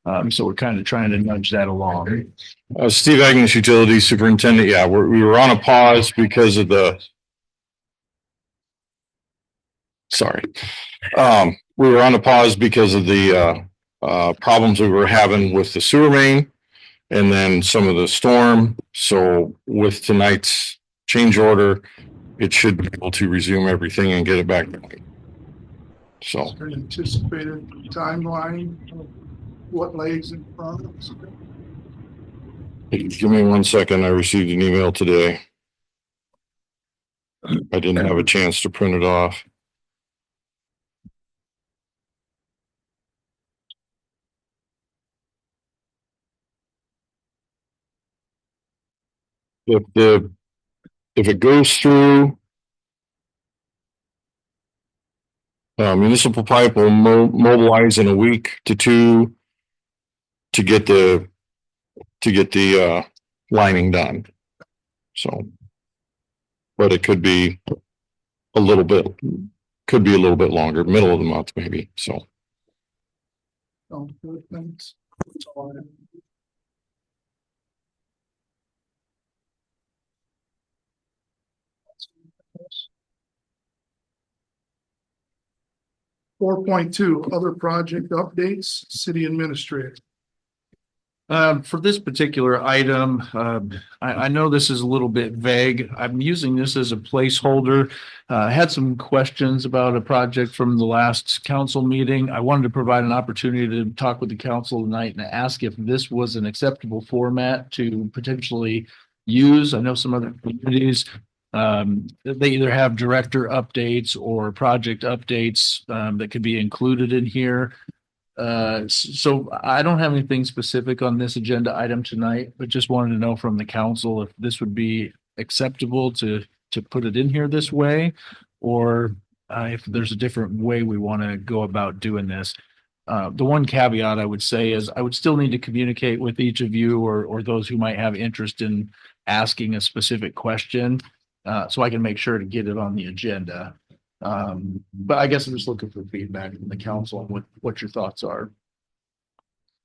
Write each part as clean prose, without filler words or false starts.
So we're kind of trying to nudge that along. Steve Agnes, Utility Superintendent. Yeah, we were on a pause because of the. Sorry, we were on a pause because of the problems we were having with the sewer main, and then some of the storm. So with tonight's change order, it should be able to resume everything and get it back going. So an anticipated timeline of what lays in front of us. give me 1 second. I received an email today. I didn't have a chance to print it off. If it goes through, municipal pipe will mobilize in a week to 2 to get the lining done. So, but it could be a little bit longer, middle of the month maybe. So. Thanks. 4.2 other project updates, city administrator. For this particular item, I know this is a little bit vague. I'm using this as a placeholder. I had some questions about a project from the last council meeting. I wanted to provide an opportunity to talk with the council tonight and ask if this was an acceptable format to potentially use. I know some other communities, they either have director updates or project updates that could be included in here. So I don't have anything specific on this agenda item tonight, but just wanted to know from the council if this would be acceptable to put it in here this way, or if there's a different way we want to go about doing this. The one caveat I would say is I would still need to communicate with each of you or those who might have interest in asking a specific question, so I can make sure to get it on the agenda. But I guess I'm just looking for feedback from the council on what your thoughts are.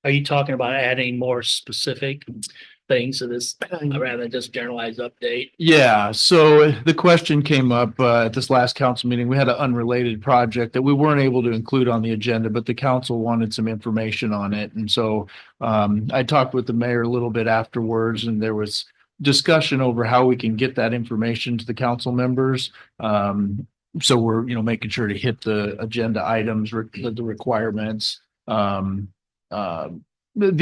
Are you talking about adding more specific things to this rather than just generalized update? Yeah, so the question came up at this last council meeting. We had an unrelated project that we weren't able to include on the agenda, but the council wanted some information on it. And so I talked with the mayor a little bit afterwards, and there was discussion over how we can get that information to the council members. So we're, making sure to hit the agenda items, the requirements. The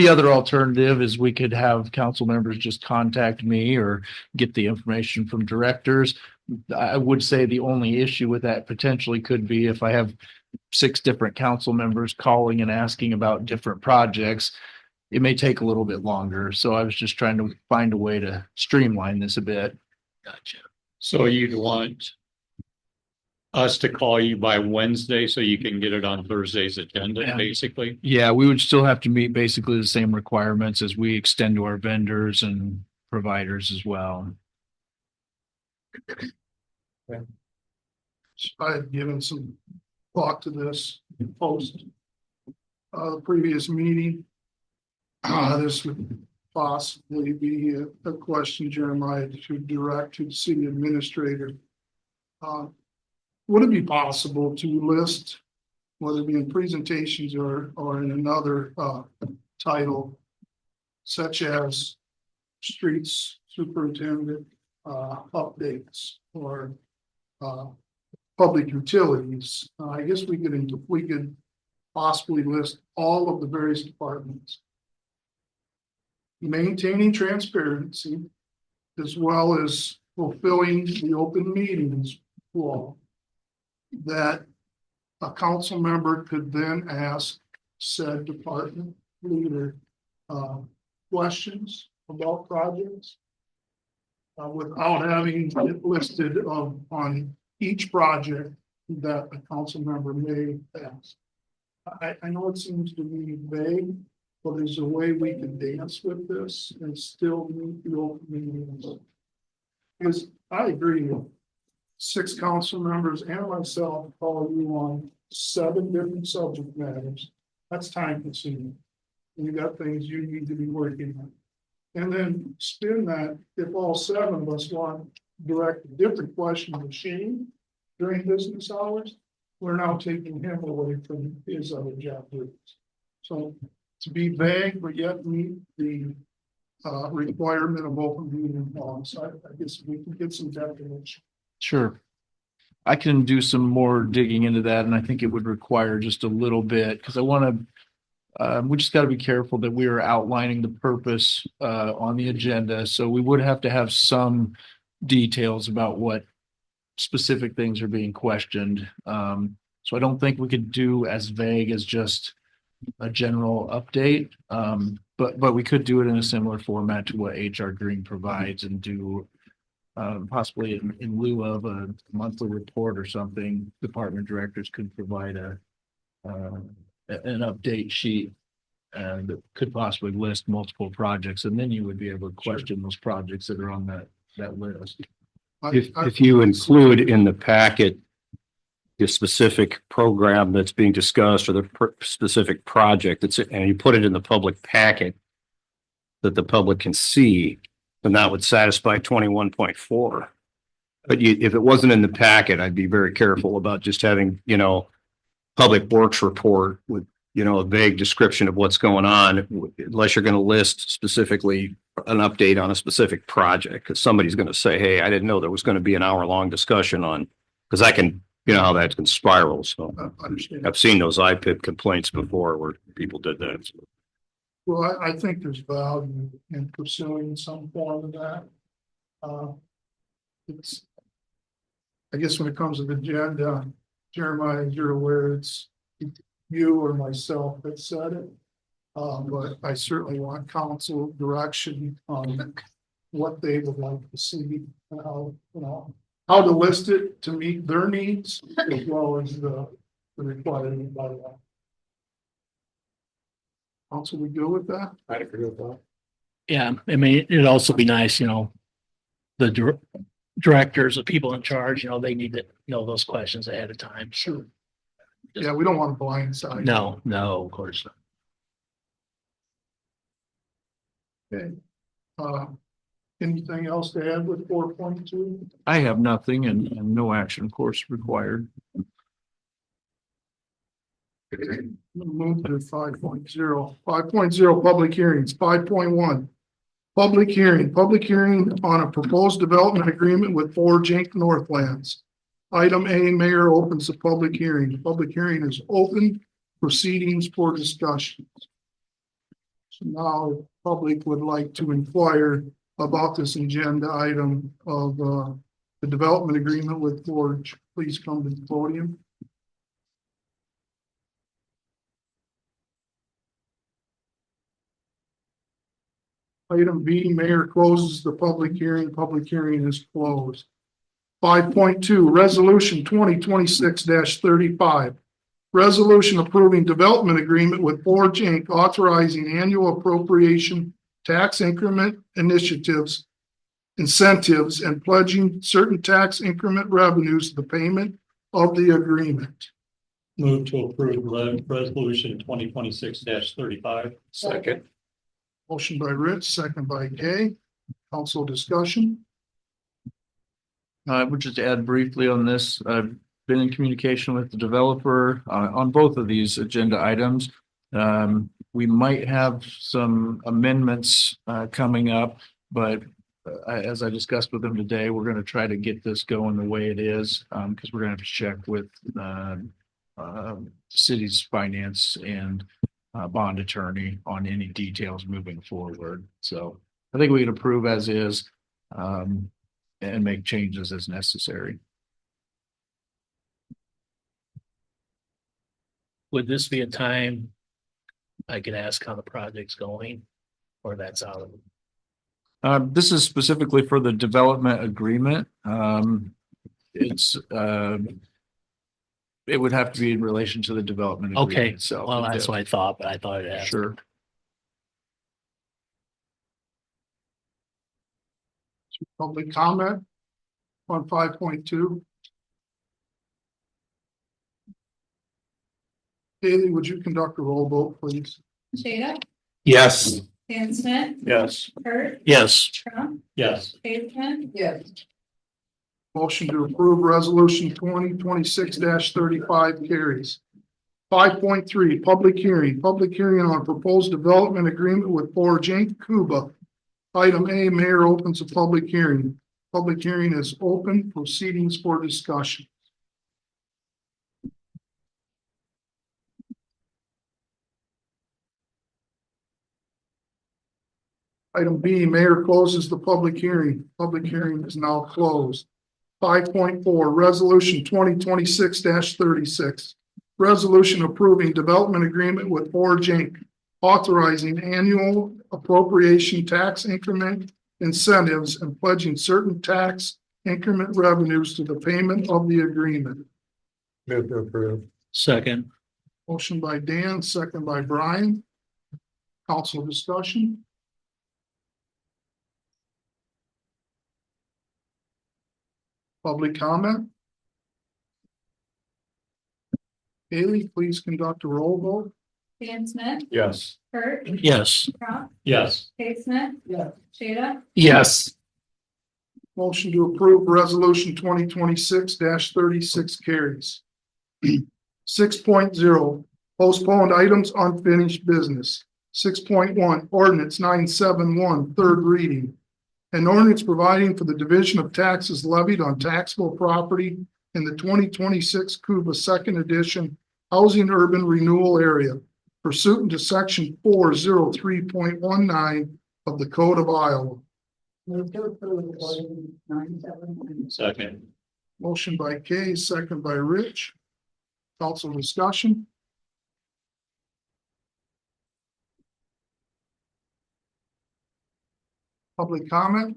other alternative is we could have council members just contact me or get the information from directors. I would say the only issue with that potentially could be if I have 6 different council members calling and asking about different projects, it may take a little bit longer. So I was just trying to find a way to streamline this a bit. Gotcha. So you'd want us to call you by Wednesday so you can get it on Thursday's agenda, basically? Yeah, we would still have to meet basically the same requirements as we extend to our vendors and providers as well. I had given some thought to this post the previous meeting. This would possibly be a question, Jeremiah, to direct to the city administrator. Would it be possible to list, whether it be in presentations or in another title, such as streets superintendent updates or public utilities? I guess we could possibly list all of the various departments, maintaining transparency as well as fulfilling the open meetings law, that a council member could then ask said department leader questions about projects without having it listed on each project that a council member may ask. I know it seems to be vague, but there's a way we can dance with this and still meet the open meetings. Because I agree with 6 council members and myself call you on 7 different subject matters. That's time consuming. You got things you need to be working on. And then spin that, if all seven of us want to direct a different question to Shane during business hours, we're now taking him away from his other job duties. So to be vague, but yet meet the requirement of open meeting law. So I guess we can get some definition. Sure. I can do some more digging into that, and I think it would require just a little bit, because I want to, we just got to be careful that we are outlining the purpose on the agenda. So we would have to have some details about what specific things are being questioned. So I don't think we could do as vague as just a general update. But we could do it in a similar format to what HR Green provides and do possibly in lieu of a monthly report or something, department directors could provide an update sheet and that could possibly list multiple projects, and then you would be able to question those projects that are on that list. If you include in the packet the specific program that's being discussed or the specific project that's, and you put it in the public packet that the public can see, then that would satisfy 21.4. But if it wasn't in the packet, I'd be very careful about just having, public works report with, a vague description of what's going on, unless you're going to list specifically an update on a specific project, because somebody's going to say, hey, I didn't know there was going to be an hour-long discussion on, because I can, how that can spiral. So I understand. I've seen those IPIP complaints before where people did that. Well, I think there's value in pursuing some form of that. It's, I guess when it comes to the agenda, Jeremiah, you're aware it's you or myself that said it. But I certainly want council direction on what they would like to see and how to list it to meet their needs as well as the requirement by law. Council, we go with that? I'd agree with that. Yeah, I mean, it'd also be nice, the directors, the people in charge, they need to know those questions ahead of time. Sure. Yeah, we don't want to blindside. No, of course not. Okay. Anything else to add with 4.2? I have nothing and no action, of course, required. Move to 5.0. 5.0 public hearings. 5.1 public hearing on a proposed development agreement with Forge Inc. Northlands. Item A, mayor opens the public hearing. The public hearing is open. Proceedings for discussion. So now public would like to inquire about this agenda item of the development agreement with Forge. Please come to the podium. Item B, mayor closes the public hearing. Public hearing is closed. 5.2, resolution 2026-35. Resolution approving development agreement with Forge Inc. authorizing annual appropriation tax increment incentives and pledging certain tax increment revenues to the payment of the agreement. Move to approve resolution 2026-35. Second. Motion by Rich, second by Kay. Council discussion. I would just add briefly on this. I've been in communication with the developer on both of these agenda items. We might have some amendments coming up, but as I discussed with them today, we're going to try to get this going the way it is because we're going to have to check with the city's finance and bond attorney on any details moving forward. So I think we can approve as is and make changes as necessary. Would this be a time I could ask how the project's going, or that's out of it? This is specifically for the development agreement. It would have to be in relation to the development. Okay, itself. well, that's what I thought, but I thought I'd ask. Sure. Public comment on 5.2. Haley, would you conduct a roll vote, please? Shada, Yes. Dan Smith, Yes. Kurt, Yes. Trump, Yes. Hazelton. Yes. Motion to approve resolution 2026-35 carries. 5.3, public hearing. Public hearing on proposed development agreement with Forge Inc., Cuba. Item A, mayor opens a public hearing. Public hearing is open. Proceedings for discussion. Item B, mayor closes the public hearing. Public hearing is now closed. 5.4, resolution 2026-36. Resolution approving development agreement with Forge Inc., authorizing annual appropriation tax increment incentives and pledging certain tax increment revenues to the payment of the agreement. Move to approve. Second. Motion by Dan, second by Brian. Council discussion. Public comment. Haley, please conduct a roll vote. Dan Smith, Yes. Kurt, Yes. Trump, Yes. Dave Smith. Yes. Shada, Yes. Motion to approve resolution 2026-36 carries. 6.0, postponed items, unfinished business. 6.1, ordinance 971, third reading. An ordinance providing for the division of taxes levied on taxable property in the 2026 Cuba Second Edition Housing Urban Renewal Area pursuant to section 403.19 of the Code of Iowa. Second. Motion by Kay, second by Rich. Council discussion. Public comment.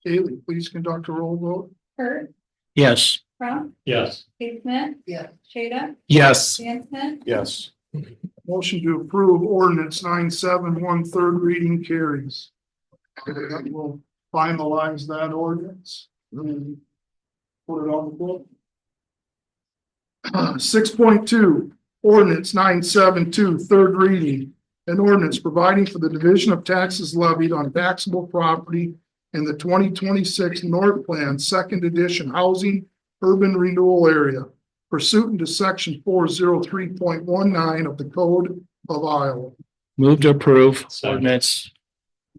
Haley, please conduct a roll vote. Kurt, Yes. Trump, Yes. Dave Smith. Yes. Shada, Yes. Dan Smith. Yes. Motion to approve ordinance 971, third reading carries. We'll finalize that ordinance. And put it on the book. 6.2, ordinance 972, third reading. An ordinance providing for the division of taxes levied on taxable property in the 2026 North Plan Second Edition Housing Urban Renewal Area pursuant to section 403.19 of the Code of Iowa. Move to approve Second. ordinance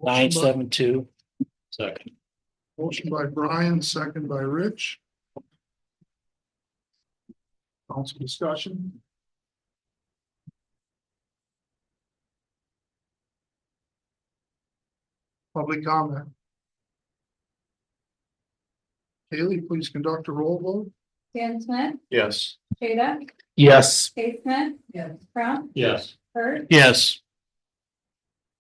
972. Second. Motion by Brian, second by Rich. Council discussion. Public comment. Haley, please conduct a roll vote. Dan Smith, Yes. Shada, Yes. Dave Smith. Yes. Trump, Yes. Kurt, Yes.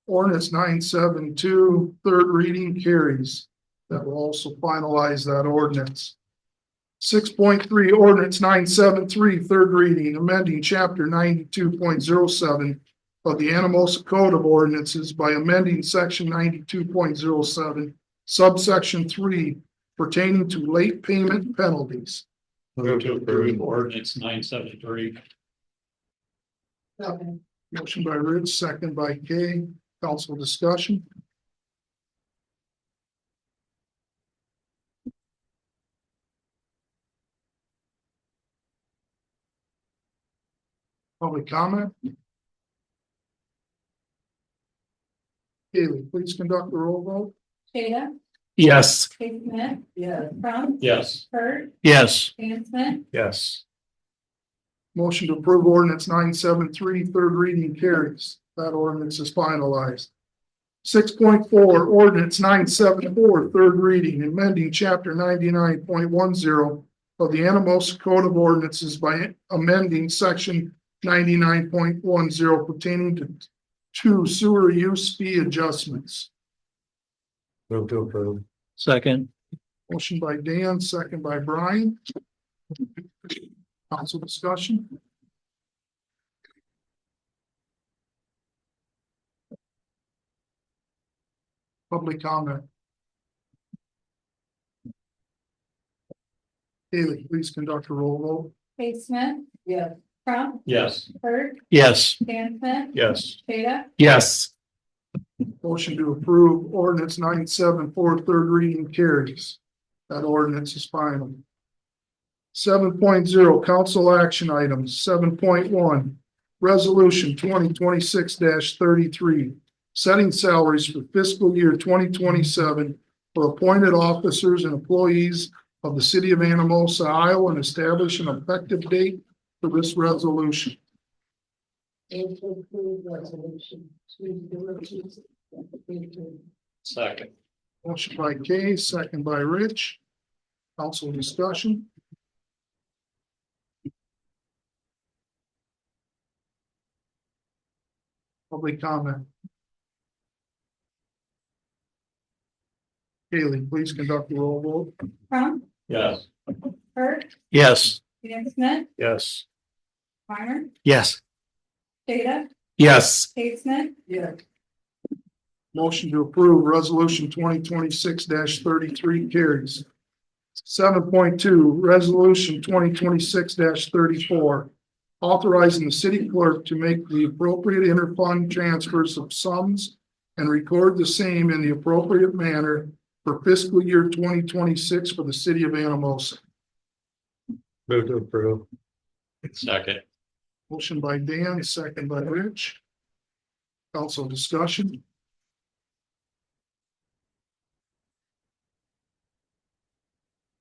Ordinance 972, third reading carries. That will also finalize that ordinance. 6.3, ordinance 973, third reading, amending chapter 92.07 of the Anamosa Code of Ordinances by amending section 92.07, subsection 3, pertaining to late payment penalties. Move to approve ordinance 973. Motion by Rich, second by Kay. Council discussion. Public comment. Haley, please conduct the roll vote. Shada, Yes. Dave Smith. Yes. Trump, Yes. Kurt, Yes. Dan Smith. Yes. Motion to approve ordinance 973, third reading carries. That ordinance is finalized. 6.4, ordinance 974, third reading, amending chapter 99.10 of the Anamosa Code of Ordinances by amending section 99.10 pertaining to sewer use fee adjustments. Move to approve. Second. Motion by Dan, second by Brian. Council discussion. Public comment. Haley, please conduct a roll vote. Dave Smith. Yes. Crump, Yes. Bird, Yes. Dan Smith, Yes. Shada, Yes. Motion to approve ordinance 974 third reading carries. That ordinance is final. 7.0 council action items. 7.1 resolution 2026-33, setting salaries for fiscal year 2027 for appointed officers and employees of the city of Anamosa, Iowa, and establish an effective date for this resolution. Second. Motion by Kay, second by Rich. Council discussion. Public comment. Haley, please conduct the roll vote. Crump, Yes. Bird, Yes. Dan Smith, Yes. Weimer, Yes. Shada, Yes. Kate Smith, Motion to approve resolution 2026-33 carries. 7.2 resolution 2026-34, authorizing the city clerk to make the appropriate interfund transfers of sums and record the same in the appropriate manner for fiscal year 2026 for the city of Anamosa. Move to approve. Second. Motion by Dan, second by Rich. Council discussion.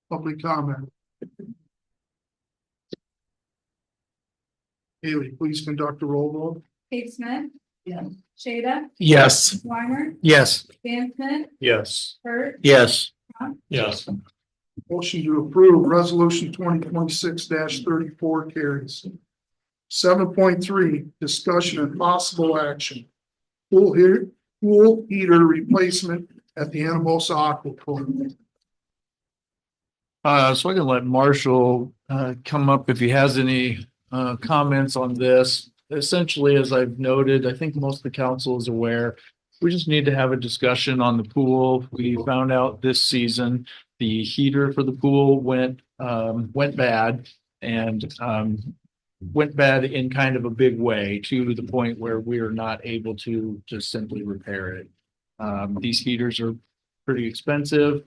Public comment. Haley, please conduct a roll vote. Kate Smith, Shada, Yes. Weimer, Yes. Dan Smith, Yes. Bird, Yes. Yes. Motion to approve resolution 2026-34 carries. 7.3 discussion and possible action. Pool heater replacement at the Anamosa Aqua Port. So I can let Marshall come up if he has any comments on this. Essentially, as I've noted, I think most of the council is aware. We just need to have a discussion on the pool. We found out this season the heater for the pool went bad and went bad in kind of a big way, to the point where we are not able to just simply repair it. These heaters are pretty expensive.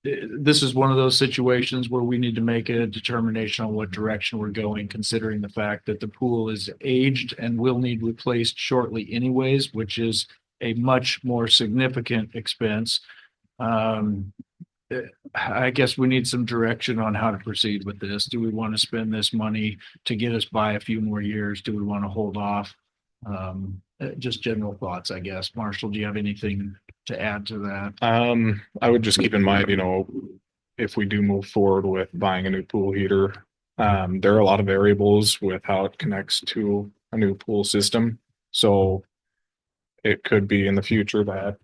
This is one of those situations where we need to make a determination on what direction we're going, considering the fact that the pool is aged and will need replaced shortly anyways, which is a much more significant expense. I guess we need some direction on how to proceed with this. Do we want to spend this money to get us by a few more years? Do we want to hold off? Just general thoughts, I guess. Marshall, do you have anything to add to that? I would just keep in mind, if we do move forward with buying a new pool heater, there are a lot of variables with how it connects to a new pool system. So it could be in the future that,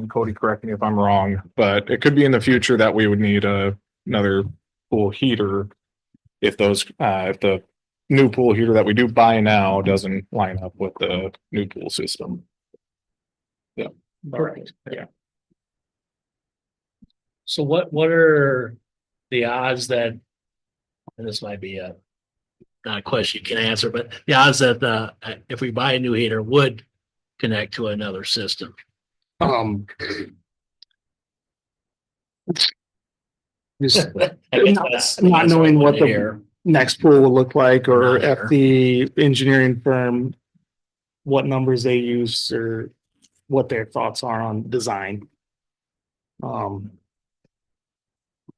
Cody, correct me if I'm wrong, but it could be in the future that we would need another pool heater if the new pool heater that we do buy now doesn't line up with the new pool system. Yeah. Correct. Yeah. So what are the odds that, and this might be not a question you can answer, but the odds that if we buy a new heater would connect to another system? Just I guess that's not knowing what the here. next pool will look like, or Not if here. the engineering firm, what numbers they use or what their thoughts are on design.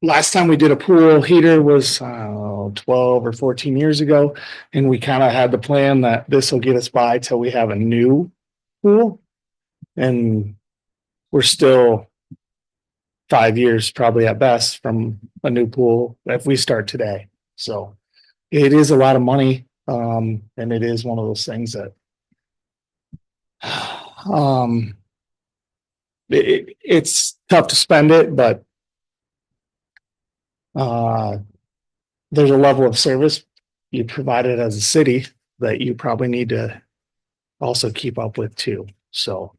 Last time we did a pool heater was 12 or 14 years ago, and we kind of had the plan that this will get us by till we have a new pool. And we're still 5 years probably at best from a new pool if we start today. So it is a lot of money. And it is one of those things that it's tough to spend it, but there's a level of service you provided as a city that you probably need to also keep up with too. So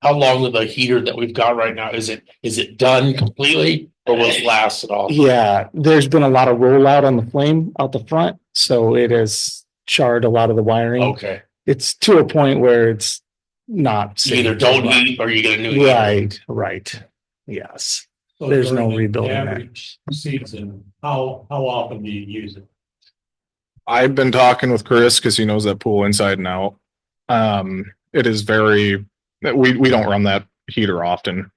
How long will the heater that we've got right now, is it done completely or will it last at all? Yeah, there's been a lot of rollout on the flame out the front, so it has charred a lot of the wiring. Okay, It's to a point where it's not. you either safe to don't run. heat or you get a new heater. Right, yes. There's no rebuilding that. Average season, how often do you use it? I've been talking with Chris because he knows that pool inside and out. It is we don't run that heater often.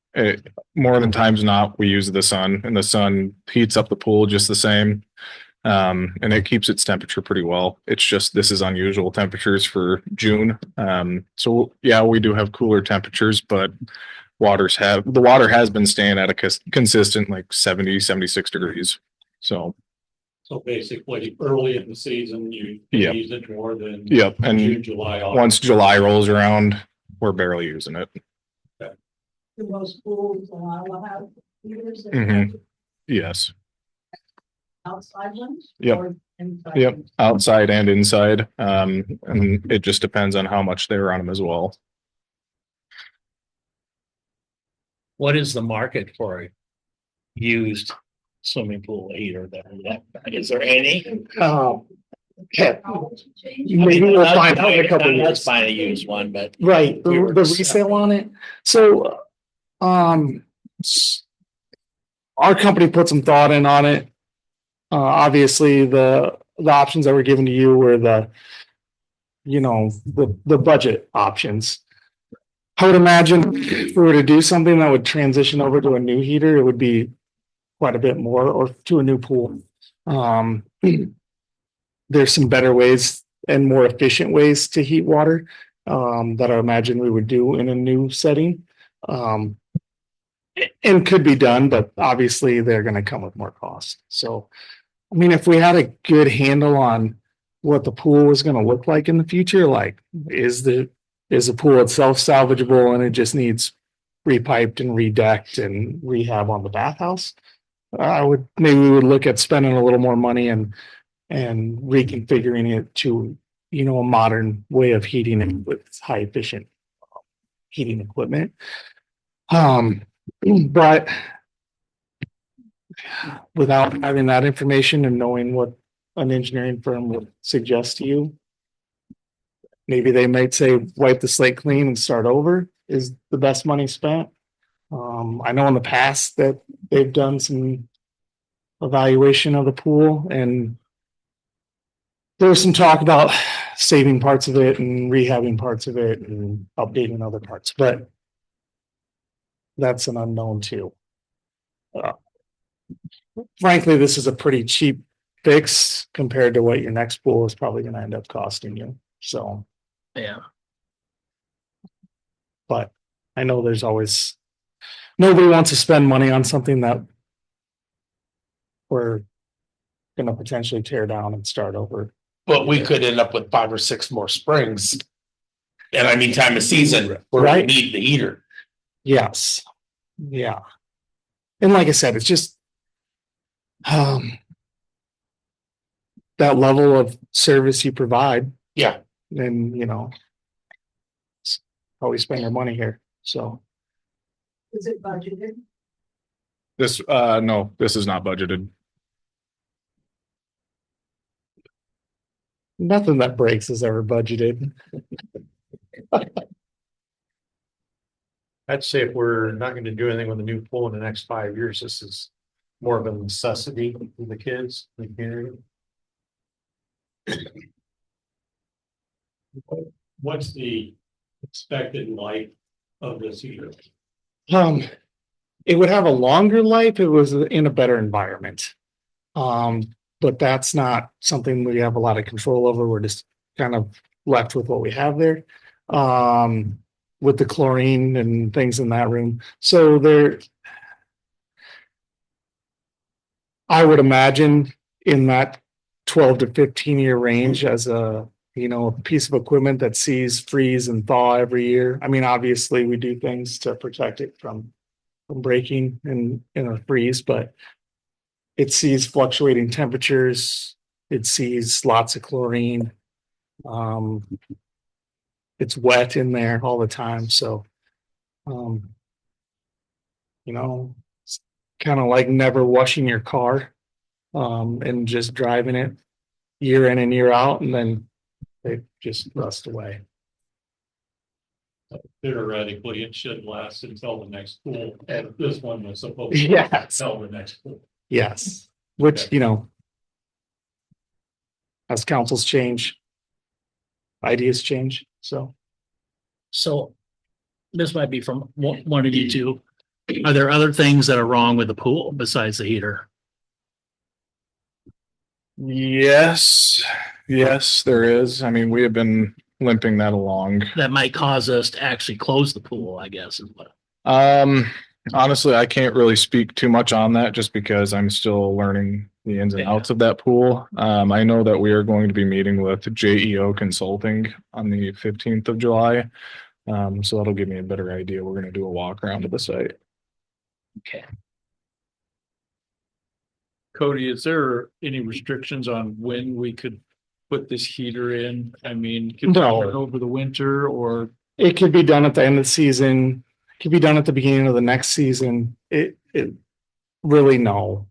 More than times not, we use the sun, and the sun heats up the pool just the same. And it keeps its temperature pretty well. It's just this is unusual temperatures for June. So yeah, we do have cooler temperatures, but the water has been staying at a consistent like 70-76 degrees. So So basically, early in the season, you Yep. use it more than yep, and June, July. August. once July rolls around, we're barely using it. Do most schools allow to have heaters that Mhm. Yes. outside ones? Yep. or inside Yep, ones? outside and inside. And it just depends on how much they run them as well. What is the market for a used swimming pool heater? Is there any? Yeah, Change. maybe we'll find out in a couple of Let's years. find a used one, but Right, the resale on it. So, our company put some thought in on it. Obviously, the options that were given to you were the budget options. I would imagine if we were to do something that would transition over to a new heater, it would be quite a bit more, or to a new pool. There's some better ways and more efficient ways to heat water that I imagine we would do in a new setting. And could be done, but obviously they're going to come with more cost. So, I mean, if we had a good handle on what the pool was going to look like in the future, like is the pool itself salvageable and it just needs repiped and redecked and rehab on the bathhouse, maybe we would look at spending a little more money and reconfiguring it to, a modern way of heating it with high efficient heating equipment. But without having that information and knowing what an engineering firm would suggest to you, maybe they might say wipe the slate clean and start over is the best money spent. I know in the past that they've done some evaluation of the pool, and there was some talk about saving parts of it and rehabbing parts of it and updating other parts, but that's an unknown too. Frankly, this is a pretty cheap fix compared to what your next pool is probably going to end up costing you. So, yeah. but I know there's always nobody wants to spend money on something that we're going to potentially tear down and start over. But we could end up with 5 or 6 more springs. And I mean, time of season where we Right. need the heater. Yes. Yeah. And like I said, it's just that level of service you provide. Yeah. And it's how we spend our money here. So Is it budgeted? No, this is not budgeted. nothing that breaks is ever budgeted. I'd say if we're not going to do anything with the new pool in the next 5 years, this is more of a necessity for the kids, the community. What's the expected life of this heater? It would have a longer life. It was in a better environment. But that's not something we have a lot of control over. We're just kind of left with what we have there. With the chlorine and things in that room. So I would imagine in that 12 to 15 year range as a piece of equipment that sees freeze and thaw every year. I mean, obviously we do things to protect it from breaking in a freeze, but it sees fluctuating temperatures. It sees lots of chlorine. It's wet in there all the time. So Um, you know, it's kind of like never washing your car, and just driving it year in and year out, and then they just rust away. Theoretically, it should last until the next pool, and this one was supposed to Yes. until the next pool. Yes, which, as councils change, ideas change, so. So this might be from one of you two. Are there other things that are wrong with the pool besides the heater? Yes, yes, there is. I mean, we have been limping that along. That might cause us to actually close the pool, I guess is what. Honestly, I can't really speak too much on that just because I'm still learning the ins and outs of that pool. I know that we are going to be meeting with JEO Consulting on the 15th of July. So that'll give me a better idea. We're going to do a walk around to the site. Okay. Cody, is there any restrictions on when we could put this heater in? I mean, could we No. run over the winter or? It could be done at the end of the season, it could be done at the beginning of the next season. It really no.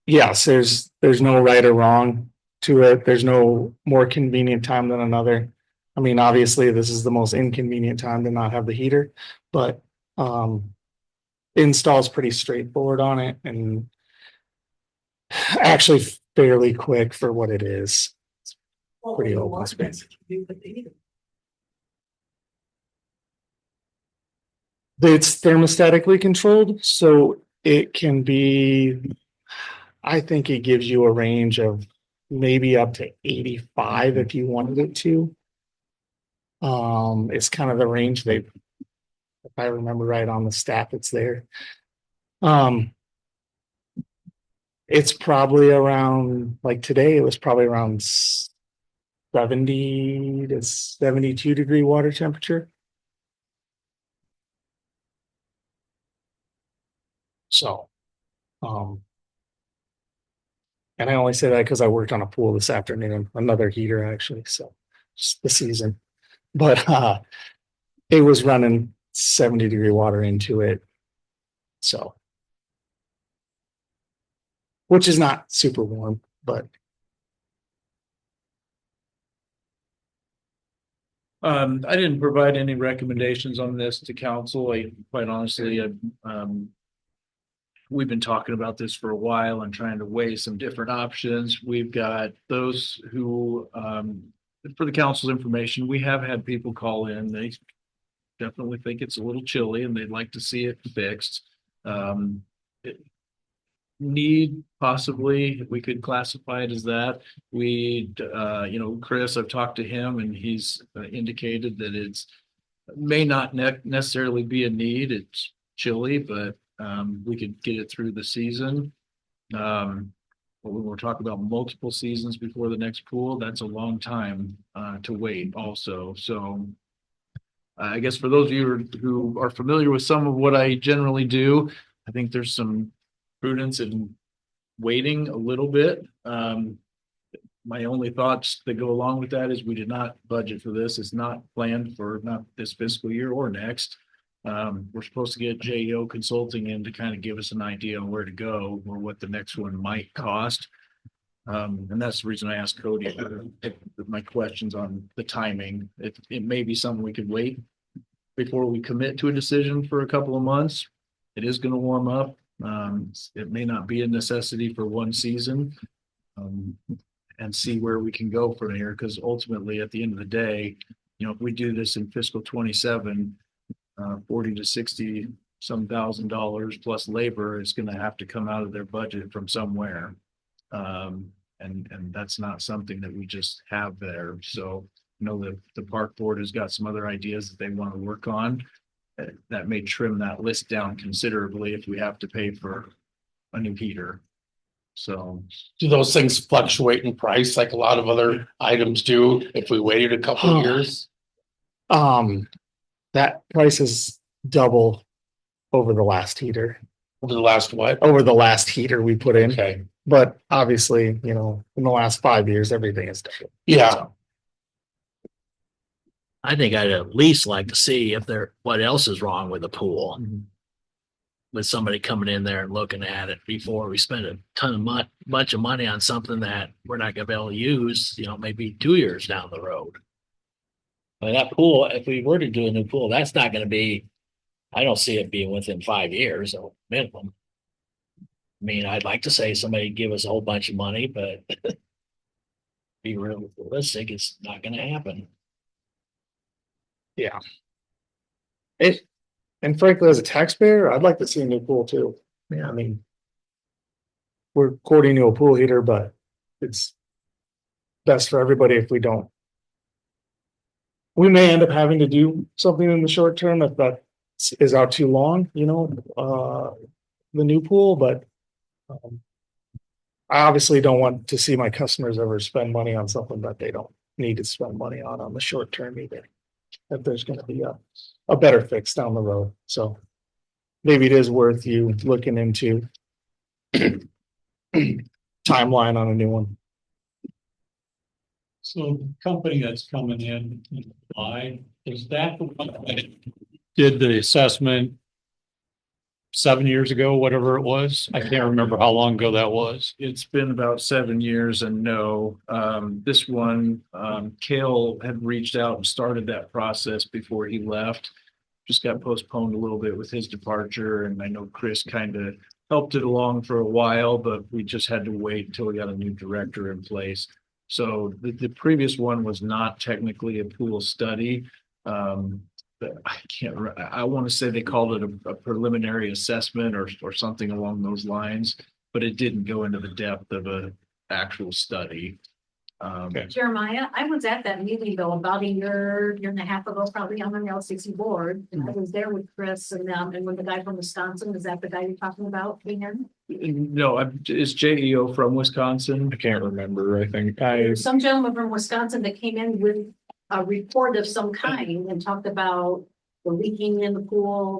Yes, there's no right or wrong to it. There's no more convenient time than another. I mean, obviously, this is the most inconvenient time to not have the heater, but install's pretty straightforward on it and actually fairly quick for what it is. Pretty open space. It's thermostatically controlled, so it can be, I think it gives you a range of maybe up to 85 if you wanted it to. It's kind of the range they, if I remember right on the staff, it's there. It's probably around, like today, it was probably around 70 to 72 degree water temperature. So, and I only say that because I worked on a pool this afternoon, another heater actually, so just the season. But it was running 70 degree water into it. So, which is not super warm, but I didn't provide any recommendations on this to council. Quite honestly, we've been talking about this for a while and trying to weigh some different options. We've got those who, for the council's information, we have had people call in. They definitely think it's a little chilly and they'd like to see it fixed. Need possibly, we could classify it as that. Chris, I've talked to him and he's indicated that it's may not necessarily be a need. It's chilly, but we could get it through the season. But when we're talking about multiple seasons before the next pool, that's a long time to wait also. So I guess for those of you who are familiar with some of what I generally do, I think there's some prudence in waiting a little bit. My only thoughts that go along with that is we did not budget for this. It's not planned for not this fiscal year or next. We're supposed to get JEO Consulting in to kind of give us an idea on where to go or what the next one might cost. And that's the reason I asked Cody my questions on the timing. It may be something we could wait before we commit to a decision for a couple of months. It is going to warm up. It may not be a necessity for one season, and see where we can go from here. Because ultimately, at the end of the day, if we do this in fiscal 27, 40 to 60 some $1,000 plus labor is going to have to come out of their budget from somewhere. And that's not something that we just have there. So the park board has got some other ideas that they want to work on. That may trim that list down considerably if we have to pay for a new heater. So Do those things fluctuate in price like a lot of other items do if we waited a couple of years? that price is double over the last heater. Over the last what? Over the last heater we put in. Okay. But obviously, in the last 5 years, everything is double. Yeah. So, I think I'd at least like to see if what else is wrong with the pool. With somebody coming in there and looking at it before we spend a ton of bunch of money on something that we're not gonna be able to use, maybe 2 years down the road. I mean, that pool, if we were to do a new pool, that's not gonna be, I don't see it being within 5 years or minimum. I mean, I'd like to say somebody give us a whole bunch of money, but be realistic, it's not gonna happen. Yeah. And frankly, as a taxpayer, I'd like to see a new pool too. Yeah, I mean, we're quoting you a pool heater, but it's best for everybody if we don't. We may end up having to do something in the short term if that is out too long, the new pool, but I obviously don't want to see my customers ever spend money on something that they don't need to spend money on the short term either. If there's going to be a better fix down the road. So maybe it is worth you looking into timeline on a new one. So the company that's coming in July, is that the one that did the assessment 7 years ago, whatever it was? I can't remember how long ago that was. It's been about 7 years and no, this one, Kale had reached out and started that process before he left. Just got postponed a little bit with his departure, and I know Chris kind of helped it along for a while, but we just had to wait until we got a new director in place. So the previous one was not technically a pool study. But I want to say they called it a preliminary assessment or something along those lines, but it didn't go into the depth of a actual study. Jeremiah, I was at that meeting though about a year and a half ago, probably on the LCC board. And I was there with Chris and when the guy from Wisconsin, is that the guy you're talking about being in? No, is JEO from Wisconsin? I can't remember. I think Some gentleman from Wisconsin that came in with a report of some kind and talked about the leaking in the pool,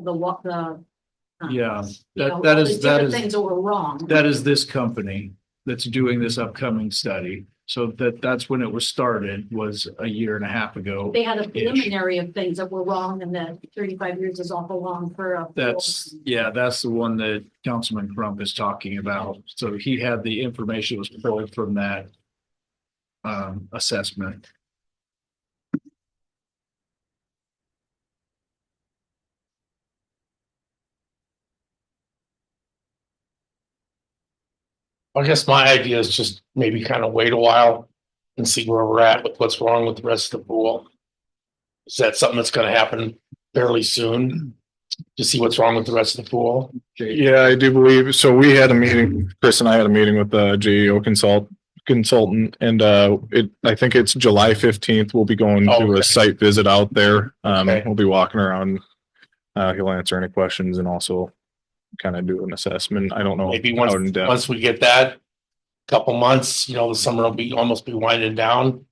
Yeah, all that these is different things that were wrong. that is this company that's doing this upcoming study. So that's when it was started, was a year and a half ago. They had a preliminary of things that were wrong and that 35 years is awful long for a. That's the one that Councilman Crump is talking about. So he had the information was pulled from that assessment. I guess my idea is just maybe kind of wait a while and see where we're at with what's wrong with the rest of the pool. Is that something that's gonna happen fairly soon? To see what's wrong with the rest of the pool? Yeah, I do believe. So we had a meeting, Chris and I had a meeting with the JEO consultant and I think it's July 15th. We'll be going to Okay. a site visit out there. Okay. We'll be walking around. He'll answer any questions and also kind of do an assessment. I don't know. Maybe how in depth. once we get that, couple months, the summer will almost be winding down.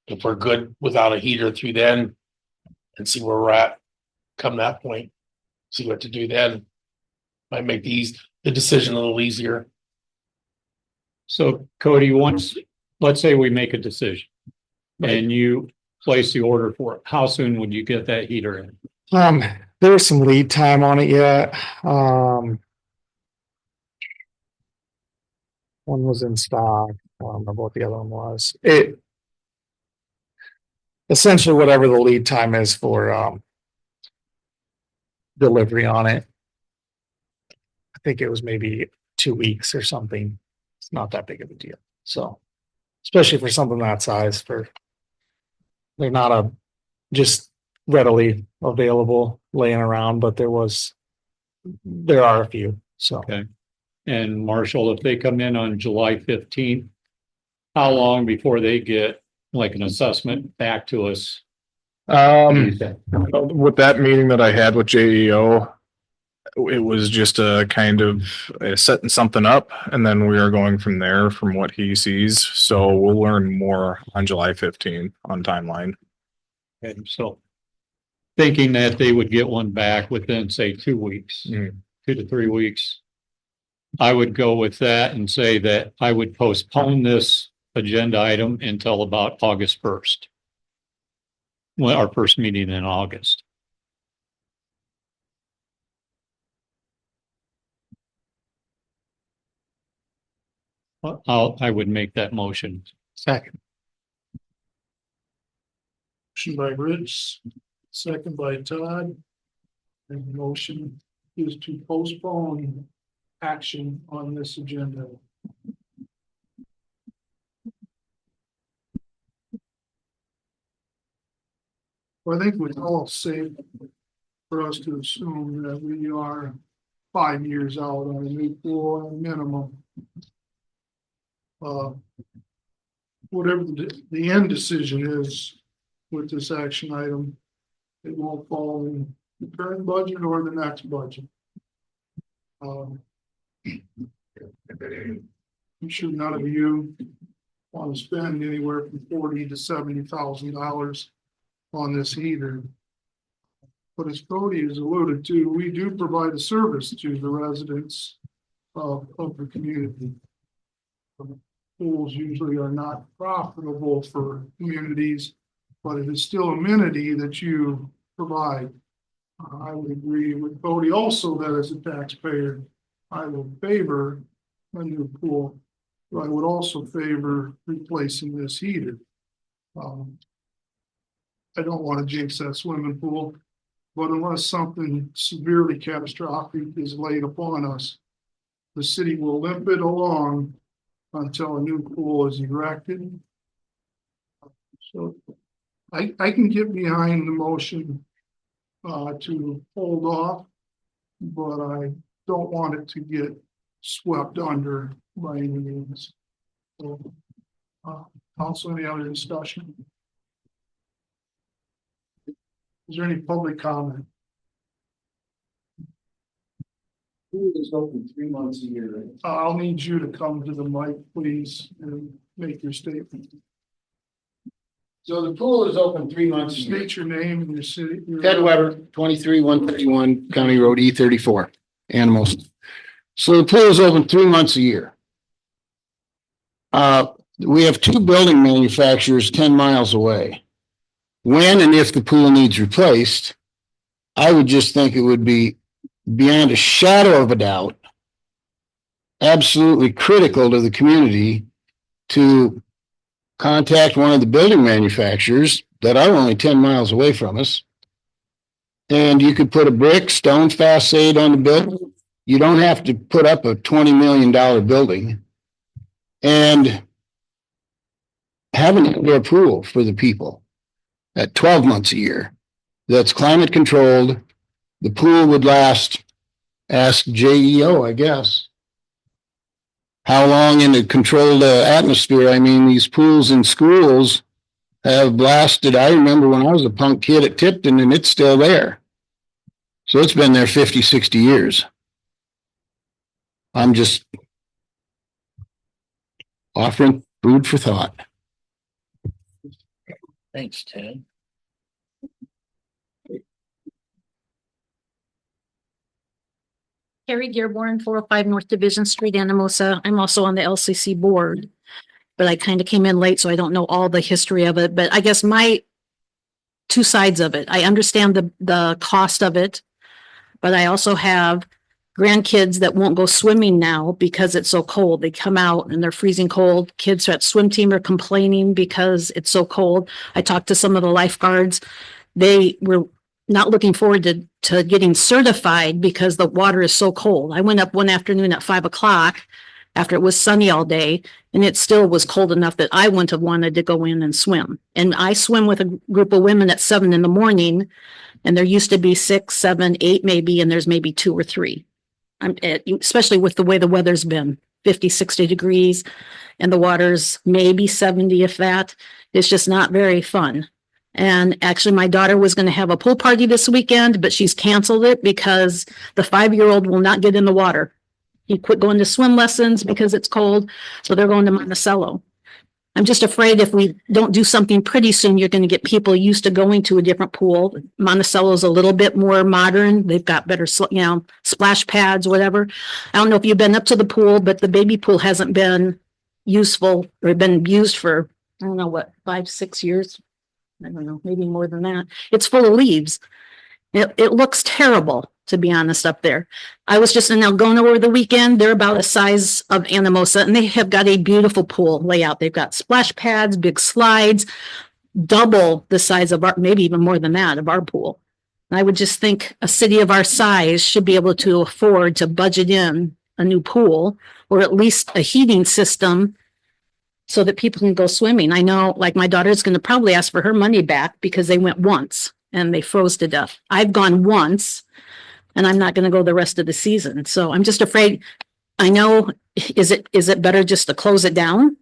If we're good without a heater through then and see where we're at, come that point, see what to do then. Might make the decision a little easier. So Cody, let's say we make a decision and you place the order for it. How soon would you get that heater in? There's some lead time on it yet. One was in stock. I don't remember what the other one was. It essentially whatever the lead time is for delivery on it. I think it was maybe 2 weeks or something. It's not that big of a deal. So, especially for something that size, they're not just readily available laying around, but there are a few. So. Okay. And Marshall, if they come in on July 15th, how long before they get like an assessment back to us? With that meeting that I had with JEO, it was just a kind of setting something up, and then we are going from there from what he sees. So we'll learn more on July 15th on timeline. Okay, so thinking that they would get one back within, say, 2 weeks, 2 to 3 weeks. I would go with that and say that I would postpone this agenda item until about August 1st. well, our first meeting in August. Well, I would make that motion. Second. Motion by Rich, second by Todd. And the motion is to postpone action on this agenda. Well, I think it's all safe for us to assume that we are 5 years out on a new pool at a minimum. Whatever the end decision is with this action item, it won't fall in the current budget or the next budget. I'm sure none of you want to spend anywhere from $40,000 to $70,000 on this heater. But as Cody has alluded to, we do provide a service to the residents of the community. Pools usually are not profitable for communities, but it is still amenity that you provide. I would agree with Cody also that as a taxpayer, I would favor a new pool, but I would also favor replacing this heater. I don't want to jinx that swimming pool, but unless something severely catastrophic is laid upon us, the city will limp it along until a new pool is erected. So I can get behind the motion to hold off, but I don't want it to get swept under by any means. So, also, any other discussion? Is there any public comment? Pool is open 3 months a year, right? I'll need you to come to the mic, please, and make your statement. So the pool is open 3 months a year. State your name and your city. Ted Weber, 23-131 County Road E34, Anamosa. So the pool is open 3 months a year. We have 2 building manufacturers 10 miles away. When and if the pool needs replaced, I would just think it would be beyond a shadow of a doubt, absolutely critical to the community to contact one of the building manufacturers that are only 10 miles away from us. And you could put a brick, stone facade on the building. You don't have to put up a $20 million building. And have an indoor pool for the people at 12 months a year. That's climate controlled. The pool would last, ask JEO, I guess. How long in a controlled atmosphere? I mean, these pools in schools have lasted. I remember when I was a punk kid at Tipton, and it's still there. So it's been there 50, 60 years. I'm just offering food for thought. Thanks, Ted. Carrie Dearborn, 405 North Division Street, Anamosa. I'm also on the LCC board, but I kind of came in late, so I don't know all the history of it. But I guess my 2 sides of it, I understand the cost of it, but I also have grandkids that won't go swimming now because it's so cold. They come out and they're freezing cold. Kids at swim team are complaining because it's so cold. I talked to some of the lifeguards. They were not looking forward to getting certified because the water is so cold. I went up one afternoon at 5 o'clock after it was sunny all day, and it still was cold enough that I wouldn't have wanted to go in and swim. And I swim with a group of women at 7 in the morning, and there used to be 6, 7, 8 maybe, and there's maybe 2 or 3. Especially with the way the weather's been, 50, 60 degrees, and the water's maybe 70, if that. It's just not very fun. And actually, my daughter was going to have a pool party this weekend, but she's canceled it because the 5-year-old will not get in the water. He quit going to swim lessons because it's cold, so they're going to Monticello. I'm just afraid if we don't do something pretty soon, you're going to get people used to going to a different pool. Monticello's a little bit more modern. They've got better, splash pads, whatever. I don't know if you've been up to the pool, but the baby pool hasn't been useful or been used for, I don't know what, 5, 6 years. I don't know, maybe more than that. It's full of leaves. It looks terrible, to be honest, up there. I was just in Algona over the weekend. They're about the size of Anamosa, and they have got a beautiful pool layout. They've got splash pads, big slides, double the size of our, maybe even more than that, of our pool. I would just think a city of our size should be able to afford to budget in a new pool or at least a heating system so that people can go swimming. I know, like, my daughter's going to probably ask for her money back because they went once and they froze to death. I've gone once and I'm not going to go the rest of the season. So I'm just afraid. I know, is it better just to close it down?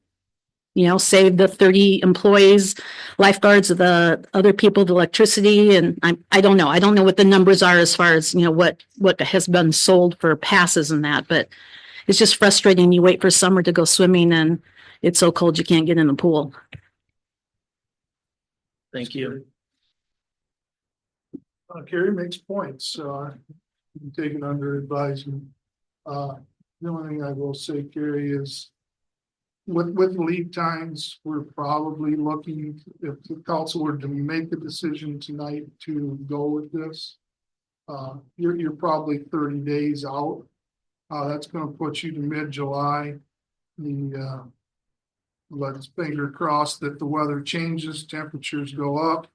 You know, save the 30 employees, lifeguards, the other people, the electricity, and I don't know. I don't know what the numbers are as far as, you know, what has been sold for passes and that, but it's just frustrating. You wait for summer to go swimming and it's so cold you can't get in the pool. Thank you. Carrie makes points, taken under advisement. The only thing I will say, Carrie, is with lead times, we're probably looking, if the council were to make a decision tonight to go with this, you're probably 30 days out. That's gonna put you to mid-July. Let's finger crossed that the weather changes, temperatures go up,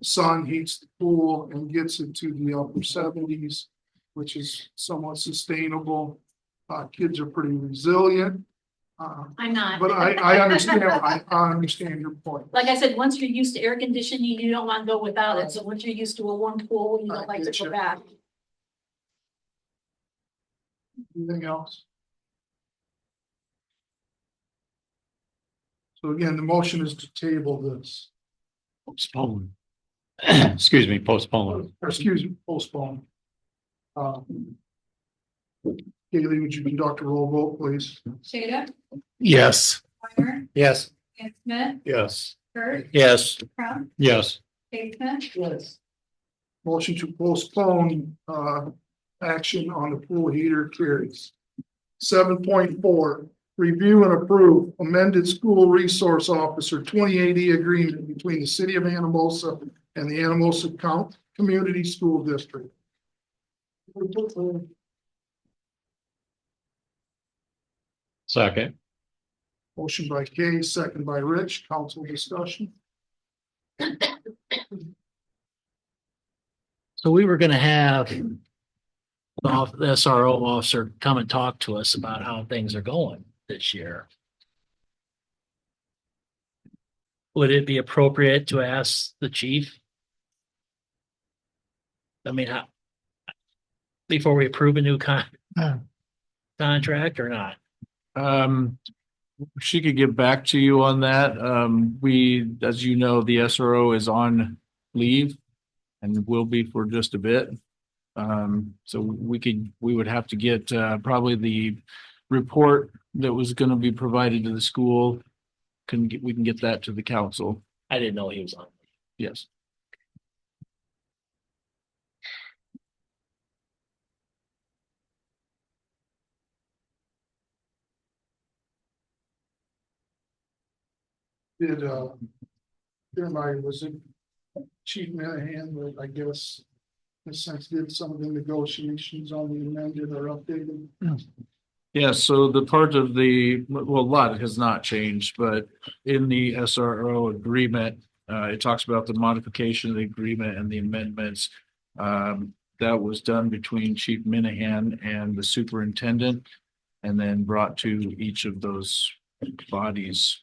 sun heats the pool and gets it to the upper 70s, which is somewhat sustainable. Kids are pretty resilient. I'm not. But I understand, I understand your point. Like I said, once you're used to air conditioning, you don't want to go without it. So once you're used to a warm pool, you don't like to go back. Anything else? So again, the motion is to table this, Postpone. Excuse me, postpone. or excuse me, postpone. Kaylee, would you conduct a roll vote, please? Shada, Yes. Weimer, Yes. Dan Smith, Yes. Kurt, Yes. Crump, Yes. Dave Smith. Yes. Motion to postpone, action on the pool heater carries. 7.4, review and approve amended school resource officer 2080 agreement between the city of Anamosa and the Anamosa Community School District. Second. Motion by Kay, second by Rich, council discussion. So we were gonna have the SRO officer come and talk to us about how things are going this year. Would it be appropriate to ask the chief? I mean, before we approve a new contract or not? She could get back to you on that. We, as you know, the SRO is on leave and will be for just a bit. So we would have to get, probably the report that was going to be provided to the school. We can get that to the council. I didn't know he was on. Yes. Jeremiah, was it Chief Minahan that I guess in a sense did some of the negotiations on the amended or updated? Yeah, so the part of well, a lot has not changed, but in the SRO agreement, it talks about the modification of the agreement and the amendments. That was done between Chief Minahan and the superintendent, and then brought to each of those bodies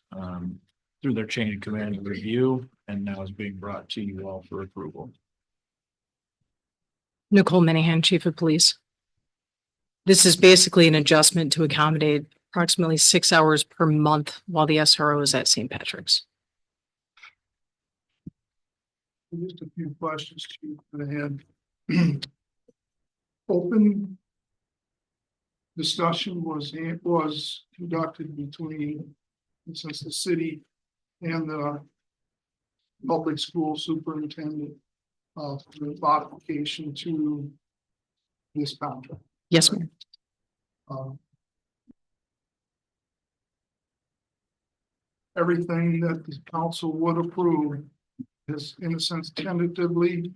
through their chain of command review, and now is being brought to you all for approval. Nicole Minahan, Chief of Police. This is basically an adjustment to accommodate approximately 6 hours per month while the SRO is at St. Patrick's. Just a few questions, Chief Minahan. Open discussion was conducted between, since the city and the public school superintendent for the modification to this contract. Yes, ma'am. Everything that the council would approve has in a sense tentatively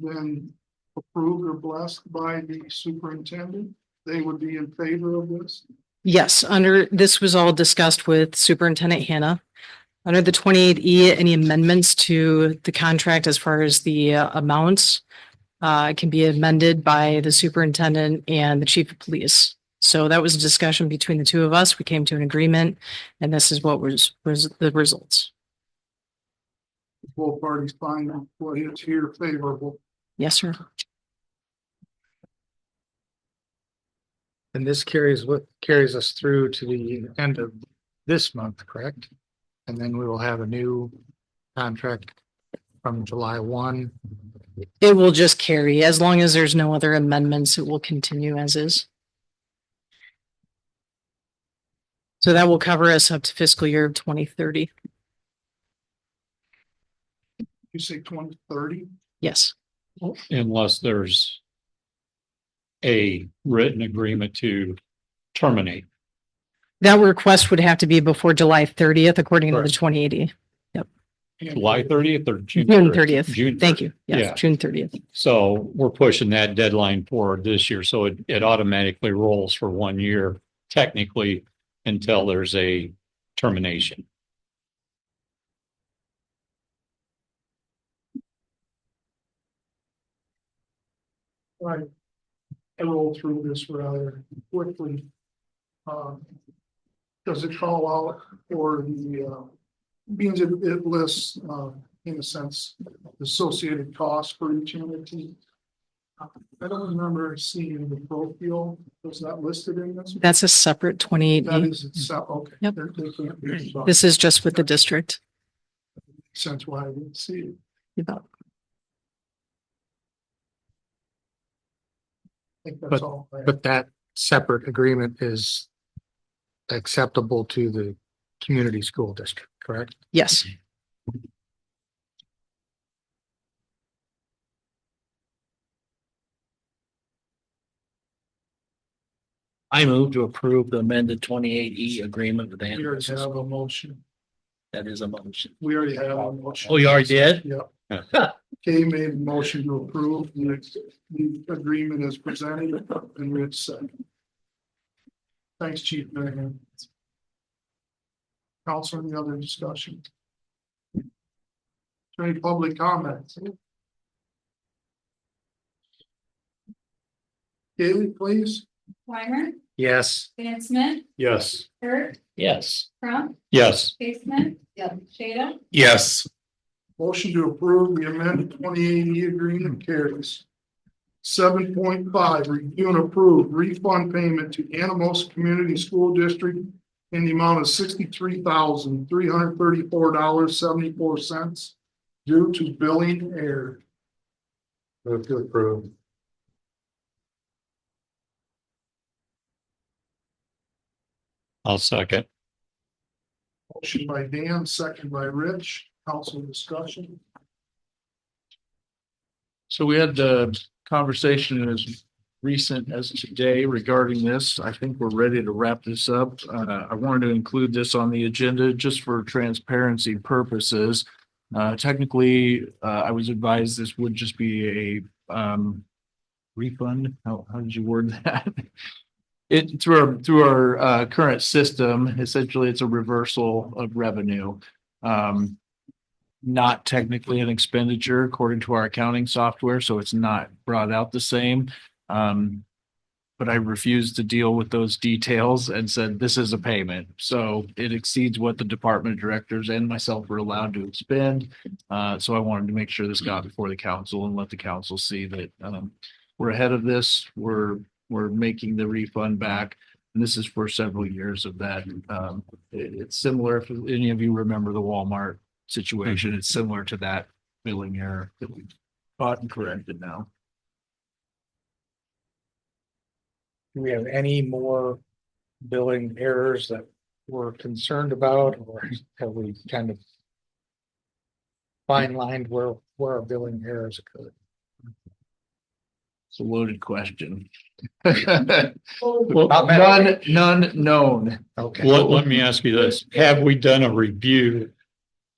been approved or blessed by the superintendent, they would be in favor of this? Yes, this was all discussed with Superintendent Hannah. Under the 28E, any amendments to the contract as far as the amounts can be amended by the superintendent and the chief of police. So that was a discussion between the two of us. We came to an agreement, and this is what was the results. Both parties find what is here favorable. Yes, sir. And this carries us through to the end of this month, correct? And then we will have a new contract from July 1. It will just carry. As long as there's no other amendments, it will continue as is. So that will cover us up to fiscal year of 2030. You say 2030? Yes. Unless there's a written agreement to terminate. That request would have to be before July 30th, according to the Correct. 2080. July 30th or June? June 30th. June. Thank you. 30th. Yes, June 30th. So we're pushing that deadline forward this year. So it automatically rolls for 1 year technically until there's a termination. Right. I roll through this rather quickly. Does it call out for the, means it lists, in a sense, associated costs for each entity? I don't remember seeing the profile. Was that listed in this? That's a separate 28E. That is itself, okay. Yep. They can't be- This is just with the district. Sense why I didn't see it. You bet. I think that's all. I have. But that separate agreement is acceptable to the community school district, correct? Yes. I move to approve the amended 28E agreement with We already Anamosa. have a motion. That is a motion. We already have a motion. Oh, you already did? Yep. Kay made a motion to approve the agreement as presented and Rich said. Thanks, Chief Mayor. Council, any other discussion? Any public comments? Haley, please. Weimer, Yes. Dan Smith, Yes. Kurt, Yes. Crump, Yes. Casement. Yep. Shada, Yes. Motion to approve the amended 2080 agreement carries. 7.5, review and approve refund payment to Anamosa Community School District in the amount of $63,334.74 due to billing error. Move to approve. I'll second. Motion by Dan, second by Rich. Council discussion. So we had the conversation as recent as today regarding this. I think we're ready to wrap this up. I wanted to include this on the agenda just for transparency purposes. Technically, I was advised this would just be a refund. How did you word that? It through our current system, essentially it's a reversal of revenue. Not technically an expenditure according to our accounting software, so it's not brought out the same. But I refused to deal with those details and said, this is a payment. So it exceeds what the department directors and myself were allowed to expend. So I wanted to make sure this got before the council and let the council see that we're ahead of this. We're making the refund back. And this is for several years of that. It's similar, if any of you remember the Walmart situation, it's similar to that billing error that we've caught and corrected now. Do we have any more billing errors that we're concerned about, or have we kind of fine lined where our billing errors occurred? It's a loaded question. Not many. None known. Okay. Let me ask you this. Have we done a review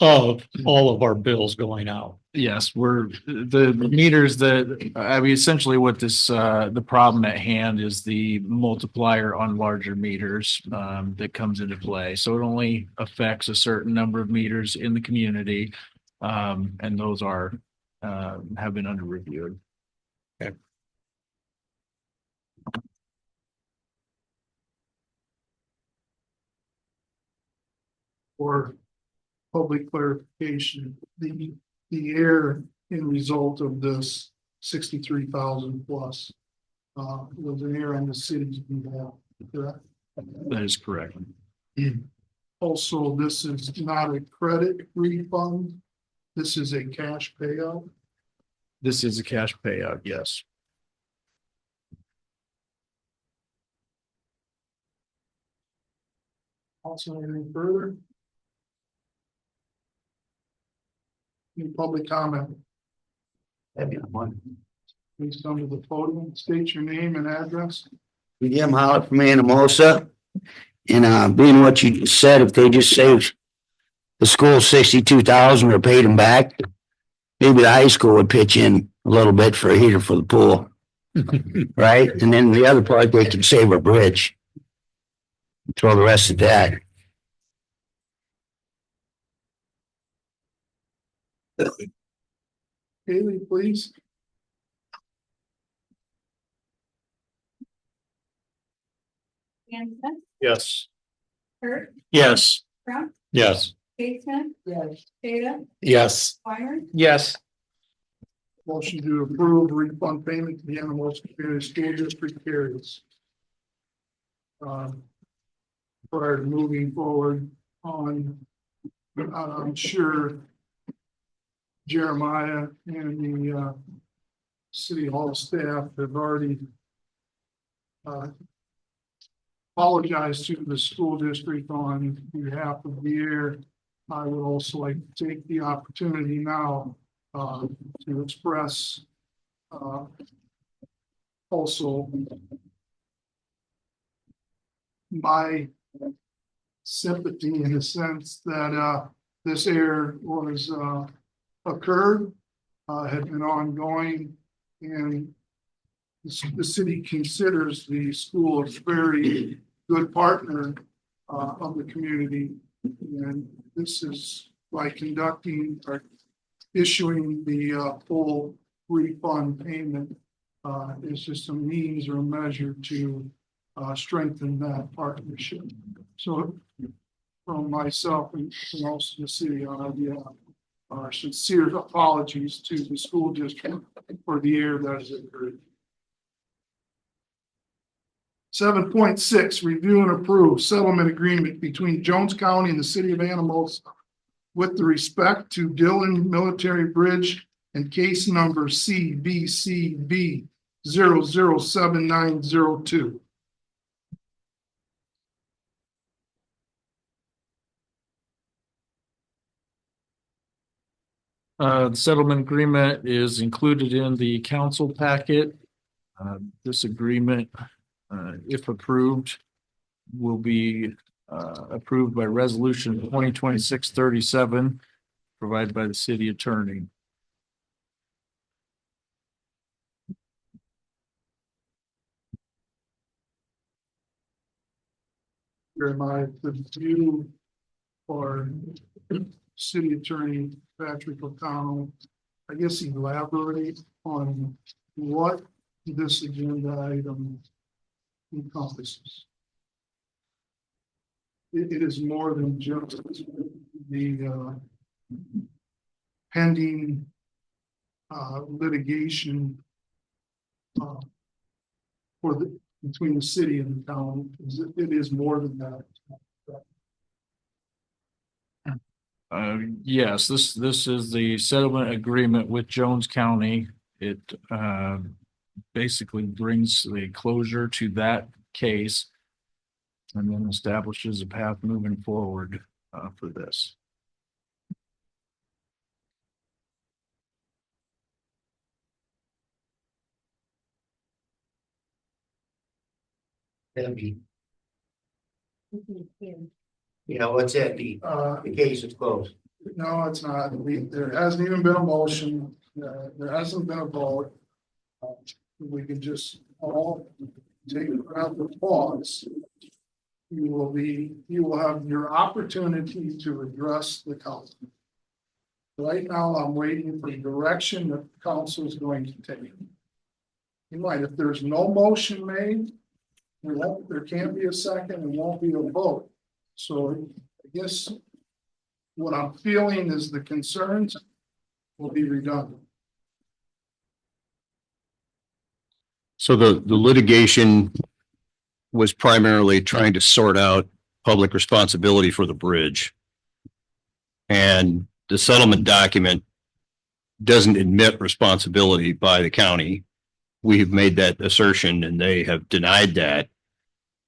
of all of our bills going out. Yes, we're the meters that, I mean, essentially what this, the problem at hand is the multiplier on larger meters, that comes into play. So it only affects a certain number of meters in the community. And those are, have been under reviewed. For public clarification, the error in result of this 63,000 plus was an error on the city's behalf, correct? That is correct. Also, this is not a credit refund. This is a cash payout. This is a cash payout, yes. Also, anything further? Any public comment? Please come to the podium, state your name and address. Jim Howard from Anamosa. And being what you just said, if they just saved the school 62,000 or paid them back, maybe the high school would pitch in a little bit for a heater for the pool. Right? And then the other part, they could save a bridge. Throw the rest of that. Haley, please. Hanson, Yes. Kurt, Yes. Crump, Yes. Bateman. Yes. Jada, Yes. Weimer, Yes. Motion to approve refund payment to the Anamosa Community School District carries. Prior to moving forward on, I'm sure Jeremiah and the City Hall staff have already apologized to the school district on behalf of the air. I would also like to take the opportunity now to express also my sympathy in the sense that this error was occurred, had been ongoing, and the city considers the school a very good partner of the community. And this is by conducting or issuing the full refund payment is just a means or a measure to strengthen that partnership. So from myself and also the city, our sincere apologies to the school district for the error that has occurred. 7.6, review and approve settlement agreement between Jones County and the city of Anamosa with the respect to Dillon Military Bridge and case number CBCB 007902. The settlement agreement is included in the council packet. This agreement, if approved, will be approved by resolution 2026-37, provided by the city attorney. Jeremiah, could you or city attorney Patrick O'Connell, I guess, elaborate on what this agenda item encompasses? It is more than just the pending litigation for the between the city and the town. It is more than that. Yes, this is the settlement agreement with Jones County. It basically brings the closure to that case and then establishes a path moving forward for this. Debbie. Yeah, what's that mean? The case is closed. No, it's not. There hasn't even been a motion. There hasn't been a vote. We can just all take a round of pause. You will have your opportunity to address the council. Right now, I'm waiting for direction that the council is going to take. You might, if there's no motion made, there can't be a second and won't be a vote. So I guess what I'm feeling is the concerns will be redundant. So the litigation was primarily trying to sort out public responsibility for the bridge. And the settlement document doesn't admit responsibility by the county. We have made that assertion and they have denied that.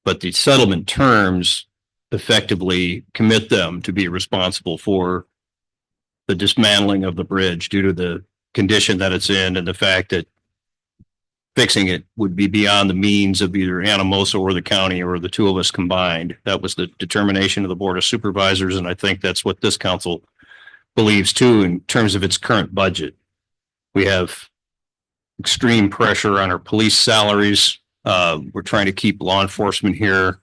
But the settlement terms effectively commit them to be responsible for the dismantling of the bridge due to the condition that it's in and the fact that fixing it would be beyond the means of either Anamosa or the county or the two of us combined. That was the determination of the Board of Supervisors, and I think that's what this council believes too in terms of its current budget. We have extreme pressure on our police salaries. We're trying to keep law enforcement here.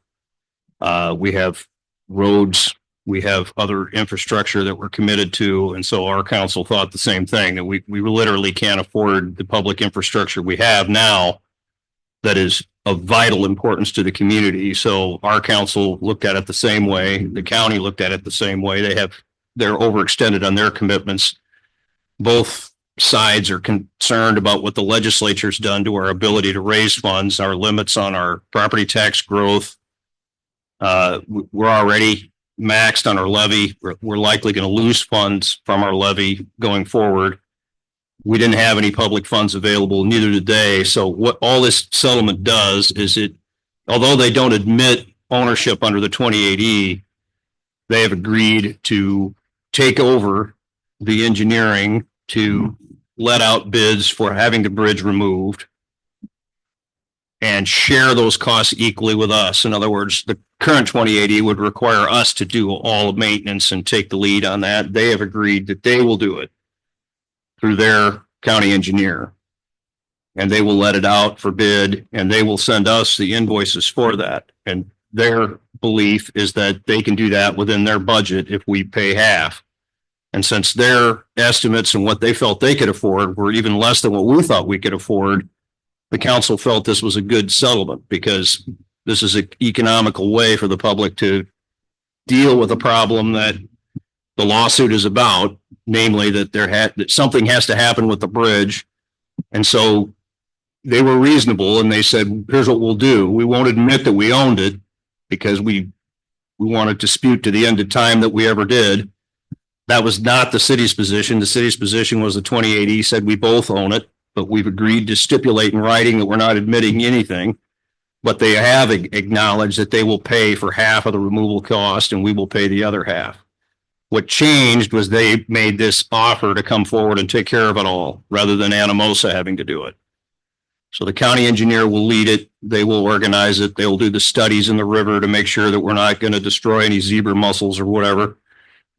We have roads. We have other infrastructure that we're committed to. And so our council thought the same thing, that we literally can't afford the public infrastructure we have now that is of vital importance to the community. So our council looked at it the same way. The county looked at it the same way. They're overextended on their commitments. Both sides are concerned about what the legislature's done to our ability to raise funds, our limits on our property tax growth. We're already maxed on our levy. We're likely going to lose funds from our levy going forward. We didn't have any public funds available, neither did they. So what all this settlement does is although they don't admit ownership under the 28E, they have agreed to take over the engineering to let out bids for having the bridge removed and share those costs equally with us. In other words, the current 2080 would require us to do all the maintenance and take the lead on that. They have agreed that they will do it through their county engineer. And they will let it out for bid and they will send us the invoices for that. And their belief is that they can do that within their budget if we pay half. And since their estimates and what they felt they could afford were even less than what we thought we could afford, the council felt this was a good settlement because this is an economical way for the public to deal with a problem that the lawsuit is about, namely that that something has to happen with the bridge. And so they were reasonable and they said, here's what we'll do. We won't admit that we owned it because we want to dispute to the end of time that we ever did. That was not the city's position. The city's position was the 2080 said we both own it, but we've agreed to stipulate in writing that we're not admitting anything. But they have acknowledged that they will pay for half of the removal cost and we will pay the other half. What changed was they made this offer to come forward and take care of it all rather than Anamosa having to do it. So the county engineer will lead it. They will organize it. They will do the studies in the river to make sure that we're not going to destroy any zebra mussels or whatever.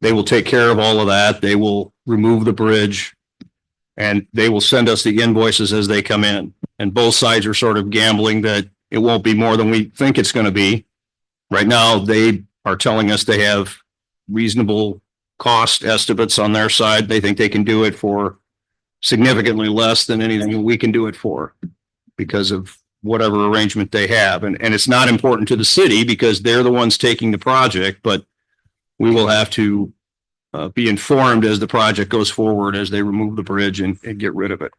They will take care of all of that. They will remove the bridge and they will send us the invoices as they come in. And both sides are sort of gambling that it won't be more than we think it's going to be. Right now, they are telling us they have reasonable cost estimates on their side. They think they can do it for significantly less than anything we can do it for because of whatever arrangement they have. And it's not important to the city because they're the ones taking the project, but we will have to be informed as the project goes forward, as they remove the bridge and get rid of it.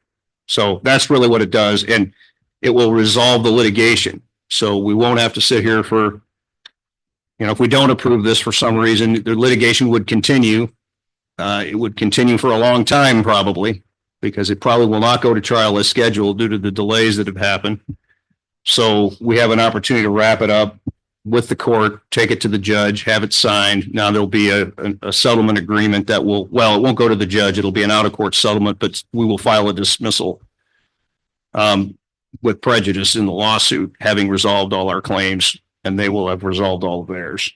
So that's really what it does. And it will resolve the litigation. So we won't have to sit here for, if we don't approve this for some reason, the litigation would continue. It would continue for a long time probably, because it probably will not go to trial as scheduled due to the delays that have happened. So we have an opportunity to wrap it up with the court, take it to the judge, have it signed. Now there'll be a settlement agreement that will, well, it won't go to the judge. It'll be an out of court settlement, but we will file a dismissal with prejudice in the lawsuit, having resolved all our claims, and they will have resolved all of theirs.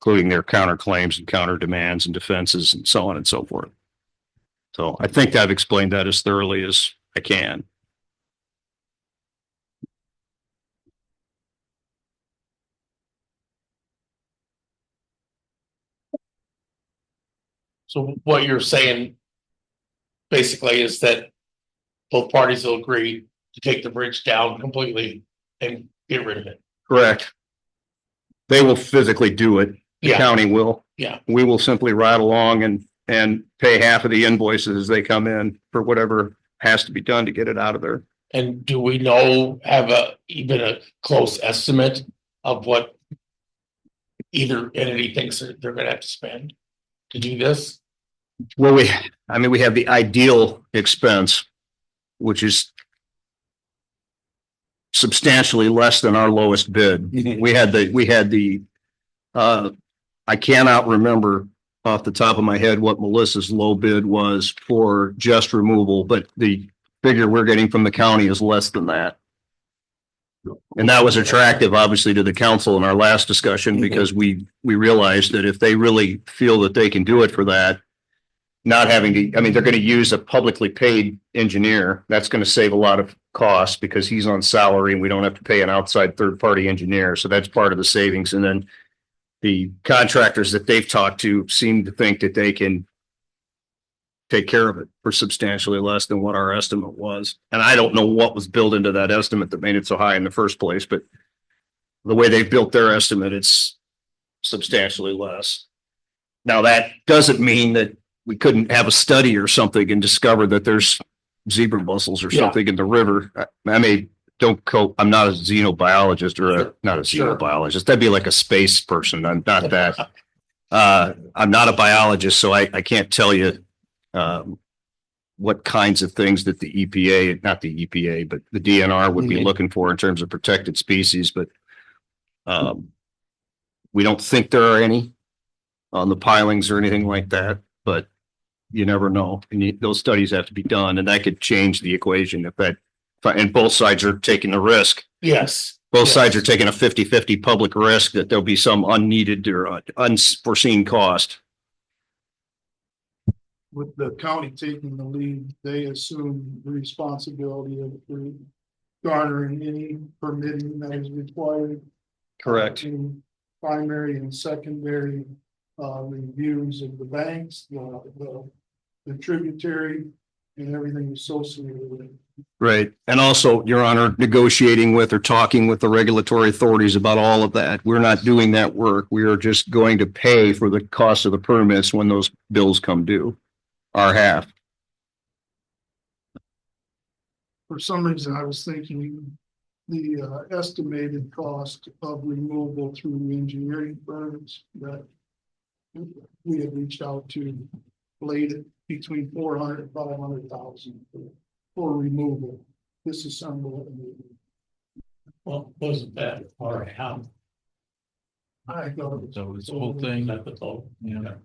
including their counterclaims and counter demands and defenses and so on and so forth. So I think I've explained that as thoroughly as I can. So what you're saying basically is that both parties will agree to take the bridge down completely and get rid of it. Correct. They will physically do it. The Yeah. county will. Yeah. We will simply ride along and pay half of the invoices as they come in for whatever has to be done to get it out of there. And do we have even a close estimate of what either entity thinks they're gonna have to spend to do this? Well, we have the ideal expense, which is substantially less than our lowest bid. We had the I cannot remember off the top of my head what Melissa's low bid was for just removal, but the figure we're getting from the county is less than that. And that was attractive, obviously, to the council in our last discussion, because we realized that if they really feel that they can do it for that, not having to, they're going to use a publicly paid engineer. That's going to save a lot of costs because he's on salary and we don't have to pay an outside third-party engineer. So that's part of the savings. And then the contractors that they've talked to seem to think that they can take care of it for substantially less than what our estimate was. And I don't know what was built into that estimate that made it so high in the first place, but the way they've built their estimate, it's substantially less. Now, that doesn't mean that we couldn't have a study or something and discover that there's zebra mussels or something in the river. I'm not a xenobiologist or not a xenobiologist. That'd be like a space person. I'm not that. I'm not a biologist, so I can't tell you what kinds of things that the EPA, not the EPA, but the DNR would be looking for in terms of protected species. But we don't think there are any on the pilings or anything like that, but you never know. And those studies have to be done, and that could change the equation and both sides are taking the risk. Yes. Both sides are taking a 50-50 public risk that there'll be some unneeded or unforeseen cost. With the county taking the lead, they assume the responsibility of garnering any permitting that is required. Correct. In primary and secondary reviews of the banks, the tributary and everything associated with it. Right. And also, Your Honor, negotiating with or talking with the regulatory authorities about all of that. We're not doing that work. We are just going to pay for the cost of the permits when those bills come due, our half. For some reason, I was thinking the estimated cost of removal through the engineering firms that we had reached out to laid it between 400 and 500,000 for removal, disassemble it. Well, wasn't that far out? I thought it So this whole thing, At the total. yeah.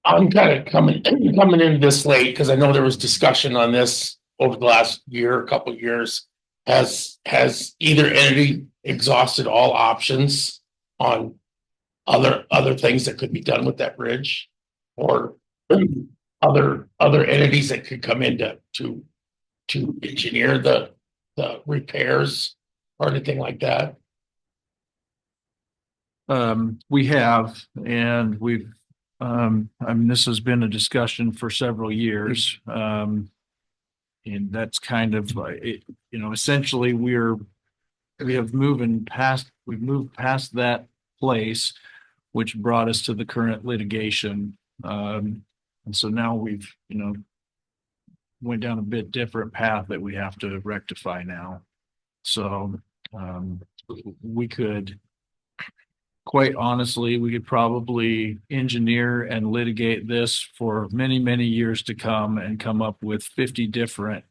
I'm kind of coming in this late because I know there was discussion on this over the last year, couple of years. Has either entity exhausted all options on other things that could be done with that bridge, or other entities that could come in to engineer the repairs or anything like that? We have, and we've, this has been a discussion for several years. And that's kind of it, essentially we've moved past that place, which brought us to the current litigation. And so now we've, went down a bit different path that we have to rectify now. So, we could, quite honestly, we could probably engineer and litigate this for many, many years to come and come up with 50 different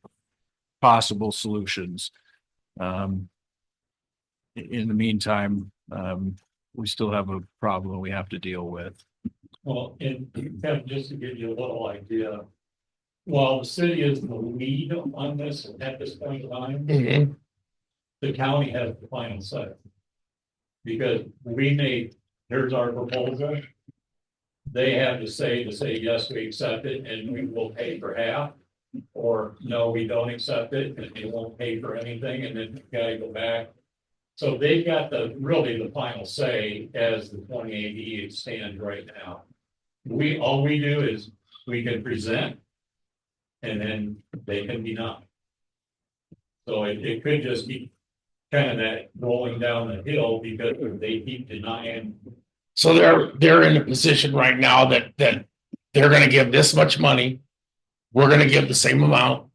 possible solutions. In the meantime, we still have a problem we have to deal with. Well, and Kevin, just to give you a little idea, While the city is the lead on this at this point in time, the county has the final say. Because here's our proposal. They have to say, yes, we accept it and we will pay for half. Or no, we don't accept it and they won't pay for anything and then you gotta go back. So they've got really the final say as the 2080 stands right now. All we do is we can present. And then they can be not. So it could just be kind of that rolling down the hill because they keep denying. So they're in a position right now that they're gonna give this much money. We're gonna give the same amount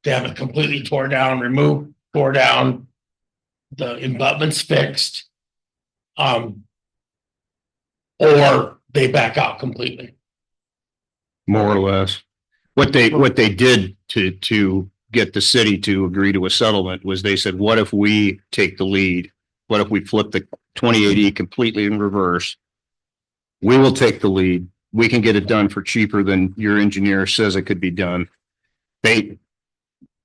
to have it completely tore down, removed, tore down, the abutments fixed. Or they back out completely. More or less. What they did to get the city to agree to a settlement was they said, what if we take the lead? What if we flip the 2080 completely in reverse? We will take the lead. We can get it done for cheaper than your engineer says it could be done. They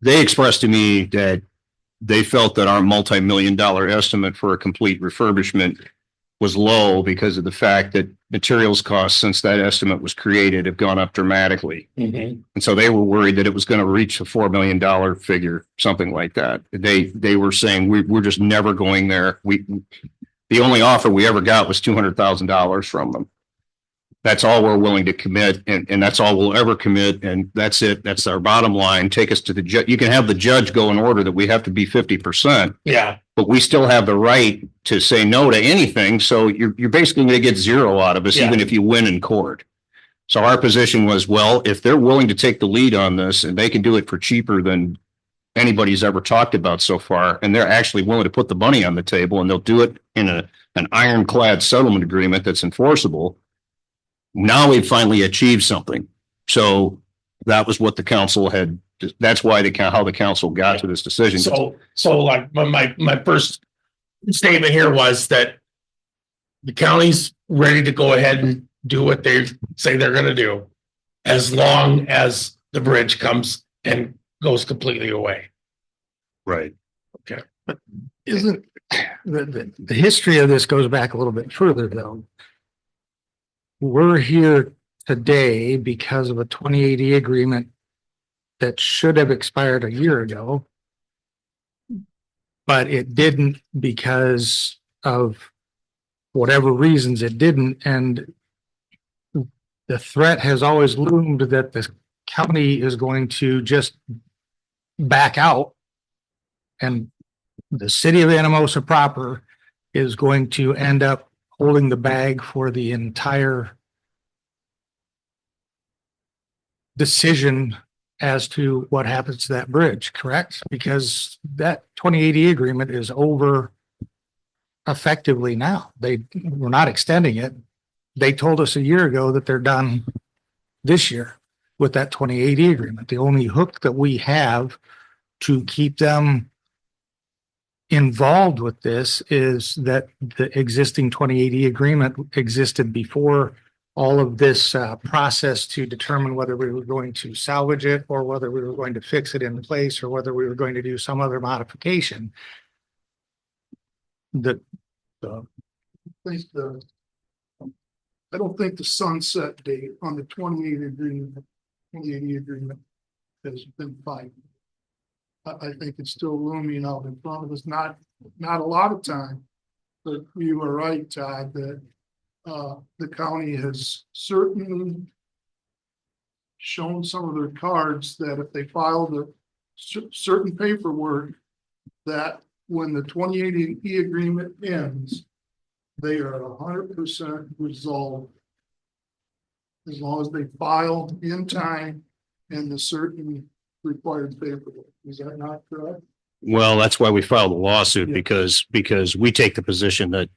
expressed to me that they felt that our multi-million-dollar estimate for a complete refurbishment was low because of the fact that materials costs since that estimate was created have gone up dramatically. And so they were worried that it was going to reach a $4 million figure, something like that. They were saying, we're just never going there. The only offer we ever got was $200,000 from them. That's all we're willing to commit. And that's all we'll ever commit. And that's it. That's our bottom line. Take us to the judge. You can have the judge go in order that we have to be 50%. Yeah. But we still have the right to say no to anything. So you're basically going to get zero out of us, even if you win in court. So our position was, well, if they're willing to take the lead on this and they can do it for cheaper than anybody's ever talked about so far, and they're actually willing to put the money on the table and they'll do it in an ironclad settlement agreement that's enforceable. Now we've finally achieved something. So that was what the council had. That's why how the council got to this decision. So like my first statement here was that the county's ready to go ahead and do what they say they're going to do, as long as the bridge comes and goes completely away. Right. Okay. But isn't the history of this goes back a little bit further though. We're here today because of a 2080 agreement that should have expired a year ago. But it didn't because of whatever reasons it didn't. And the threat has always loomed that the county is going to just back out. And the city of Anamosa proper is going to end up holding the bag for the entire decision as to what happens to that bridge, correct? Because that 2080 agreement is over effectively now. We're not extending it. They told us a year ago that they're done this year with that 2080 agreement. The only hook that we have to keep them involved with this is that the existing 2080 agreement existed before all of this process to determine whether we were going to salvage it or whether we were going to fix it in place or whether we were going to do some other modification. I don't think the sunset date on the 2080 agreement has been fighting. I think it's still looming out in front of us, not a lot of time, but you were right, Todd, that the county has certainly shown some of their cards that if they filed a certain paperwork, that when the 2080 agreement ends, they are 100% resolved. As long as they file in time and the certain required paperwork. Is that not correct? Well, that's why we filed a lawsuit because we take the position that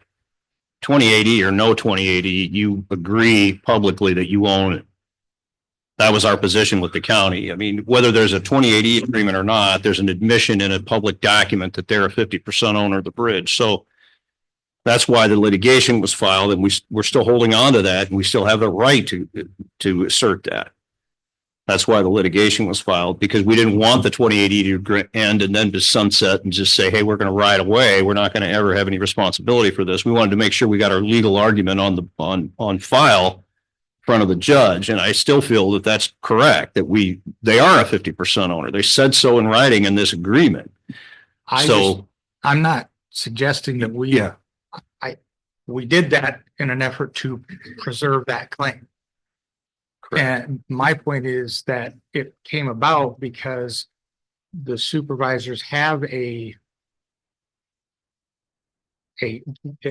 2080 or no 2080, you agree publicly that you own it. That was our position with the county. I mean, whether there's a 2080 agreement or not, there's an admission in a public document that they're a 50% owner of the bridge. So that's why the litigation was filed, and we're still holding on to that, and we still have the right to assert that. That's why the litigation was filed, because we didn't want the 2080 to end and then to sunset and just say, hey, we're going to ride away. We're not going to ever have any responsibility for this. We wanted to make sure we got our legal argument on file in front of the judge. And I still feel that that's correct, that they are a 50% owner. They said so in writing in this agreement. I'm not suggesting that we did that in an effort to preserve that claim. And my point is that it came about because the supervisors have it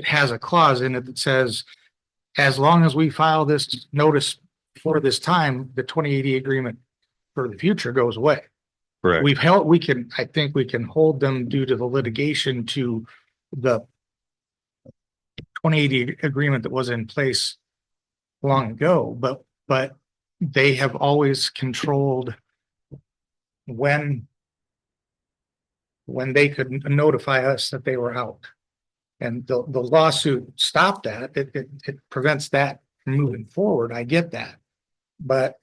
has a clause in it that says, as long as we file this notice for this time, the 2080 agreement for the future goes away. Correct. I think we can hold them due to the litigation to the 2080 agreement that was in place long ago, but they have always controlled when they could notify us that they were out. And the lawsuit stopped that. It prevents that from moving forward. I get that. But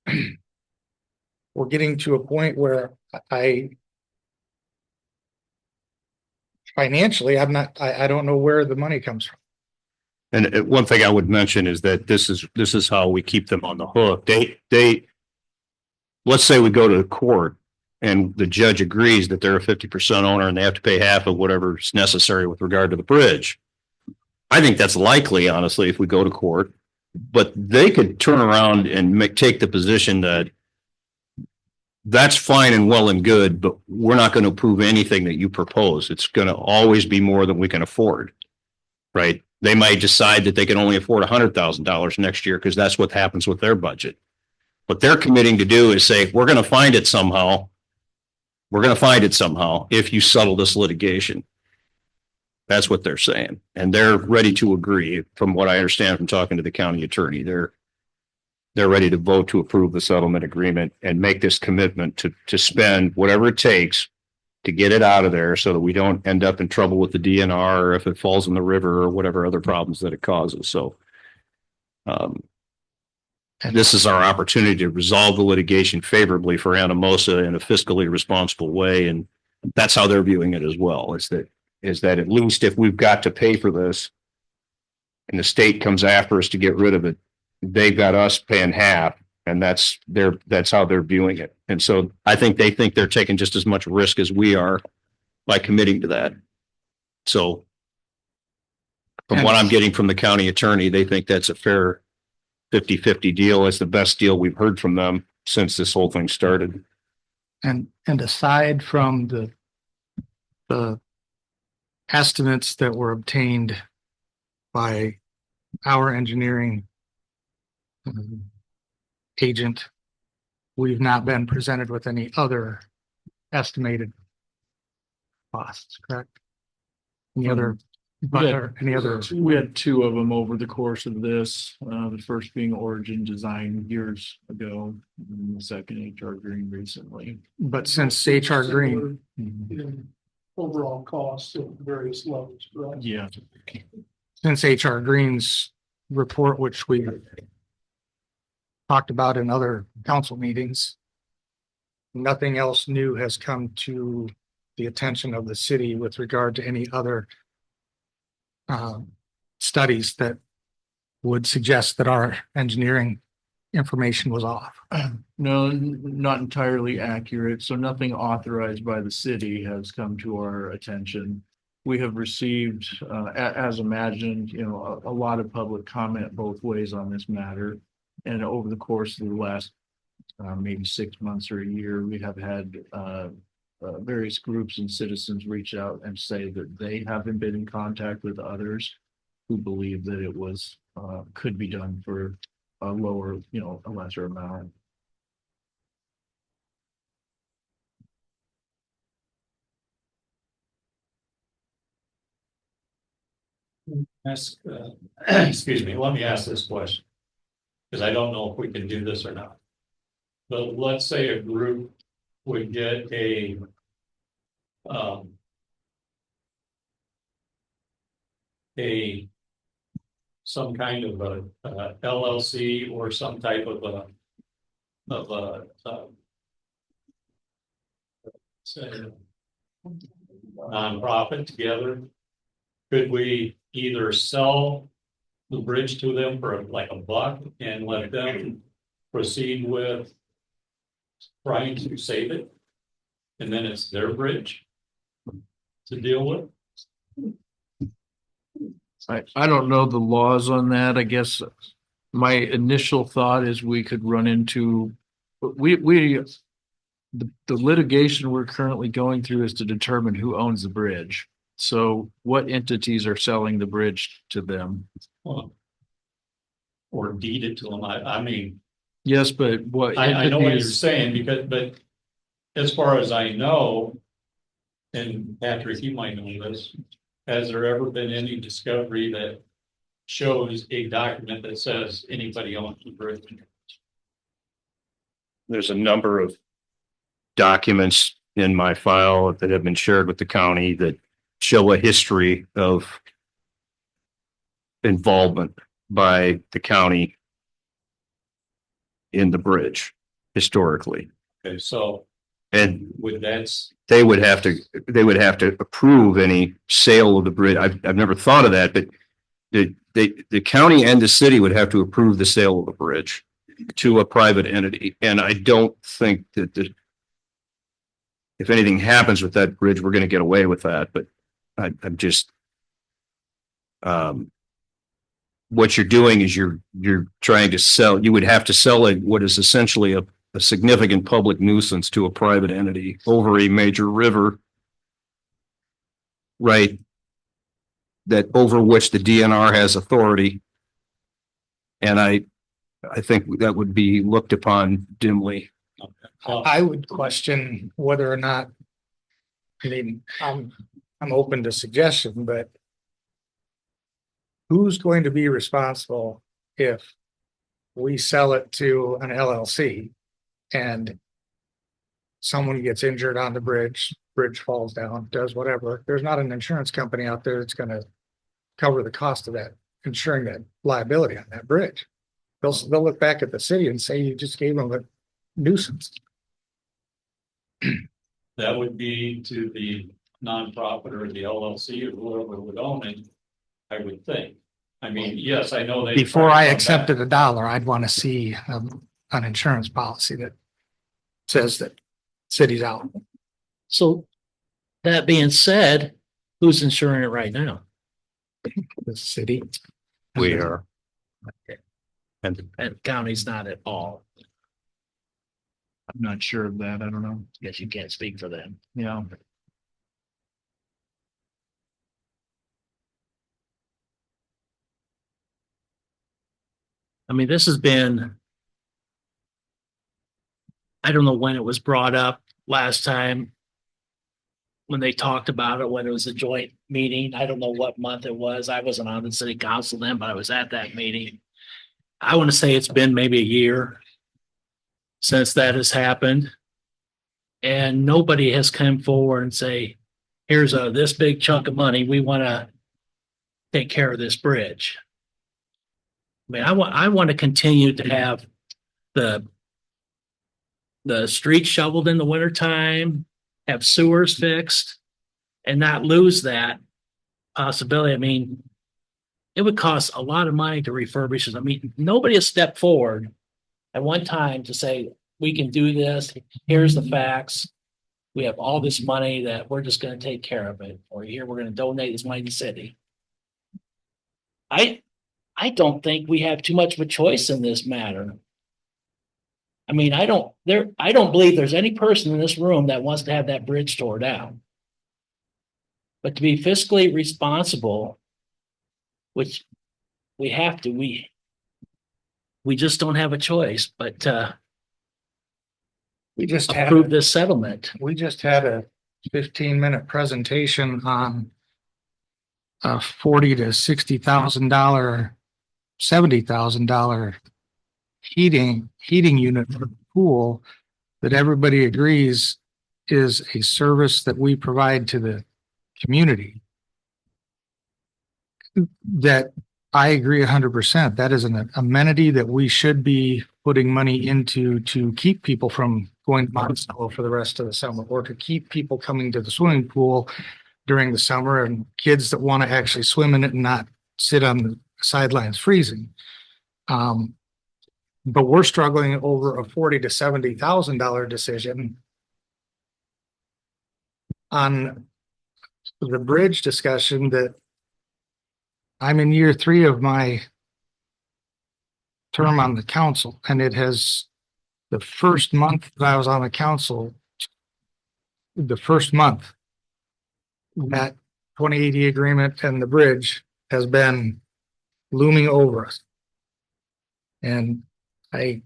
we're getting to a point where financially, I don't know where the money comes from. And one thing I would mention is that this is how we keep them on the hook. Let's say we go to court and the judge agrees that they're a 50% owner and they have to pay half of whatever's necessary with regard to the bridge. I think that's likely, honestly, if we go to court, but they could turn around and take the position that that's fine and well and good, but we're not going to approve anything that you propose. It's going to always be more than we can afford, right? They might decide that they can only afford $100,000 next year because that's what happens with their budget. What they're committing to do is say, we're going to find it somehow. We're going to find it somehow if you settle this litigation. That's what they're saying. And they're ready to agree, from what I understand from talking to the county attorney. They're ready to vote to approve the settlement agreement and make this commitment to spend whatever it takes to get it out of there so that we don't end up in trouble with the DNR or if it falls in the river or whatever other problems that it causes. So this is our opportunity to resolve the litigation favorably for Anamosa in a fiscally responsible way. And that's how they're viewing it as well, is that at least if we've got to pay for this and the state comes after us to get rid of it, they've got us paying half. And that's how they're viewing it. And so I think they think they're taking just as much risk as we are by committing to that. So from what I'm getting from the county attorney, they think that's a fair 50-50 deal. It's the best deal we've heard from them since this whole thing started. And aside from the estimates that were obtained by our engineering agent, we've not been presented with any other estimated costs, correct? Any other? We had two of them over the course of this, the first being Origin Design years ago, and the second HR Green recently. But since HR Green, In overall costs at various levels, correct? Yeah. since HR Green's report, which we talked about in other council meetings, nothing else new has come to the attention of the city with regard to any other studies that would suggest that our engineering information was off. No, not entirely accurate. So nothing authorized by the city has come to our attention. We have received, as imagined, a lot of public comment both ways on this matter. And over the course of the last maybe 6 months or a year, we have had various groups and citizens reach out and say that they haven't been in contact with others who believe that it was could be done for a lower, a lesser amount. Excuse me, let me ask this question, because I don't know if we can do this or not. But let's say a group would get some kind of a LLC or some type of of say, nonprofit together, could we either sell the bridge to them for like $1 and let them proceed with trying to save it? And then it's their bridge to deal with? I don't know the laws on that. I guess my initial thought is we could run into, the litigation we're currently going through is to determine who owns the bridge. So what entities are selling the bridge to them? Or deed it to them? I mean, Yes, but what I know what you're entities? saying but as far as I know, and Patrick, you might know this, has there ever been any discovery that shows a document that says anybody owns the bridge? There's a number of documents in my file that have been shared with the county that show a history of involvement by the county in the bridge historically. Okay, so And with that's, they would have to approve any sale of the bridge. I've never thought of that, but the county and the city would have to approve the sale of the bridge to a private entity. And I don't think that if anything happens with that bridge, we're going to get away with that. But I'm just, what you're doing is you're trying to sell, you would have to sell what is essentially a significant public nuisance to a private entity over a major river, right? That over which the DNR has authority. And I think that would be looked upon dimly. I would question whether or not, I mean, I'm open to suggestion, but who's going to be responsible if we sell it to an LLC and someone gets injured on the bridge falls down, does whatever? There's not an insurance company out there that's going to cover the cost of that, insuring that liability on that bridge. They'll look back at the city and say, you just gave them a nuisance. that would be to the nonprofit or the LLC or whoever would own it, I would think. I mean, yes, I know they. Before I accepted $1, I'd want to see an insurance policy that says that city's out. So that being said, who's insuring it right now? The city. We are. And And county's not at all. I'm not sure of that. I don't know. Guess you can't speak for them. Yeah. I mean, this has been, I don't know when it was brought up last time. When they talked about it, when it was a joint meeting, I don't know what month it was. I wasn't on the city council then, but I was at that meeting. I want to say it's been maybe a year since that has happened. And nobody has come forward and say, here's this big chunk of money. We want to take care of this bridge. I mean, I want to continue to have the streets shoveled in the wintertime, have sewers fixed, and not lose that possibility. I mean, it would cost a lot of money to refurbish this. I mean, nobody has stepped forward at one time to say, we can do this. Here's the facts. We have all this money that we're just going to take care of it. Or here, we're going to donate this money to the city. I don't think we have too much of a choice in this matter. I mean, I don't believe there's any person in this room that wants to have that bridge tore down. But to be fiscally responsible, which we have to, we just don't have a choice, but We just approve this settlement. We just had a 15-minute presentation on a $40,000 to $60,000, $70,000 heating unit for the pool that everybody agrees is a service that we provide to the community. That I agree 100%. That is an amenity that we should be putting money into to keep people from going to Monticello for the rest of the summer, or to keep people coming to the swimming pool during the summer, and kids that want to actually swim in it and not sit on the sidelines freezing. But we're struggling over a $40,000 to $70,000 decision on the bridge discussion that I'm in year 3 of my term on the council, and it has, the first month that I was on the council, the first month, that 2080 agreement and the bridge has been looming over us. And I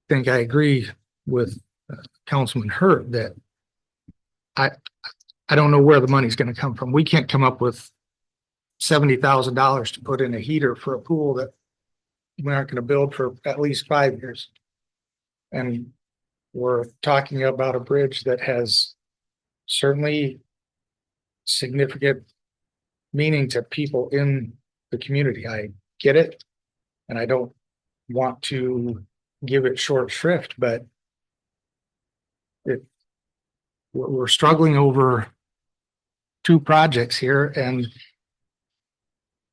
think I agree with Councilman Hurt that I don't know where the money's going to come from. We can't come up with $70,000 to put in a heater for a pool that we aren't going to build for at least 5 years. And we're talking about a bridge that has certainly significant meaning to people in the community. I get it, and I don't want to give it short shrift, but we're struggling over 2 projects here, and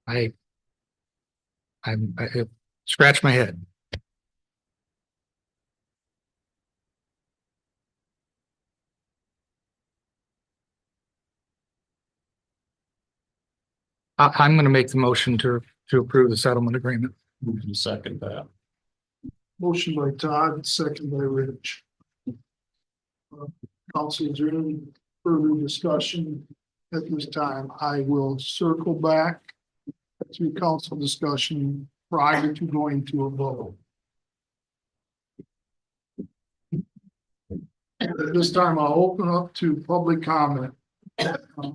I scratch my head. I'm going to make the motion to approve the settlement agreement. Second that. Motion by Todd, second by Rich. Council, is there any further discussion at this time? I will circle back to council discussion prior to going to a vote. At this time, I'll open up to public comment.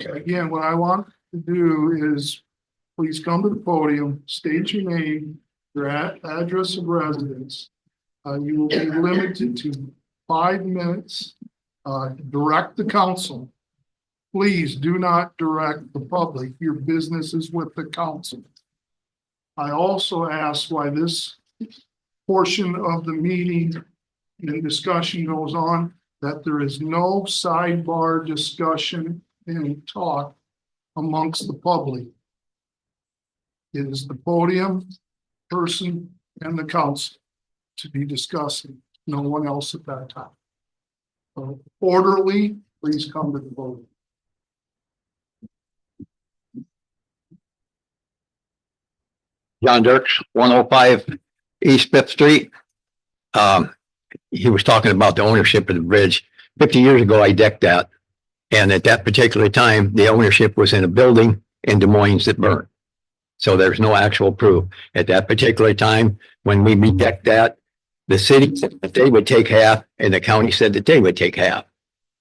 Again, what I want to do is please come to the podium, state your name, your address of residence. You will be limited to 5 minutes. Direct the council. Please do not direct the public. Your business is with the council. I also ask why this portion of the meeting and discussion goes on, that there is no sidebar discussion and talk amongst the public. It is the podium person and the council to be discussing, no one else at that time. So orderly, please come to the vote. John Dirks, 105 East Fifth Street. He was talking about the ownership of the bridge. 50 years ago, I decked that. And at that particular time, the ownership was in a building in Des Moines that burned. So there's no actual proof. At that particular time, when we decked that, the city said that they would take half and the county said that they would take half.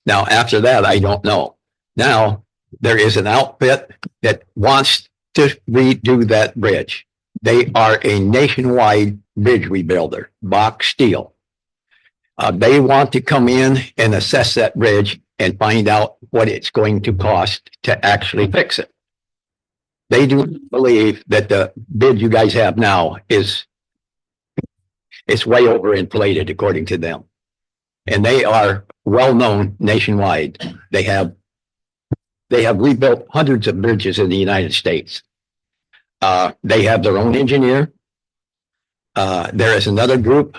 Now, after that, I don't know. Now, there is an outfit that wants to redo that bridge. They are a nationwide bridge rebuilder, Box Steel. They want to come in and assess that bridge and find out what it's going to cost to actually fix it. They do believe that the bid you guys have now is way overinflated, according to them. And they are well known nationwide. They have rebuilt hundreds of bridges in the United States. They have their own engineer. There is another group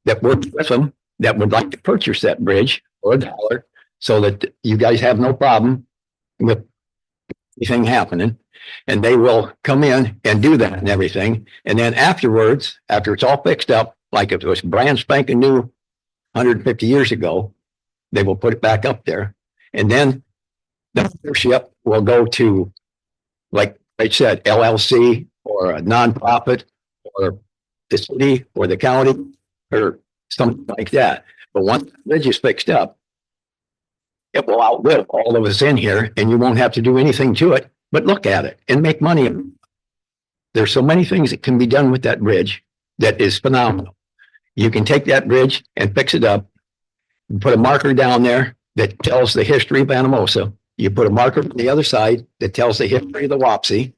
that works with them that would like to purchase that bridge for $1 so that you guys have no problem with anything happening. And they will come in and do that and everything. And then afterwards, after it's all fixed up, like if it was brand spanking new 150 years ago, they will put it back up there. And then the ownership will go to, like I said, LLC or a nonprofit or the city or the county or something like that. But once the bridge is fixed up, it will outlive all of us in here and you won't have to do anything to it but look at it and make money. There's so many things that can be done with that bridge that is phenomenal. You can take that bridge and fix it up, put a marker down there that tells the history of Anamosa. You put a marker on the other side that tells the history of the Wapsie.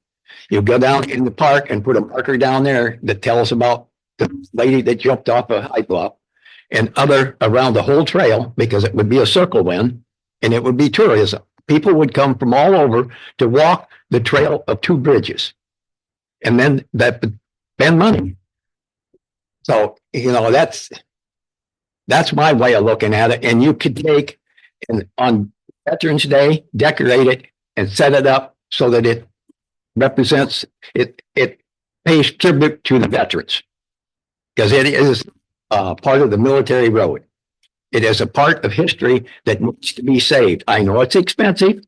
You go down in the park and put a marker down there that tells about the lady that jumped off a high bluff, and other around the whole trail, because it would be a circle then, and it would be tourism. People would come from all over to walk the trail of two bridges. And then that would spend money. So, that's my way of looking at it. And you could take and on Veterans Day, decorate it and set it up so that it represents it pays tribute to the veterans. Because it is part of the military road. It is a part of history that needs to be saved. I know it's expensive.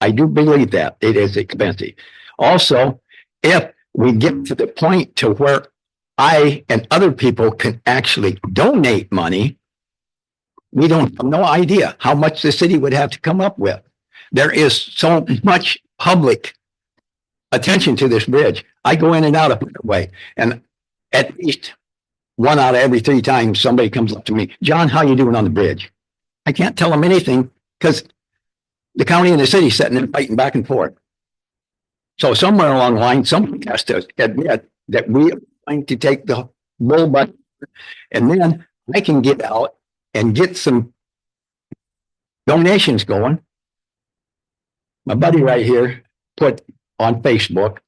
I do believe that it is expensive. Also, if we get to the point to where I and other people can actually donate money, we don't have no idea how much the city would have to come up with. There is so much public attention to this bridge. I go in and out of the way, and at least 1 out of every 3 times somebody comes up to me, John, how you doing on the bridge? I can't tell them anything because the county and the city sitting there fighting back and forth. So somewhere along the line, somebody has to admit that we are going to take the bull butt, and then I can get out and get some donations going. My buddy right here put on Facebook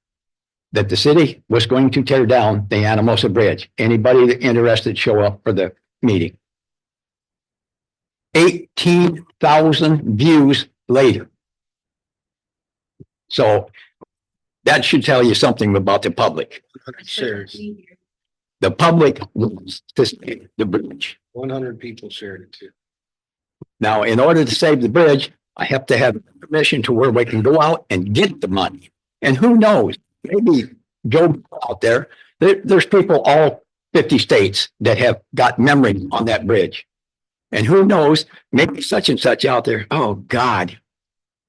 that the city was going to tear down the Anamosa Bridge. Anybody that interested, show up for the meeting. 18,000 views later. So that should tell you something about the public. The public wants to save the bridge. 100 people shared it too. Now, in order to save the bridge, I have to have permission to where we can go out and get the money. And who knows, maybe Joe out there's people all 50 states that have got memory on that bridge. And who knows, maybe such and such out there. Oh God,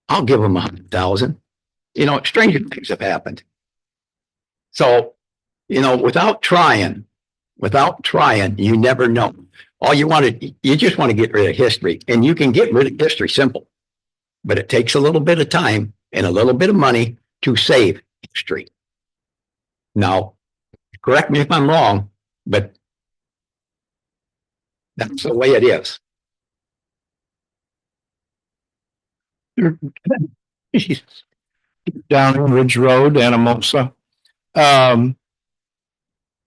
I'll give them 100,000. Stranger things have happened. So, without trying, you never know. You just want to get rid of history, and you can get rid of history simple, but it takes a little bit of time and a little bit of money to save history. Now, correct me if I'm wrong, but that's the way it is. Down Ridge Road, Anamosa.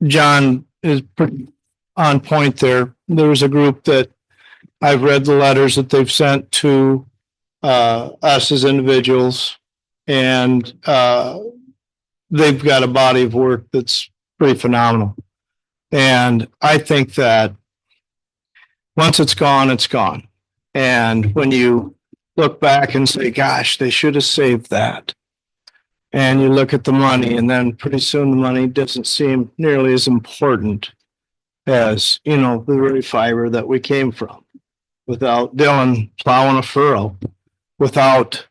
John is pretty on point there. There's a group that I've read the letters that they've sent to us as individuals, and they've got a body of work that's pretty phenomenal. And I think that once it's gone, it's gone. And when you look back and say, gosh, they should have saved that. And you look at the money, and then pretty soon the money doesn't seem nearly as important as, the very fiber that we came from. Without Dylan plowing a furrow, without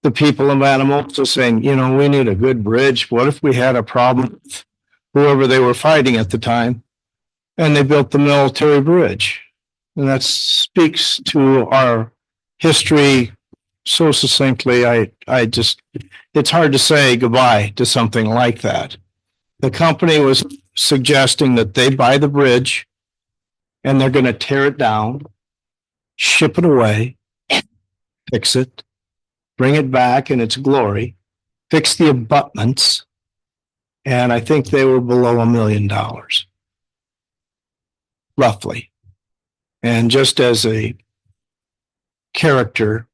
the people of Anamosa saying, we need a good bridge. What if we had a problem with whoever they were fighting at the time? And they built the military bridge. And that speaks to our history so succinctly. It's hard to say goodbye to something like that. The company was suggesting that they buy the bridge and they're going to tear it down, ship it away, fix it, bring it back in its glory, fix the abutments. And I think they were below $1 million, roughly. And just as a character,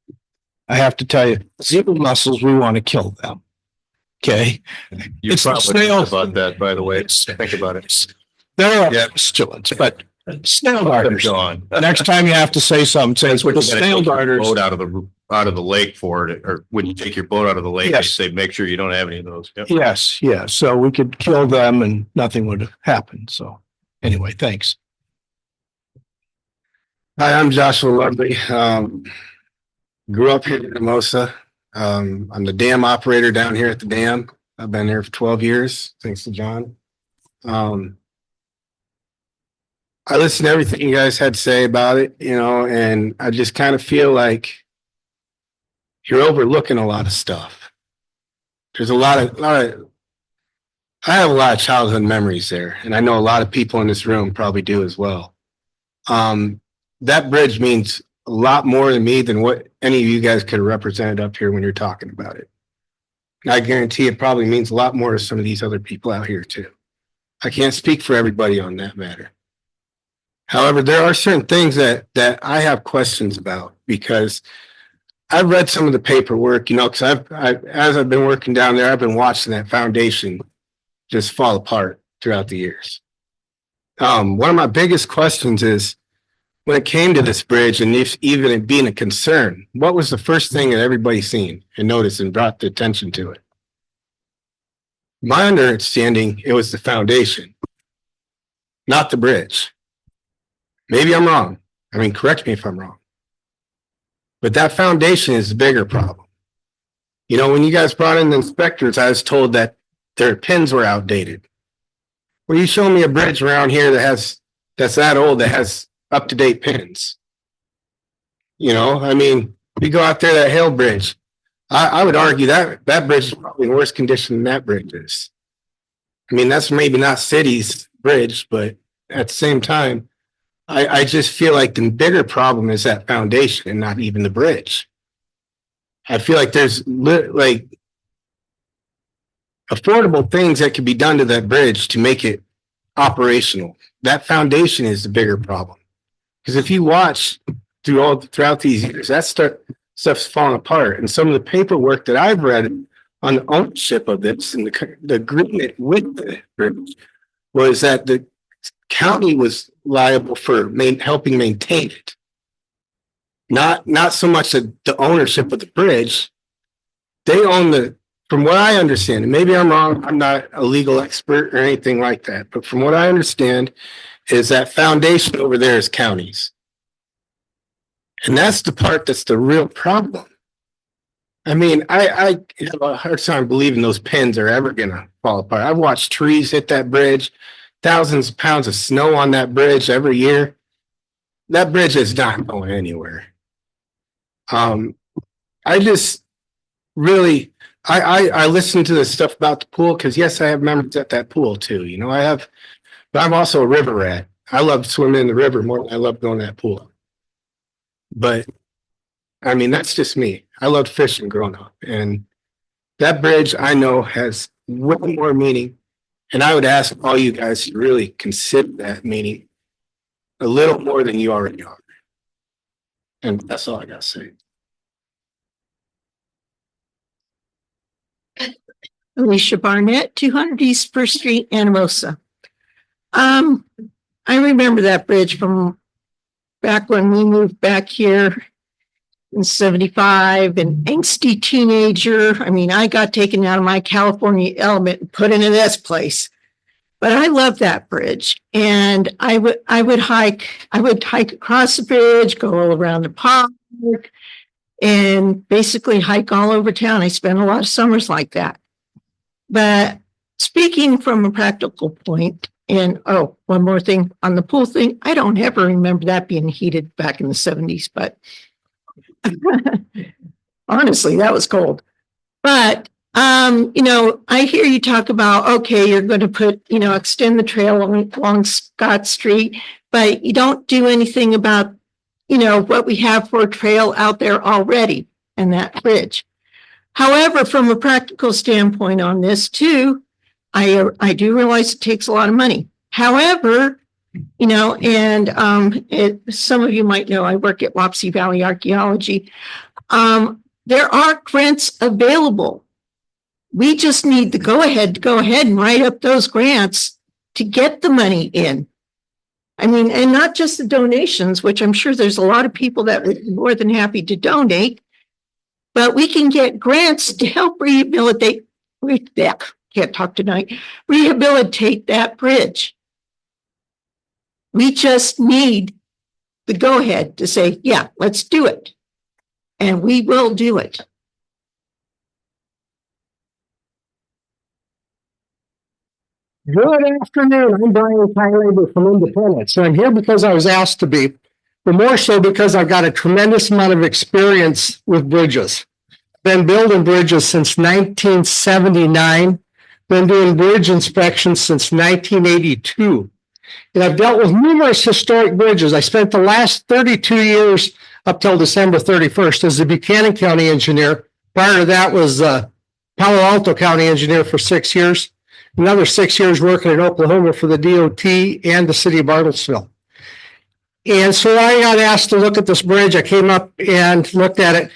I have to tell you, zebra mussels, we want to kill them. Okay. You It's probably snails. about that, by the way. Think about it. There are pistulants, but snail darters. Gone. Next time you have to say something, say That's what the you gotta snail take your darters. boat out of the lake for it, or when you take your boat out of the lake, they Yes. say, make sure you don't have any of those. Yep. Yes, yes. So we could kill them and nothing would happen. So anyway, thanks. Hi, I'm Joshua Ludley. Grew up here in Anamosa. I'm the dam operator down here at the dam. I've been here for 12 years, thanks to John. I listened to everything you guys had to say about it, and I just kind of feel like you're overlooking a lot of stuff. There's a lot of I have a lot of childhood memories there, and I know a lot of people in this room probably do as well. That bridge means a lot more to me than what any of you guys could have represented up here when you're talking about it. And I guarantee it probably means a lot more to some of these other people out here too. I can't speak for everybody on that matter. However, there are certain things that I have questions about because I've read some of the paperwork, you know, because as I've been working down there, I've been watching that foundation just fall apart throughout the years. One of my biggest questions is when it came to this bridge and if even it being a concern, what was the first thing that everybody seen and noticed and brought the attention to it? My understanding, it was the foundation, not the bridge. Maybe I'm wrong. I mean, correct me if I'm wrong. But that foundation is the bigger problem. You know, when you guys brought in the inspectors, I was told that their pins were outdated. Well, you show me a bridge around here that's that old that has up-to-date pins. You know, I mean, we go out there, that Hale Bridge. I would argue that bridge is probably in worse condition than that bridge is. I mean, that's maybe not city's bridge, but at the same time, I just feel like the bigger problem is that foundation and not even the bridge. I feel like there's like affordable things that could be done to that bridge to make it operational. That foundation is the bigger problem. Because if you watch throughout these years, that stuff's falling apart. And some of the paperwork that I've read on the ownership of this and the agreement with the bridge was that the county was liable for helping maintain it. Not so much the ownership of the bridge. They own from what I understand, and maybe I'm wrong, I'm not a legal expert or anything like that, but from what I understand is that foundation over there is counties. And that's the part that's the real problem. I mean, I have a hard time believing those pins are ever going to fall apart. I've watched trees hit that bridge, thousands of pounds of snow on that bridge every year. That bridge is not going anywhere. I just really, I listen to the stuff about the pool because yes, I have memories at that pool too. You know, but I'm also a river rat. I love swimming in the river more than I love going to that pool. But I mean, that's just me. I loved fishing growing up, and that bridge I know has way more meaning. And I would ask all you guys to really consider that meaning a little more than you already are. And that's all I got to say. Alicia Barnett, 200 East First Street, Anamosa. I remember that bridge from back when we moved back here in 75, an angsty teenager. I mean, I got taken out of my California element and put into this place. But I love that bridge. And I would hike across the bridge, go all around the park, and basically hike all over town. I spent a lot of summers like that. But speaking from a practical point, and one more thing on the pool thing, I don't ever remember that being heated back in the 70s, but honestly, that was cold. But you know, I hear you talk about, okay, you're going to extend the trail along Scott Street, but you don't do anything about, what we have for a trail out there already and that bridge. However, from a practical standpoint on this too, I do realize it takes a lot of money. However, and some of you might know I work at Wapsie Valley Archaeology. There are grants available. We just need the go ahead and write up those grants to get the money in. I mean, and not just the donations, which I'm sure there's a lot of people that would be more than happy to donate, but we can get grants to help rehabilitate that bridge. We just need the go ahead to say, yeah, let's do it. And we will do it. Good afternoon. I'm Brian Kylaber from Independence. And I'm here because I was asked to be, but more so because I've got a tremendous amount of experience with bridges. Been building bridges since 1979. Been doing bridge inspections since 1982. And I've dealt with numerous historic bridges. I spent the last 32 years up till December 31st as the Buchanan County engineer. Prior to that was Palo Alto County engineer for 6 years. Another 6 years working in Oklahoma for the DOT and the city of Bartlesville. And so I got asked to look at this bridge. I came up and looked at it.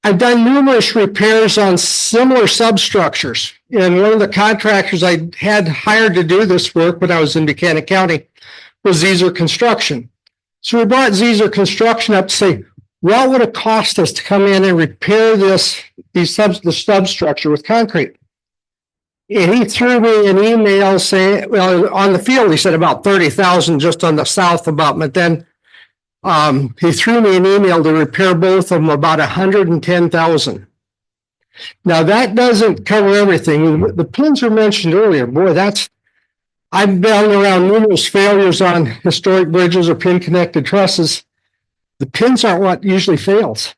I've done numerous repairs on similar substructures. And one of the contractors I had hired to do this work when I was in Buchanan County was Zezer Construction. So we brought Zezer Construction up to say, what would it cost us to come in and repair the substructure with concrete? And he threw me an email saying, well, on the field, he said about 30,000 just on the south abutment. Then he threw me an email to repair both of them about 110,000. Now that doesn't cover everything. The pins were mentioned earlier. Boy, I've been around numerous failures on historic bridges or pin connected trusses. The pins aren't what usually fails.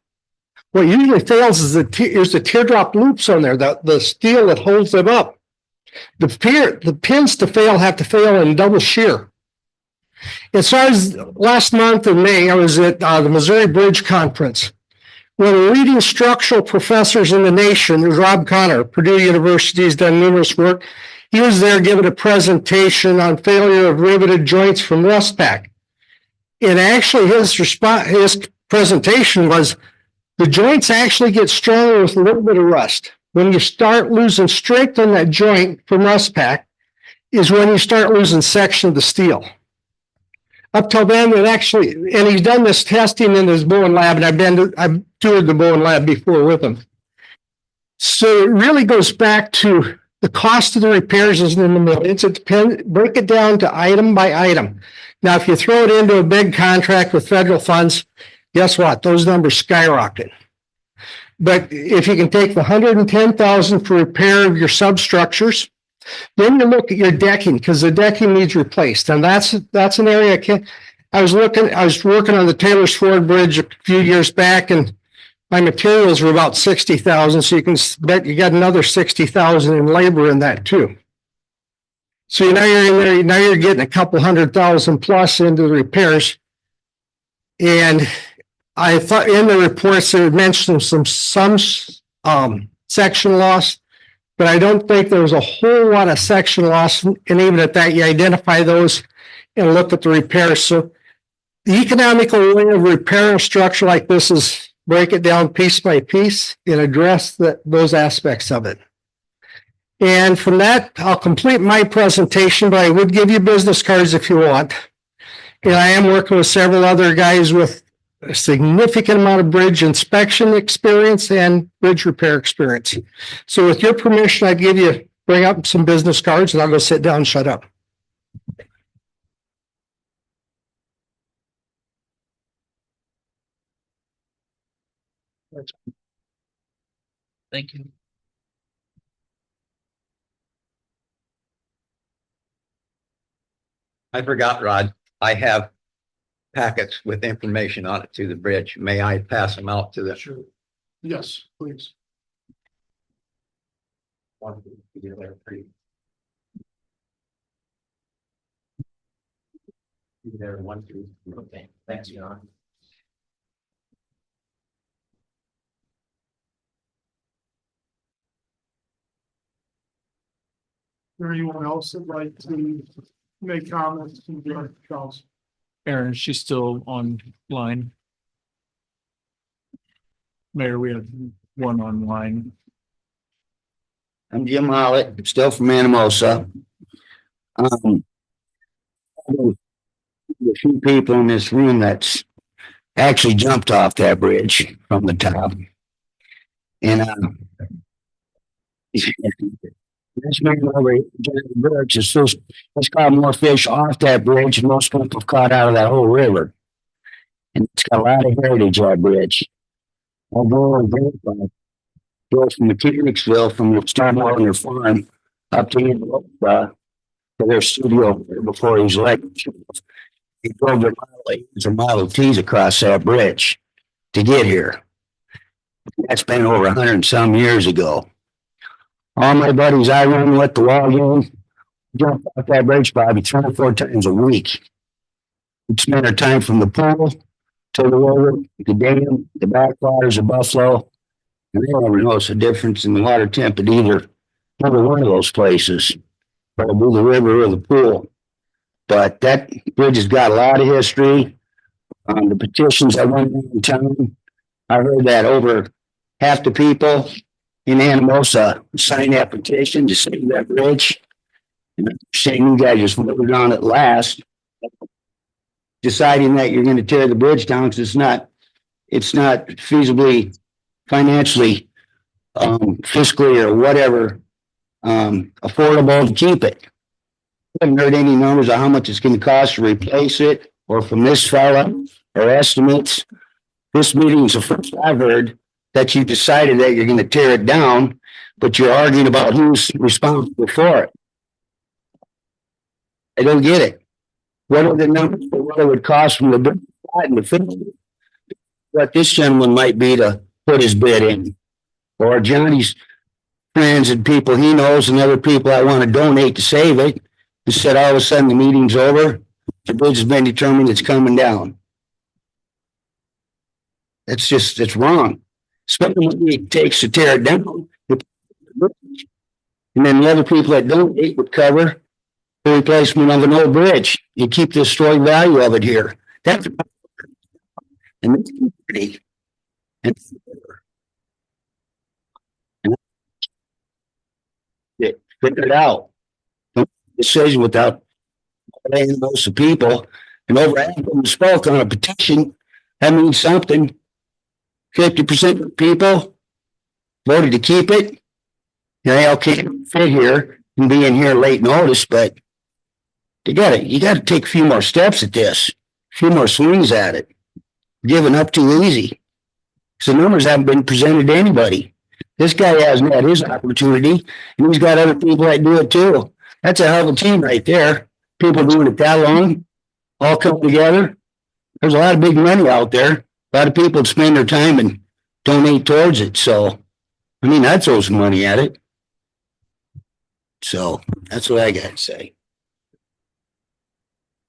What usually fails is the teardrop loops on there, the steel that holds them up. The pins to fail have to fail in double shear. As far as last month in May, I was at the Missouri Bridge Conference. One of the leading structural professors in the nation is Rob Connor, Purdue University. He's done numerous work. He was there giving a presentation on failure of riveted joints from rust pack. And actually his presentation was the joints actually get stronger with a little bit of rust. When you start losing strength on that joint from rust pack is when you start losing section of the steel. Up till then, and he's done this testing in his Bowen lab, and I've toured the Bowen lab before with him. So it really goes back to the cost of the repairs isn't in the millions. It depends, break it down to item by item. Now, if you throw it into a big contract with federal funds, guess what? Those numbers skyrocket. But if you can take the 110,000 for repair of your substructures, then you look at your decking because the decking needs replaced. And that's an area I was working on the Taylor's Ford Bridge a few years back, and my materials were about 60,000. So you can bet you got another 60,000 in labor in that too. So now you're in there, now you're getting a couple 100,000 plus into the repairs. And I thought in the reports they mentioned some section loss, but I don't think there was a whole lot of section loss. And even at that, you identify those and look at the repairs. So the economical way of repairing a structure like this is break it down piece by piece and address those aspects of it. And from that, I'll complete my presentation, but I would give you business cards if you want. And I am working with several other guys with a significant amount of bridge inspection experience and bridge repair experience. So with your permission, I'd bring up some business cards and I'll go sit down and shut up. Thank you. I forgot, Rod. I have packets with information on it to the bridge. May I pass them out to the? Sure. Yes, please. There, 1, 2. Okay, thanks, John. Is there anyone else that'd like to make comments to the council? Aaron, she's still online. Mayor, we have one online. I'm Jim Hollett, still from Anamosa. A few people in this room that's actually jumped off that bridge from the top. And this man over here, Jerry Birch, is supposed he's caught more fish off that bridge than most people have caught out of that whole river. And it's got a lot of heritage, that bridge. I'll go on go from Mechanicsville, from the Stormwater on their farm up to their studio before he was elected. He drove the Model Ts across that bridge to get here. That's been over 100 and some years ago. All my buddies I run with the wall game, jump off that bridge probably 3 or 4 times a week. We spend our time from the pool to the river, the dam, the backwaters of Buffalo. And they never notice a difference in the water temp at either one of those places, whether it be the river or the pool. But that bridge has got a lot of history. The petitions I went in town, I heard that over half the people in Anamosa signed that petition to save that bridge. And I'm saying you guys just voted on it last, deciding that you're going to tear the bridge down because it's not feasibly, financially, fiscally or whatever, affordable to keep it. I haven't heard any numbers of how much it's going to cost to replace it, or from this fella, or estimates. This meeting is the first I've heard that you decided that you're going to tear it down, but you're arguing about who's responsible for it. I don't get it. What are the numbers for what it would cost from the bid and the finish? What this gentleman might be to put his bid in, or Johnny's friends and people he knows and other people that want to donate to save it. Instead, all of a sudden the meeting's over, the bridge has been determined, it's coming down. It's wrong. Especially what it takes to tear it down. And then the other people that donate would cover the replacement of an old bridge. You keep the historic value of it here. That's and figure it out. Don't make a decision without letting those people, and over half of them spoke on a petition. That means something. 50% of people voted to keep it. They all can't fit here and be in here late notice, but you gotta take a few more steps at this, a few more swings at it. Giving up too easy. So numbers haven't been presented to anybody. This guy hasn't had his opportunity, and he's got other people that do it too. That's a hell of a team right there. People doing it that long, all come together. There's a lot of big money out there. A lot of people spend their time and donate towards it. So, I mean, I'd throw some money at it. So that's what I got to say.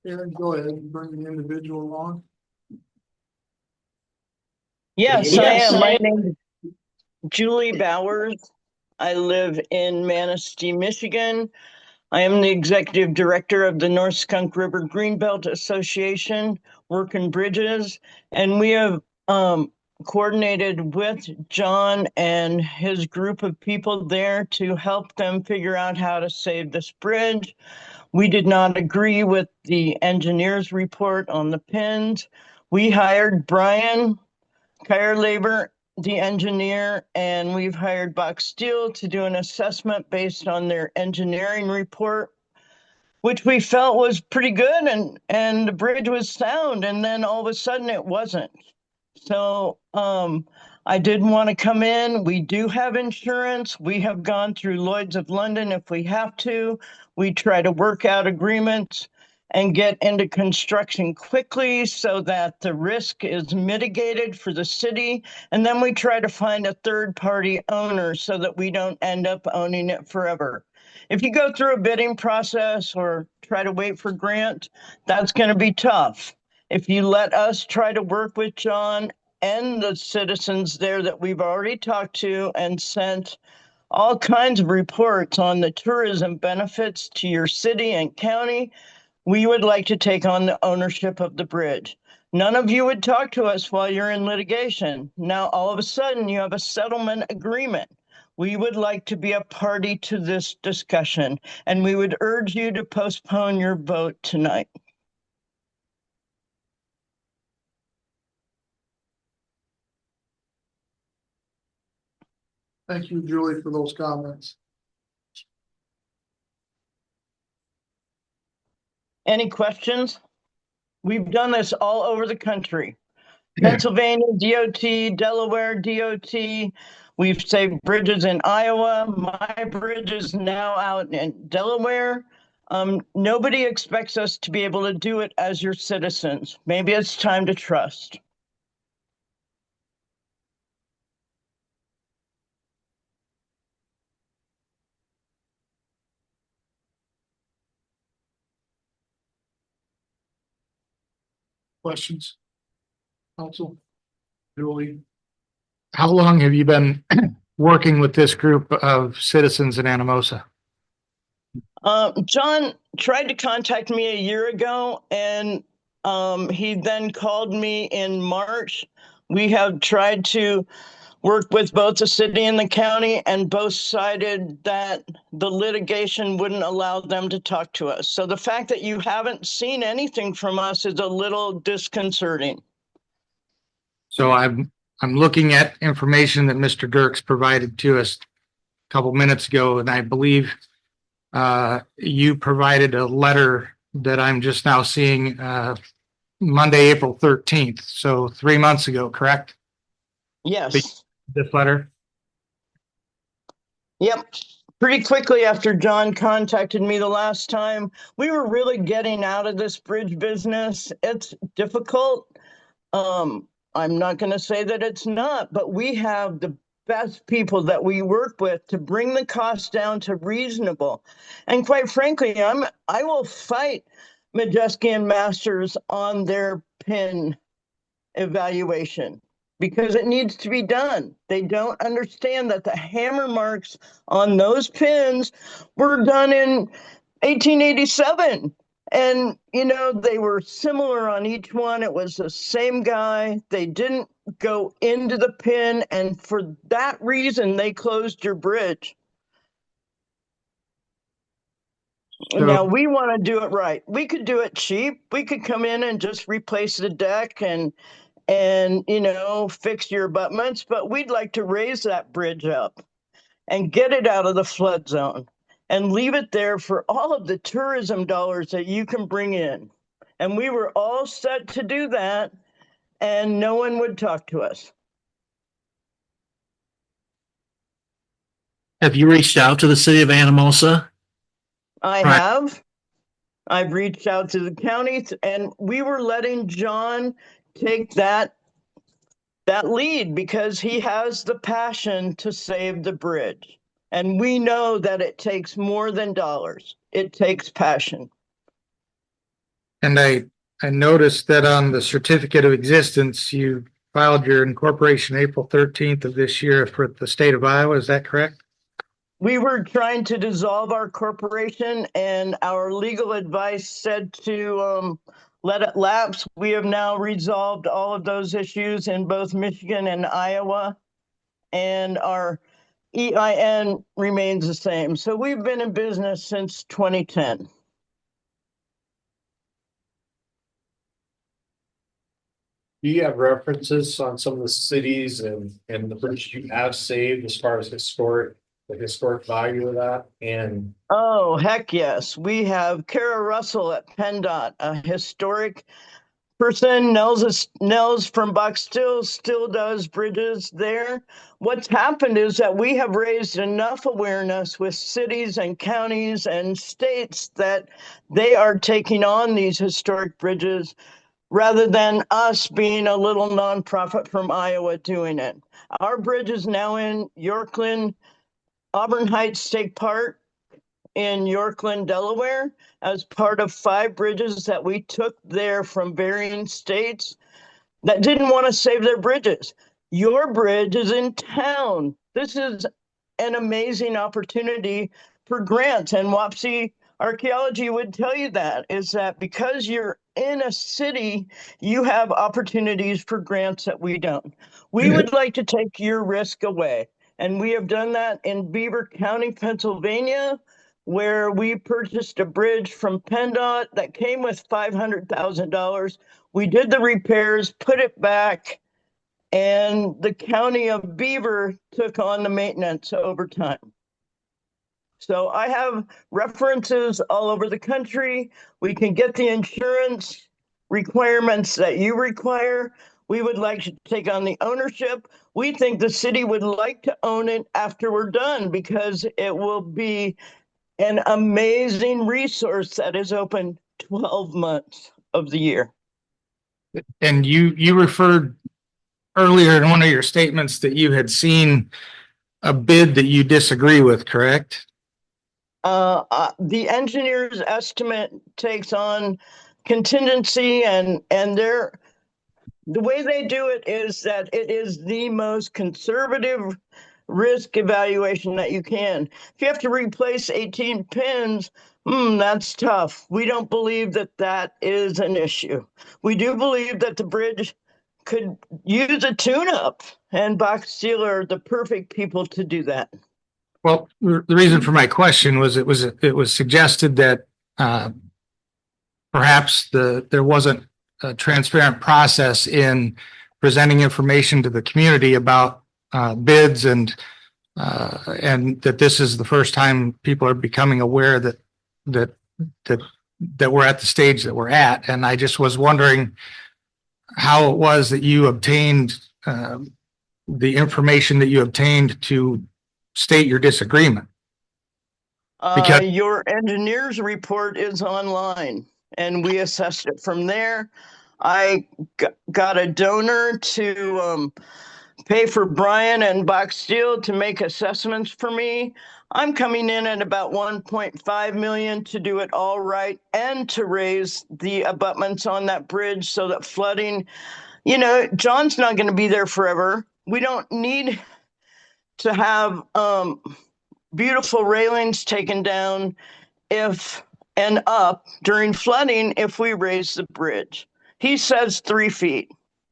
Aaron, go ahead and bring the individual along. Yes, I am. My name is Julie Bowers. I live in Manistee, Michigan. I am the executive director of the North Skunk River Greenbelt Association, Working Bridges, and we have coordinated with John and his group of people there to help them figure out how to save this bridge. We did not agree with the engineer's report on the pins. We hired Brian Labor, the engineer, and we've hired Box Steel to do an assessment based on their engineering report, which we felt was pretty good, and the bridge was sound, and then all of a sudden it wasn't. So I did want to come in. We do have insurance. We have gone through Lloyd's of London if we have to. We try to work out agreements and get into construction quickly so that the risk is mitigated for the city. And then we try to find a third-party owner so that we don't end up owning it forever. If you go through a bidding process or try to wait for grant, that's going to be tough. If you let us try to work with John and the citizens there that we've already talked to and sent all kinds of reports on the tourism benefits to your city and county, we would like to take on the ownership of the bridge. None of you would talk to us while you're in litigation. Now, all of a sudden, you have a settlement agreement. We would like to be a party to this discussion, and we would urge you to postpone your vote tonight. Thank you, Julie, for those comments. Any questions? We've done this all over the country. Pennsylvania DOT, Delaware DOT. We've saved bridges in Iowa. My bridge is now out in Delaware. Nobody expects us to be able to do it as your citizens. Maybe it's time to trust. questions? Council? Julie? How long have you been working with this group of citizens in Anamosa? John tried to contact me a year ago, and he then called me in March. We have tried to work with both the city and the county, and both cited that the litigation wouldn't allow them to talk to us. So the fact that you haven't seen anything from us is a little disconcerting. So I'm looking at information that Mr. Dirks provided to us a couple minutes ago, and I believe you provided a letter that I'm just now seeing Monday, April 13th. So 3 months ago, correct? Yes. This letter? Yep. Pretty quickly after John contacted me the last time, we were really getting out of this bridge business. It's difficult. I'm not going to say that it's not, but we have the best people that we work with to bring the cost down to reasonable. And quite frankly, I will fight Majeski and Masters on their PIN evaluation because it needs to be done. They don't understand that the hammer marks on those pins were done in 1887. And, you know, they were similar on each one. It was the same guy. They didn't go into the pin. And for that reason, they closed your bridge. Now we want to do it right. We could do it cheap. We could come in and just replace the deck and you know, fix your abutments, but we'd like to raise that bridge up and get it out of the flood zone and leave it there for all of the tourism dollars that you can bring in. And we were all set to do that, and no one would talk to us. Have you reached out to the city of Anamosa? I have. I've reached out to the counties, and we were letting John take that lead because he has the passion to save the bridge. And we know that it takes more than dollars. It takes passion. And I noticed that on the certificate of existence, you filed your incorporation April 13th of this year for the state of Iowa. Is that correct? We were trying to dissolve our corporation, and our legal advice said to let it lapse. We have now resolved all of those issues in both Michigan and Iowa, and our EIN remains the same. So we've been in business since 2010. Do you have references on some of the cities and the bridges you have saved as far as the historic value of that? And oh, heck yes. We have Kara Russell at PennDOT, a historic person. Nels from Buckstill still does bridges there. What's happened is that we have raised enough awareness with cities and counties and states that they are taking on these historic bridges rather than us being a little nonprofit from Iowa doing it. Our bridge is now in Yorkland, Auburn Heights State Park in Yorkland, Delaware, as part of 5 bridges that we took there from varying states that didn't want to save their bridges. Your bridge is in town. This is an amazing opportunity for grants, and Wapsie Archaeology would tell you that, is that because you're in a city, you have opportunities for grants that we don't. We would like to take your risk away. And we have done that in Beaver County, Pennsylvania, where we purchased a bridge from PennDOT that came with $500,000. We did the repairs, put it back, and the county of Beaver took on the maintenance over time. So I have references all over the country. We can get the insurance requirements that you require. We would like to take on the ownership. We think the city would like to own it after we're done because it will be an amazing resource that is open 12 months of the year. And you referred earlier in one of your statements that you had seen a bid that you disagree with, correct? The engineer's estimate takes on contingency and the way they do it is that it is the most conservative risk evaluation that you can. If you have to replace 18 pins, that's tough. We don't believe that that is an issue. We do believe that the bridge could use a tune-up, and Box Steel are the perfect people to do that. Well, the reason for my question was it was suggested that perhaps there wasn't a transparent process in presenting information to the community about bids and that this is the first time people are becoming aware that we're at the stage that we're at. And I just was wondering how it was that you obtained the information that you obtained to state your disagreement. Because your engineer's report is online and we assessed it from there. I got a donor to pay for Brian and Box Steel to make assessments for me. I'm coming in at about 1.5 million to do it all right and to raise the abutments on that bridge so that flooding, John's not going to be there forever. We don't need to have beautiful railings taken down and up during flooding if we raise the bridge. He says 3 feet.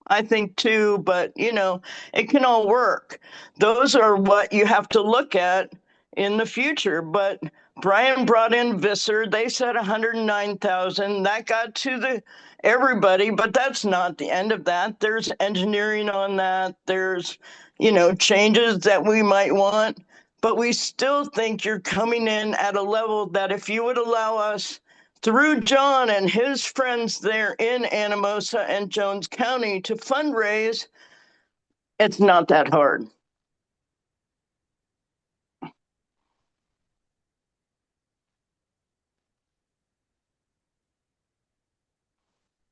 I think 2, but it can all work. Those are what you have to look at in the future. But Brian brought in Visser. They said 109,000. That got to everybody, but that's not the end of that. There's engineering on that. There's, changes that we might want. But we still think you're coming in at a level that if you would allow us through John and his friends there in Anamosa and Jones County to fundraise, it's not that hard.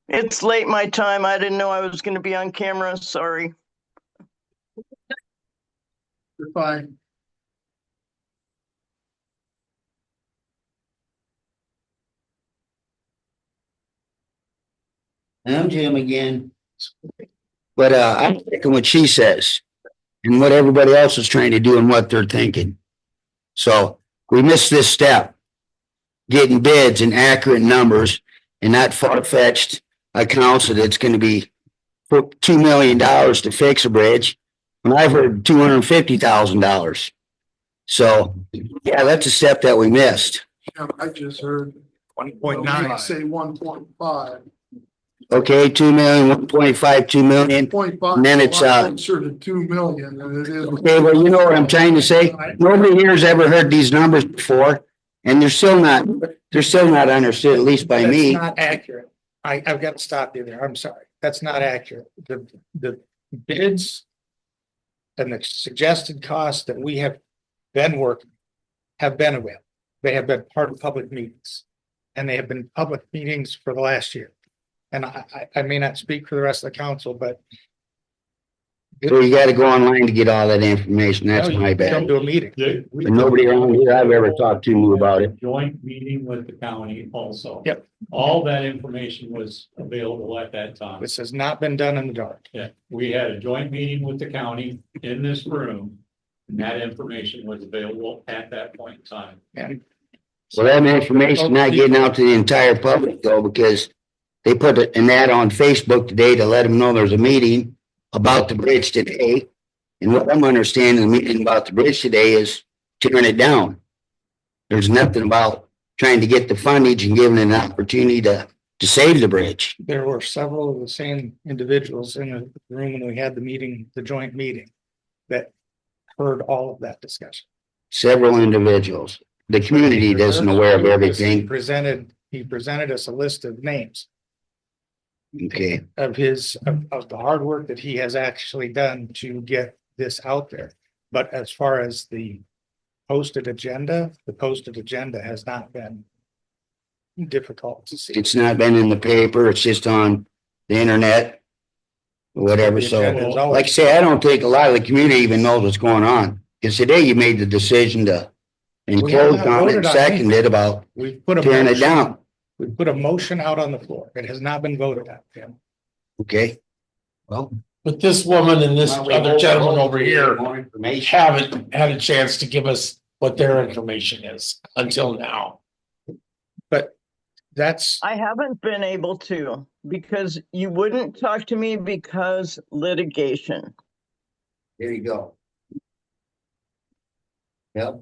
It's late my time. I didn't know I was going to be on camera. Sorry. You're fine. I'm Jim again. But I'm thinking what she says and what everybody else is trying to do and what they're thinking. So we missed this step, getting bids and accurate numbers and not far-fetched accounts that it's going to be $2 million to fix a bridge. And I've heard $250,000. So yeah, that's a step that we missed. Yeah, I just heard 1.9. say 1.5. Okay, 2 million, 1.5, 2 million. 0.5, And then it's closer to 2 million than it is. okay, well, you know what I'm trying to say? Nobody here has ever heard these numbers before, and they're still not understood, at least by me. That's not accurate. I've got to stop you there. I'm sorry. That's not accurate. The bids and the suggested costs that we have been working have been available. They have been part of public meetings, and they have been public meetings for the last year. And I may not speak for the rest of the council, but So you gotta go online to get all that information. That's my come bad. to a meeting. But nobody around here I've ever talked to knew about it. Joint meeting with the county also. Yep. All that information was available at that time. This has not been done in the dark. Yeah, we had a joint meeting with the county in this room. And that information was available at that point in time. And Well, that information not getting out to the entire public though, because they put an ad on Facebook today to let them know there's a meeting about the bridge today. And what I'm understanding, the meeting about the bridge today is tearing it down. There's nothing about trying to get the fundage and giving an opportunity to save the bridge. there were several of the same individuals in the room when we had the meeting, the joint meeting, that heard all of that discussion. Several individuals. The community isn't aware of He everything. presented us a list of names Okay. of the hard work that he has actually done to get this out there. But as far as the posted agenda has not been difficult to see. It's not been in the paper. It's just on the internet. Whatever. The So agenda is always- like I say, I don't think a lot of the community even knows what's going on. Because today you made the decision to We enclose have not on it voted and on seconded anything. about We've put a tearing it motion. down. We put a motion out on the floor. It has not been voted on, Tim. Okay. Well, But this woman and this Well, we other hope- gentleman hope over we get here more information. haven't had a chance to give us what their information is until now. But that's, I haven't been able to because you wouldn't talk to me because litigation. there you go. Yep.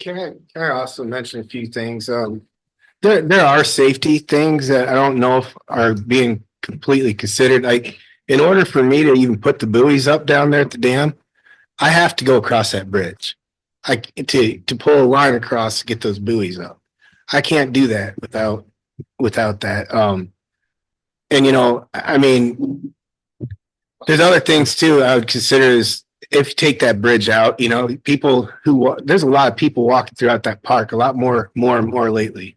Can I also mention a few things? There are safety things that I don't know if are being completely considered. Like, in order for me to even put the buoys up down there at the dam, I have to go across that bridge. To pull a line across to get those buoys up. I can't do that without that. And I mean, there's other things too I would consider is if you take that bridge out, there's a lot of people walking throughout that park, a lot more and more lately.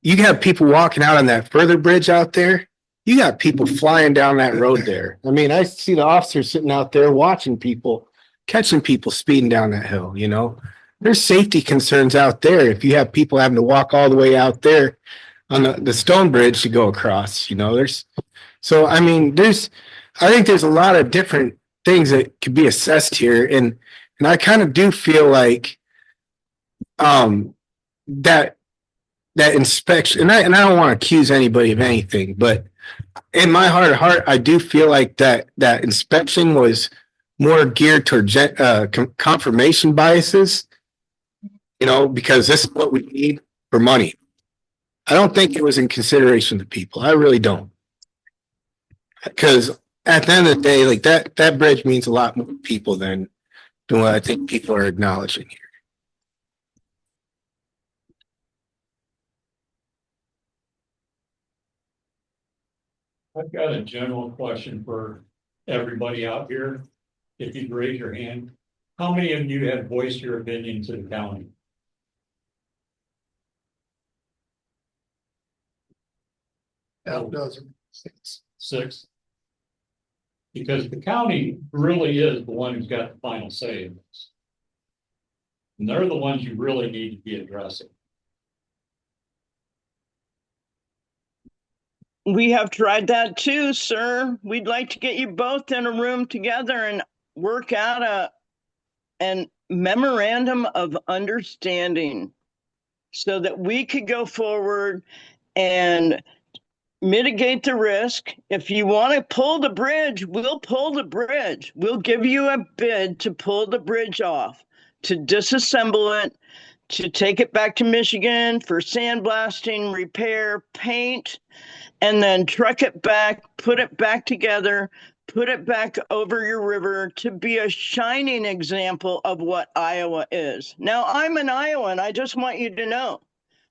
You have people walking out on that further bridge out there. You got people flying down that road there. I mean, I see the officers sitting out there watching people, catching people speeding down that hill, There's safety concerns out there if you have people having to walk all the way out there on the stone bridge to go across, I think there's a lot of different things that could be assessed here. And I kind of do feel like that inspection, and I don't want to accuse anybody of anything, but in my heart of heart, I do feel like that inspection was more geared toward confirmation biases, because this is what we need for money. I don't think it was in consideration to people. I really don't. Because at the end of the day, like that bridge means a lot more to people than what I think people are acknowledging here. I've got a general question for everybody out here. If you'd raise your hand, how many of you have voiced your opinion to the county? half dozen. Six. Because the county really is the one who's got the final say in this. And they're the ones you really need to be addressing. We have tried that too, sir. We'd like to get you both in a room together and work out an memorandum of understanding so that we could go forward and mitigate the risk. If you want to pull the bridge, we'll pull the bridge. We'll give you a bid to pull the bridge off, to disassemble it, to take it back to Michigan for sandblasting, repair, paint, and then truck it back, put it back together, put it back over your river to be a shining example of what Iowa is. Now, I'm an Iowan. I just want you to know.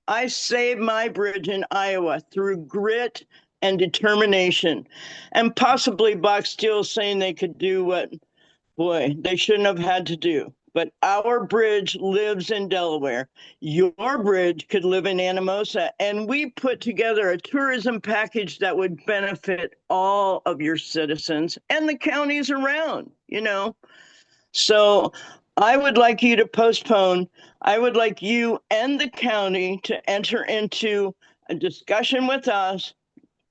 I saved my bridge in Iowa through grit and determination. And possibly Box Steel saying they could do what, boy, they shouldn't have had to do. But our bridge lives in Delaware. Your bridge could live in Anamosa. And we put together a tourism package that would benefit all of your citizens and the counties around, So I would like you to postpone. I would like you and the county to enter into a discussion with us.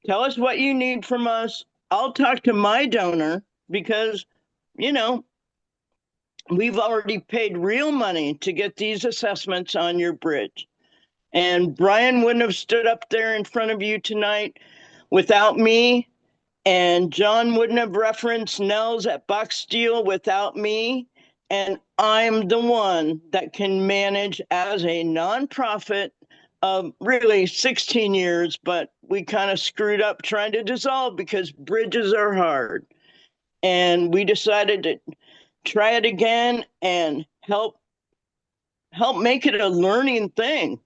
Tell us what you need from us. I'll talk to my donor because, we've already paid real money to get these assessments on your bridge. And Brian wouldn't have stood up there in front of you tonight without me. And John wouldn't have referenced Nels at Box Steel without me. And I'm the one that can manage as a nonprofit of really 16 years, but we kind of screwed up trying to dissolve because bridges are hard. And we decided to try it again and help make it a learning thing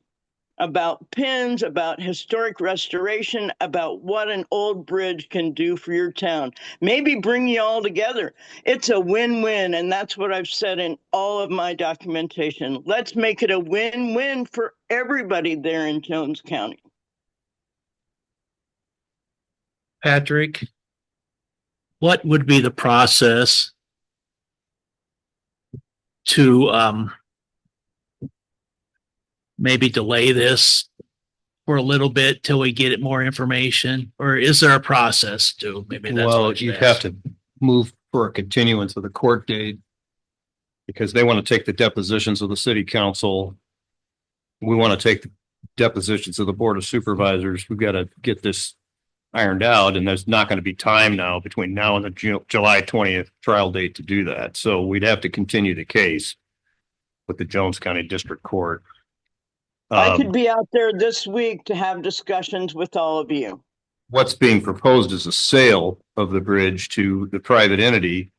about pins, about historic restoration, about what an old bridge can do for your town. Maybe bring you all together. It's a win-win, and that's what I've said in all of my documentation. Let's make it a win-win for everybody there in Jones County. Patrick, what would be the process to maybe delay this for a little bit till we get more information? Or is there a process to maybe that's Well, what I should you'd ask. have to move for a continuance of the court date because they want to take the depositions of the city council. We want to take the depositions of the board of supervisors. We've got to get this ironed out, and there's not going to be time now between now and the July 20th trial date to do that. So we'd have to continue the case with the Jones County District Court. I could be out there this week to have discussions with all of you. What's being proposed is a sale of the bridge to the private entity.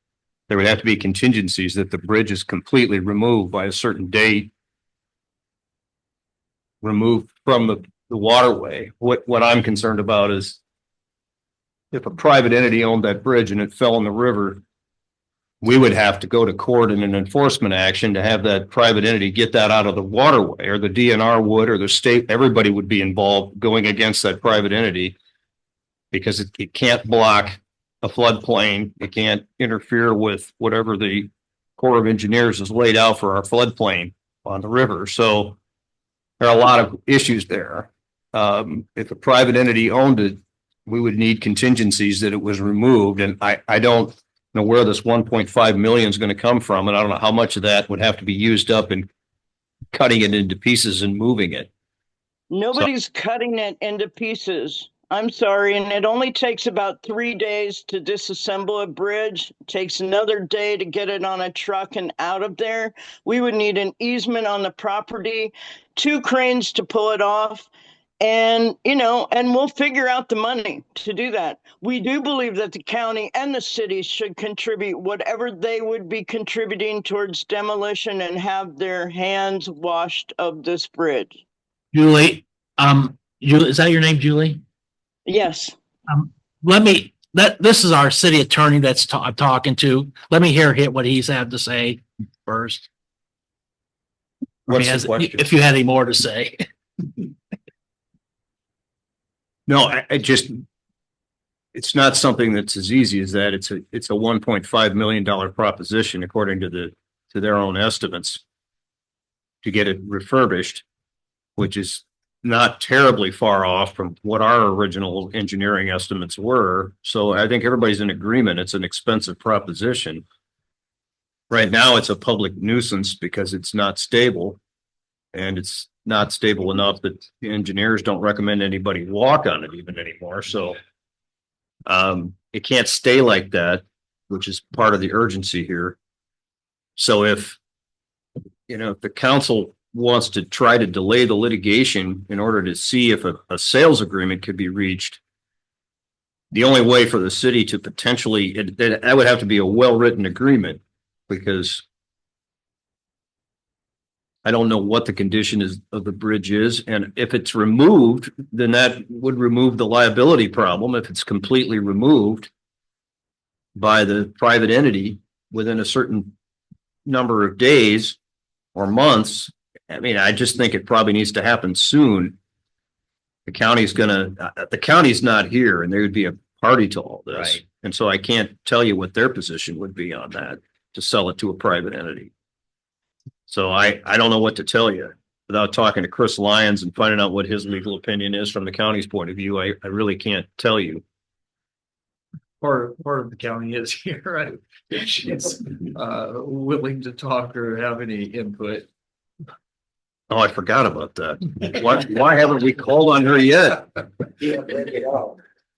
There would have to be contingencies that the bridge is completely removed by a certain date, removed from the waterway. What I'm concerned about is if a private entity owned that bridge and it fell in the river, we would have to go to court in an enforcement action to have that private entity get that out of the waterway, or the DNR would, or the state. Everybody would be involved going against that private entity because it can't block a floodplain. It can't interfere with whatever the Corps of Engineers has laid out for our floodplain on the river. So there are a lot of issues there. If a private entity owned it, we would need contingencies that it was removed. And I don't know where this 1.5 million is going to come from. And I don't know how much of that would have to be used up in cutting it into pieces and moving it. Nobody's cutting it into pieces. I'm sorry. And it only takes about 3 days to disassemble a bridge. It takes another day to get it on a truck and out of there. We would need an easement on the property, 2 cranes to pull it off. And, and we'll figure out the money to do that. We do believe that the county and the cities should contribute whatever they would be contributing towards demolition and have their hands washed of this bridge. Julie, is that your name, Julie? Yes. This is our city attorney I'm talking to. Let me hear what he's had to say first. What's the question? If you had any more to say. No, it's not something that's as easy as that. It's a $1.5 million proposition according to their own estimates to get it refurbished, which is not terribly far off from what our original engineering estimates were. So I think everybody's in agreement. It's an expensive proposition. Right now, it's a public nuisance because it's not stable, and it's not stable enough that the engineers don't recommend anybody walk on it even anymore. So it can't stay like that, which is part of the urgency here. So if the council wants to try to delay the litigation in order to see if a sales agreement could be reached, the only way for the city to potentially, that would have to be a well-written agreement, because I don't know what the condition of the bridge is. And if it's removed, then that would remove the liability problem. If it's completely removed by the private entity within a certain number of days or months, I just think it probably needs to happen soon. The county's not here, and they would be a party to all this. Right. And so I can't tell you what their position would be on that, to sell it to a private entity. So I don't know what to tell you without talking to Chris Lyons and finding out what his legal opinion is from the county's point of view. I really can't tell you. Part of the county is here, right? She's willing to talk or have any input. Oh, I forgot about that. Why haven't we called on her yet?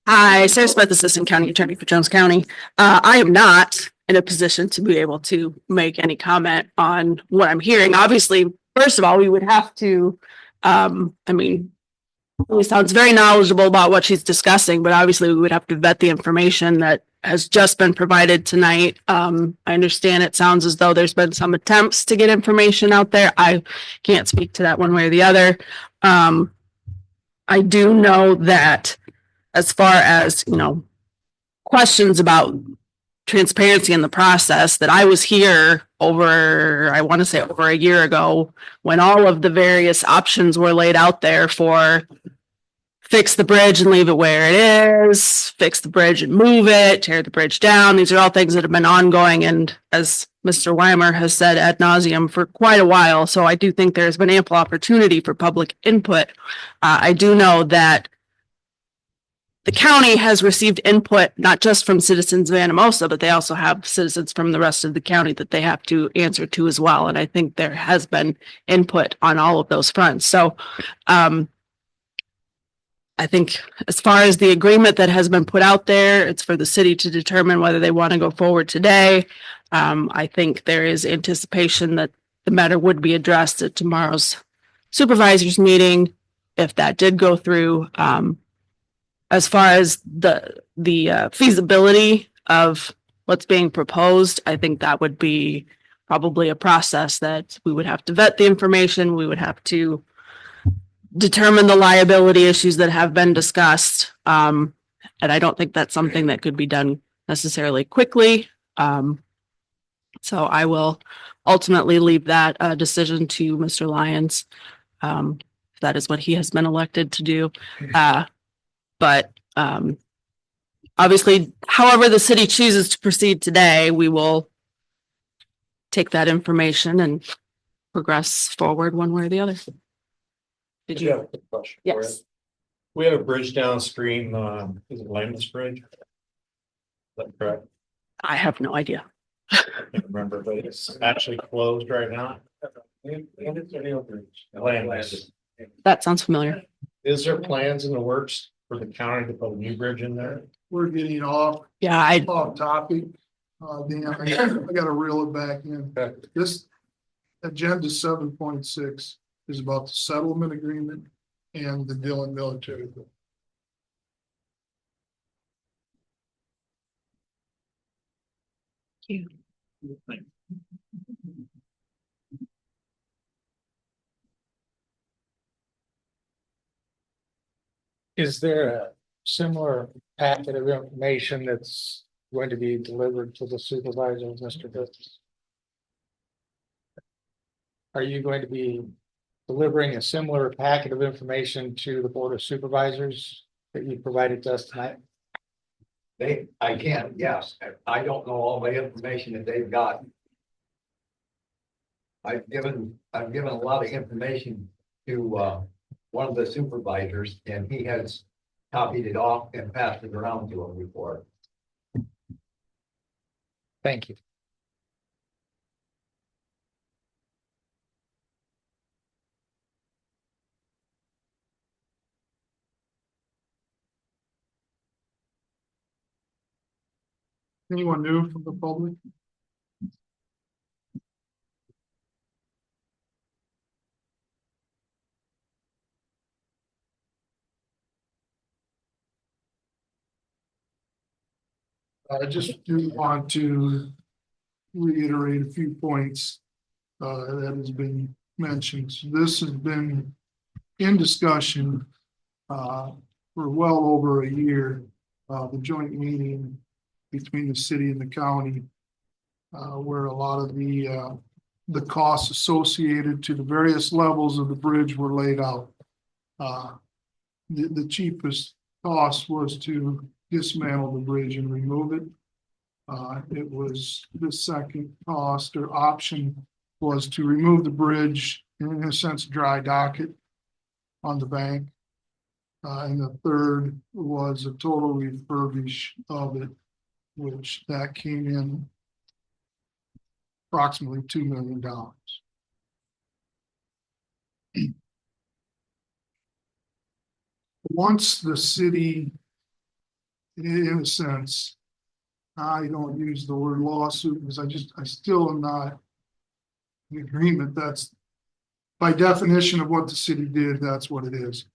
Hi, Sarah Smith, Assistant County Attorney for Jones County. I am not in a position to be able to make any comment on what I'm hearing. Obviously, first of all, we would have to, he sounds very knowledgeable about what she's discussing, but obviously we would have to vet the information that has just been provided tonight. I understand it sounds as though there's been some attempts to get information out there. I can't speak to that one way or the other. I do know that as far as, questions about transparency in the process, that I was here over a year ago when all of the various options were laid out there for fix the bridge and leave it where it is, fix the bridge and move it, tear the bridge down. These are all things that have been ongoing. And as Mr. Weimer has said ad nauseum for quite a while. So I do think there's been ample opportunity for public input. I do know that the county has received input, not just from citizens of Anamosa, but they also have citizens from the rest of the county that they have to answer to as well. And I think there has been input on all of those fronts. So, I think as far as the agreement that has been put out there, it's for the city to determine whether they want to go forward today. I think there is anticipation that the matter would be addressed at tomorrow's supervisors meeting if that did go through. As far as the feasibility of what's being proposed, I think that would be probably a process that we would have to vet the information. We would have to determine the liability issues that have been discussed. And I don't think that's something that could be done necessarily quickly. So I will ultimately leave that decision to Mr. Lyons. That is what he has been elected to do. But obviously, however the city chooses to proceed today, we will take that information and progress forward one way or the other. Did you? have a quick question for you? Yes. We have a bridge downstream, is it Landis Bridge? Is that correct? I have no idea. I can't remember, but it's actually closed right now. Landis. That sounds familiar. Is there plans in the works for the county to put a new bridge in there? We're getting off. Yeah, Off topic. Dan, I gotta reel it back in. This agenda 7.6 is about the settlement agreement and the Dillon military. Is there a similar packet of information that's going to be delivered to the supervisor, Mr. Fitz? Are you going to be delivering a similar packet of information to the Board of Supervisors that you provided to us tonight? I can, yes. I don't know all the information that they've got. I've given a lot of information to one of the supervisors, and he has copied it off and passed it around to him before. Thank you. Anyone new from the public? I just do want to reiterate a few points that has been mentioned. So this has been in discussion for well over a year. The joint meeting between the city and the county, where a lot of the costs associated to the various levels of the bridge were laid out. The cheapest cost was to dismantle the bridge and remove it. It was the second cost or option was to remove the bridge and in a sense dry dock it on the bank. And the third was a total refurbish of it, which that came in approximately $2 million. Once the city, in a sense, I don't use the word lawsuit because I still am not in agreement. That's by definition of what the city did, that's what it is.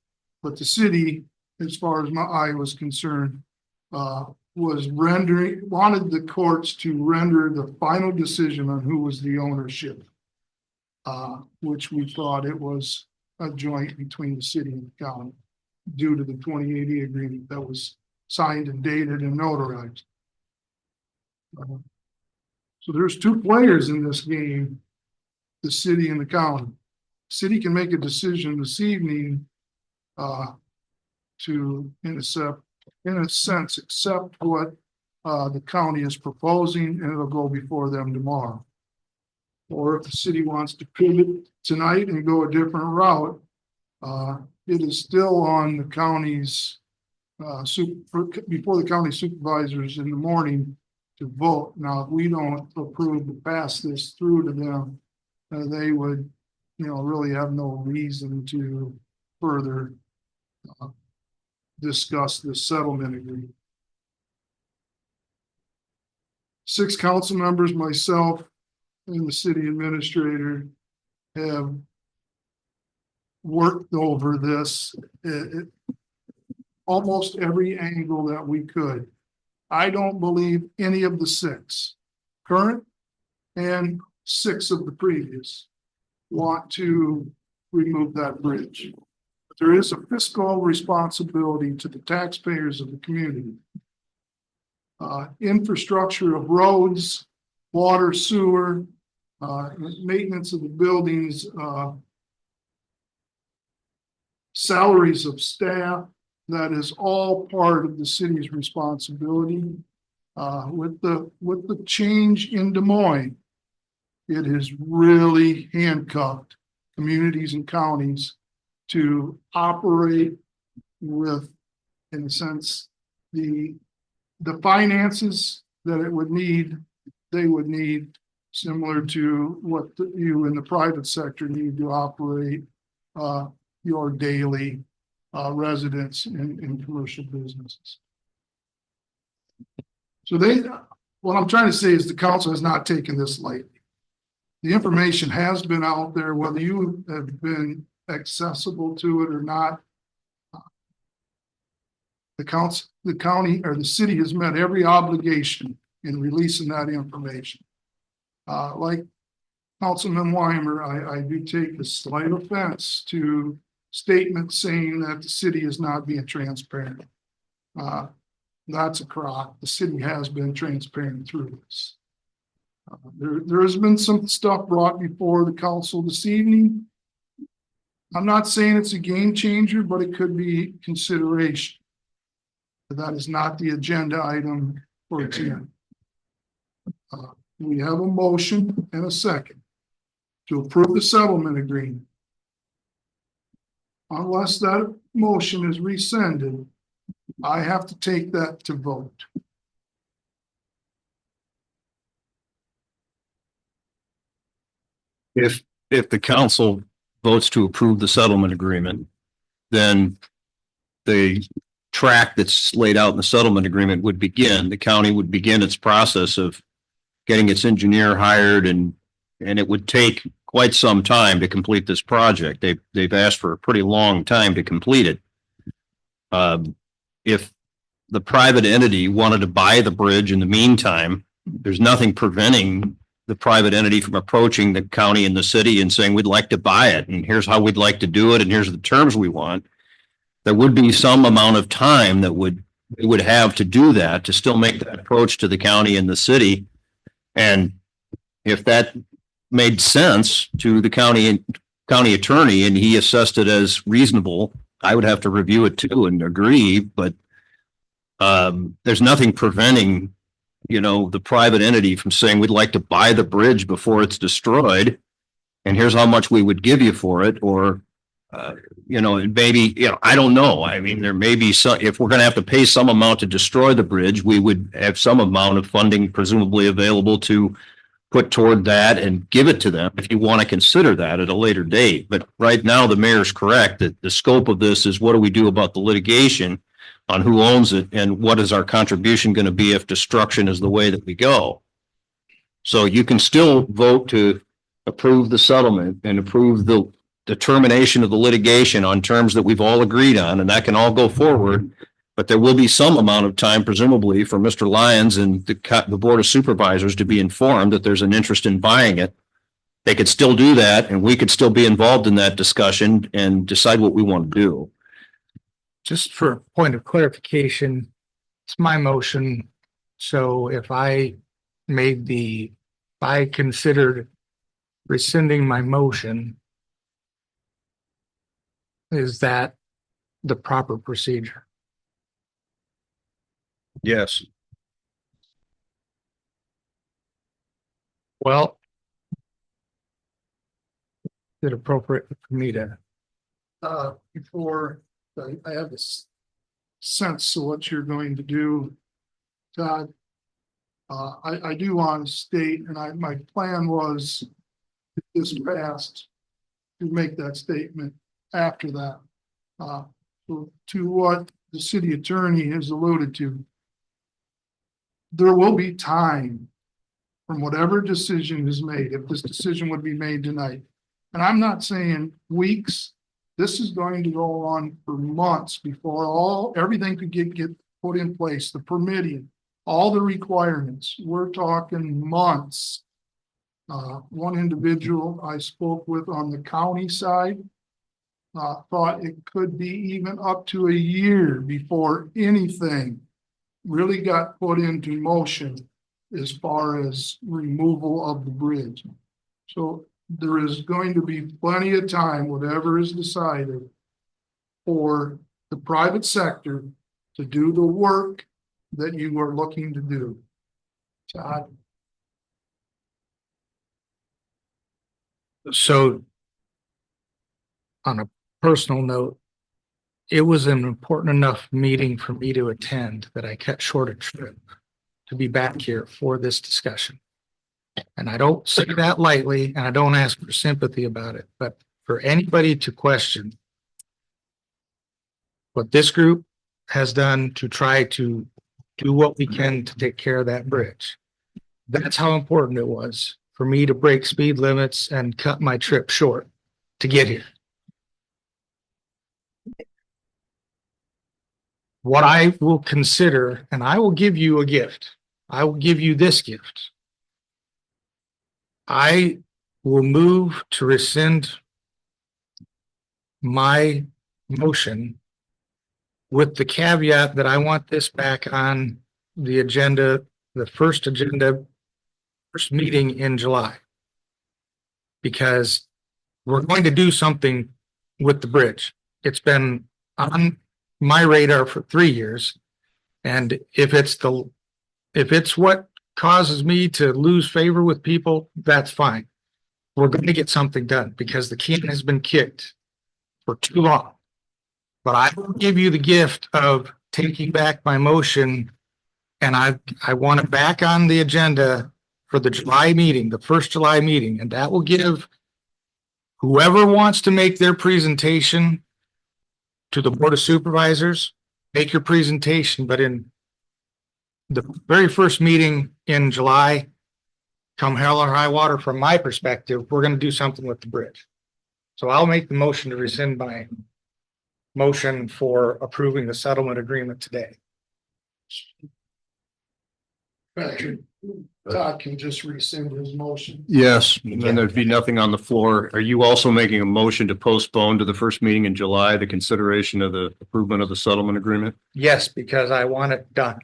But the city, as far as my eye was concerned, was wanted the courts to render the final decision on who was the ownership, which we thought it was a joint between the city and the county due to the 2080 agreement that was signed and dated and notarized. So there's two players in this game, the city and the county. City can make a decision this evening to, in a sense, accept what the county is proposing, and it'll go before them tomorrow. or if the city wants to pivot tonight and go a different route, it is still on the county's before the county supervisors in the morning to vote. Now, if we don't approve to pass this through to them, they would, really have no reason to further discuss the settlement agreement. 6 council members, myself, and the city administrator have worked over this almost every angle that we could. I don't believe any of the 6, current and 6 of the previous, want to remove that bridge. But there is a fiscal responsibility to the taxpayers of the community. Infrastructure of roads, water, sewer, maintenance of the buildings, salaries of staff, that is all part of the city's responsibility. With the change in Des Moines, it has really handcuffed communities and counties to operate with, in a sense, the finances that it would need, they would need, similar to what you in the private sector need to operate your daily residents in commercial businesses. So what I'm trying to say is the council has not taken this lightly. The information has been out there, whether you have been accessible to it or not. The county or the city has met every obligation in releasing that information. Like Councilman Weimer, I do take a slight offense to statements saying that the city is not being transparent. That's a crock. The city has been transparent through this. There has been some stuff brought before the council this evening. I'm not saying it's a game changer, but it could be consideration. But that is not the agenda item for tonight. We have a motion and a second to approve the settlement agreement. Unless that motion is rescinded, I have to take that to vote. If the council votes to approve the settlement agreement, then the track that's laid out in the settlement agreement would begin. The county would begin its process of getting its engineer hired, and it would take quite some time to complete this project. They've asked for a pretty long time to complete it. If the private entity wanted to buy the bridge in the meantime, there's nothing preventing the private entity from approaching the county and the city and saying, we'd like to buy it, and here's how we'd like to do it, and here's the terms we want. There would be some amount of time that it would have to do that, to still make that approach to the county and the city. And if that made sense to the county attorney and he assessed it as reasonable, I would have to review it too and agree. But there's nothing preventing, the private entity from saying, we'd like to buy the bridge before it's destroyed, and here's how much we would give you for it. Or, maybe, I don't know. I mean, there may be some, if we're going to have to pay some amount to destroy the bridge, we would have some amount of funding presumably available to put toward that and give it to them if you want to consider that at a later date. But right now, the mayor's correct that the scope of this is, what do we do about the litigation on who owns it, and what is our contribution going to be if destruction is the way that we go? So you can still vote to approve the settlement and approve the determination of the litigation on terms that we've all agreed on, and that can all go forward. But there will be some amount of time, presumably, for Mr. Lyons and the Board of Supervisors to be informed that there's an interest in buying it. They could still do that, and we could still be involved in that discussion and decide what we want to do. Just for a point of clarification, it's my motion. So if I considered rescinding my motion, is that the proper procedure? Yes. Well, it appropriate for me to? Before, I have this sense of what you're going to do, Todd. I do want to state, and my plan was, if this passed, to make that statement after that. So to what the city attorney has alluded to, there will be time from whatever decision is made, if this decision would be made tonight. And I'm not saying weeks, this is going to go on for months before everything could get put in place, the permitting, all the requirements. We're talking months. One individual I spoke with on the county side thought it could be even up to a year before anything really got put into motion as far as removal of the bridge. So there is going to be plenty of time, whatever is decided, for the private sector to do the work that you are looking to do. Todd? So on a personal note, it was an important enough meeting for me to attend that I cut short a trip to be back here for this discussion. And I don't say that lightly, and I don't ask for sympathy about it, but for anybody to question what this group has done to try to do what we can to take care of that bridge, that's how important it was for me to break speed limits and cut my trip short to get here. What I will consider, and I will give you a gift. I will give you this gift. I will move to rescind my motion with the caveat that I want this back on the agenda, the first meeting in July. Because we're going to do something with the bridge. It's been on my radar for 3 years. And if it's what causes me to lose favor with people, that's fine. We're going to get something done because the can has been kicked for too long. But I will give you the gift of taking back my motion, and I want it back on the agenda for the July meeting, the first July meeting, and that will give whoever wants to make their presentation to the Board of Supervisors, make your presentation, but in the very first meeting in July, come hell or high water, from my perspective, we're going to do something with the bridge. So I'll make the motion to rescind my motion for approving the settlement agreement today. Patrick, Todd can just rescind his motion. Yes, and then there'd be nothing on the floor. Are you also making a motion to postpone to the first meeting in July, the consideration of the approval of the settlement agreement? Yes, because I want it done.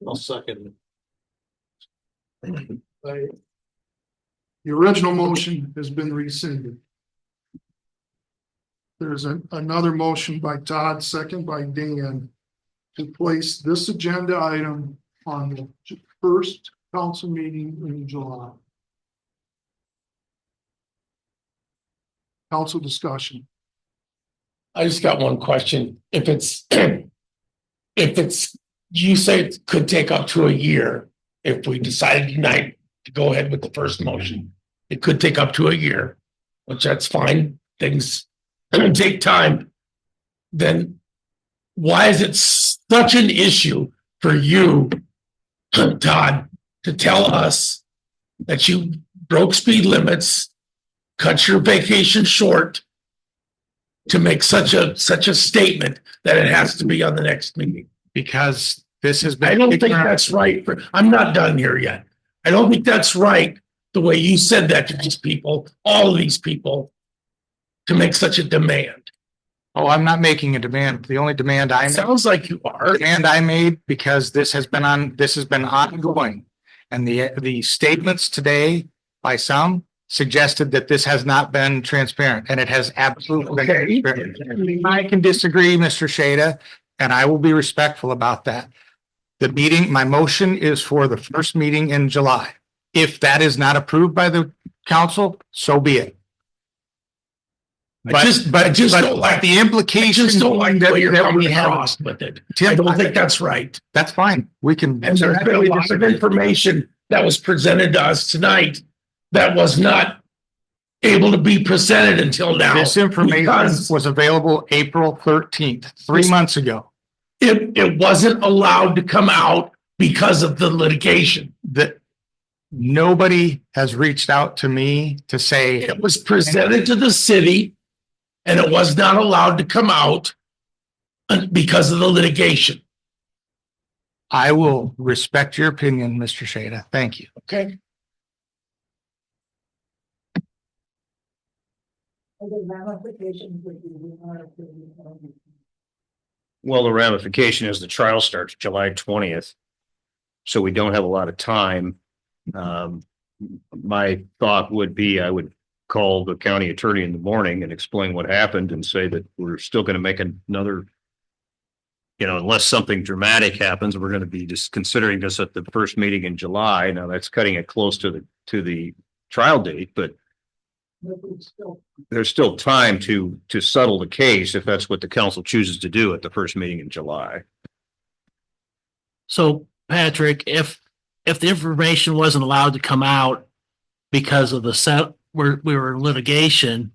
I'll second. The original motion has been rescinded. There's another motion by Todd, second by Dan, to place this agenda item on the first council meeting in July. Council discussion. I just got one question. If it's, you say it could take up to a year if we decided tonight to go ahead with the first motion. It could take up to a year, which that's fine. Things take time. Then why is it such an issue for you, Todd, to tell us that you broke speed limits, cut your vacation short, to make such a statement that it has to be on the next meeting? Because this has been. I don't think that's right. I'm not done here yet. I don't think that's right, the way you said that to these people, all of these people, to make such a demand. Oh, I'm not making a demand. The only demand I made. Sounds like you are. Demand I made because this has been ongoing. And the statements today by some suggested that this has not been transparent, and it has absolutely been transparent. I can disagree, Mr. Shada, and I will be respectful about that. My motion is for the first meeting in July. If that is not approved by the council, so be it. I just don't like the implication. just don't like what you're that coming we have. across with it. Tim, I don't think that's right. That's fine. We can. And there's been a lot of information that was presented to us tonight that was not able to be presented until now. This information because was available April 13th, 3 months ago. it wasn't allowed to come out because of the litigation. That nobody has reached out to me to say It was presented to the city and it was not allowed to come out because of the litigation. I will respect your opinion, Mr. Shada. Thank you. Okay. Well, the ramification is the trial starts July 20th. So we don't have a lot of time. My thought would be I would call the county attorney in the morning and explain what happened and say that we're still going to make another, unless something dramatic happens, we're going to be just considering this at the first meeting in July. Now that's cutting it close to the trial date, but there's still time to settle the case if that's what the council chooses to do at the first meeting in July. So Patrick, if the information wasn't allowed to come out because of we were in litigation,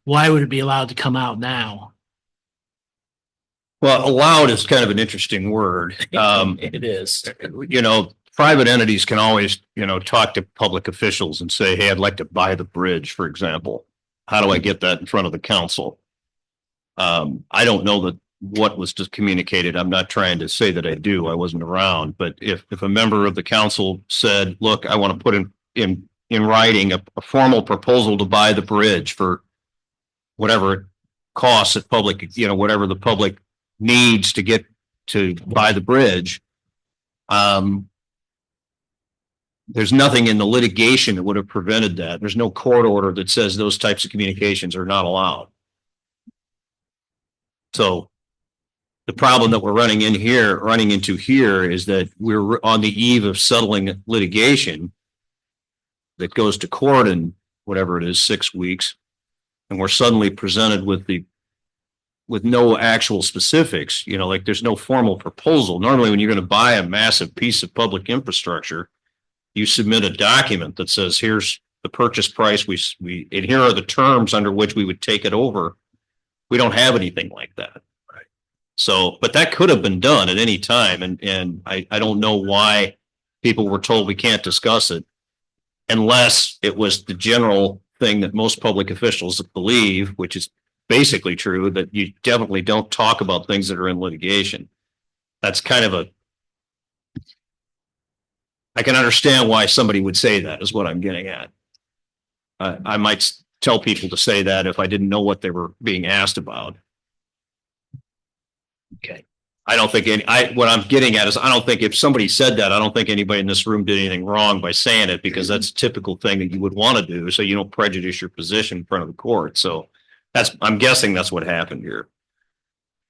why would it be allowed to come out now? Well, allowed is kind of an interesting word. It is. Private entities can always, talk to public officials and say, hey, I'd like to buy the bridge, for example. How do I get that in front of the council? I don't know what was just communicated. I'm not trying to say that I do. I wasn't around. But if a member of the council said, look, I want to put in writing a formal proposal to buy the bridge for whatever it costs at public, whatever the public needs to get to buy the bridge, there's nothing in the litigation that would have prevented that. There's no court order that says those types of communications are not allowed. So the problem that we're running into here is that we're on the eve of settling litigation that goes to court in whatever it is, 6 weeks. And we're suddenly presented with no actual specifics, like there's no formal proposal. Normally when you're going to buy a massive piece of public infrastructure, you submit a document that says, here's the purchase price, and here are the terms under which we would take it over. We don't have anything like that. Right. So, but that could have been done at any time. And I don't know why people were told we can't discuss it unless it was the general thing that most public officials believe, which is basically true, that you definitely don't talk about things that are in litigation. That's kind of I can understand why somebody would say that, is what I'm getting at. I might tell people to say that if I didn't know what they were being asked about. Okay. I don't think what I'm getting at is I don't think if somebody said that, I don't think anybody in this room did anything wrong by saying it, because that's a typical thing that you would want to do so you don't prejudice your position in front of the court. So I'm guessing that's what happened here.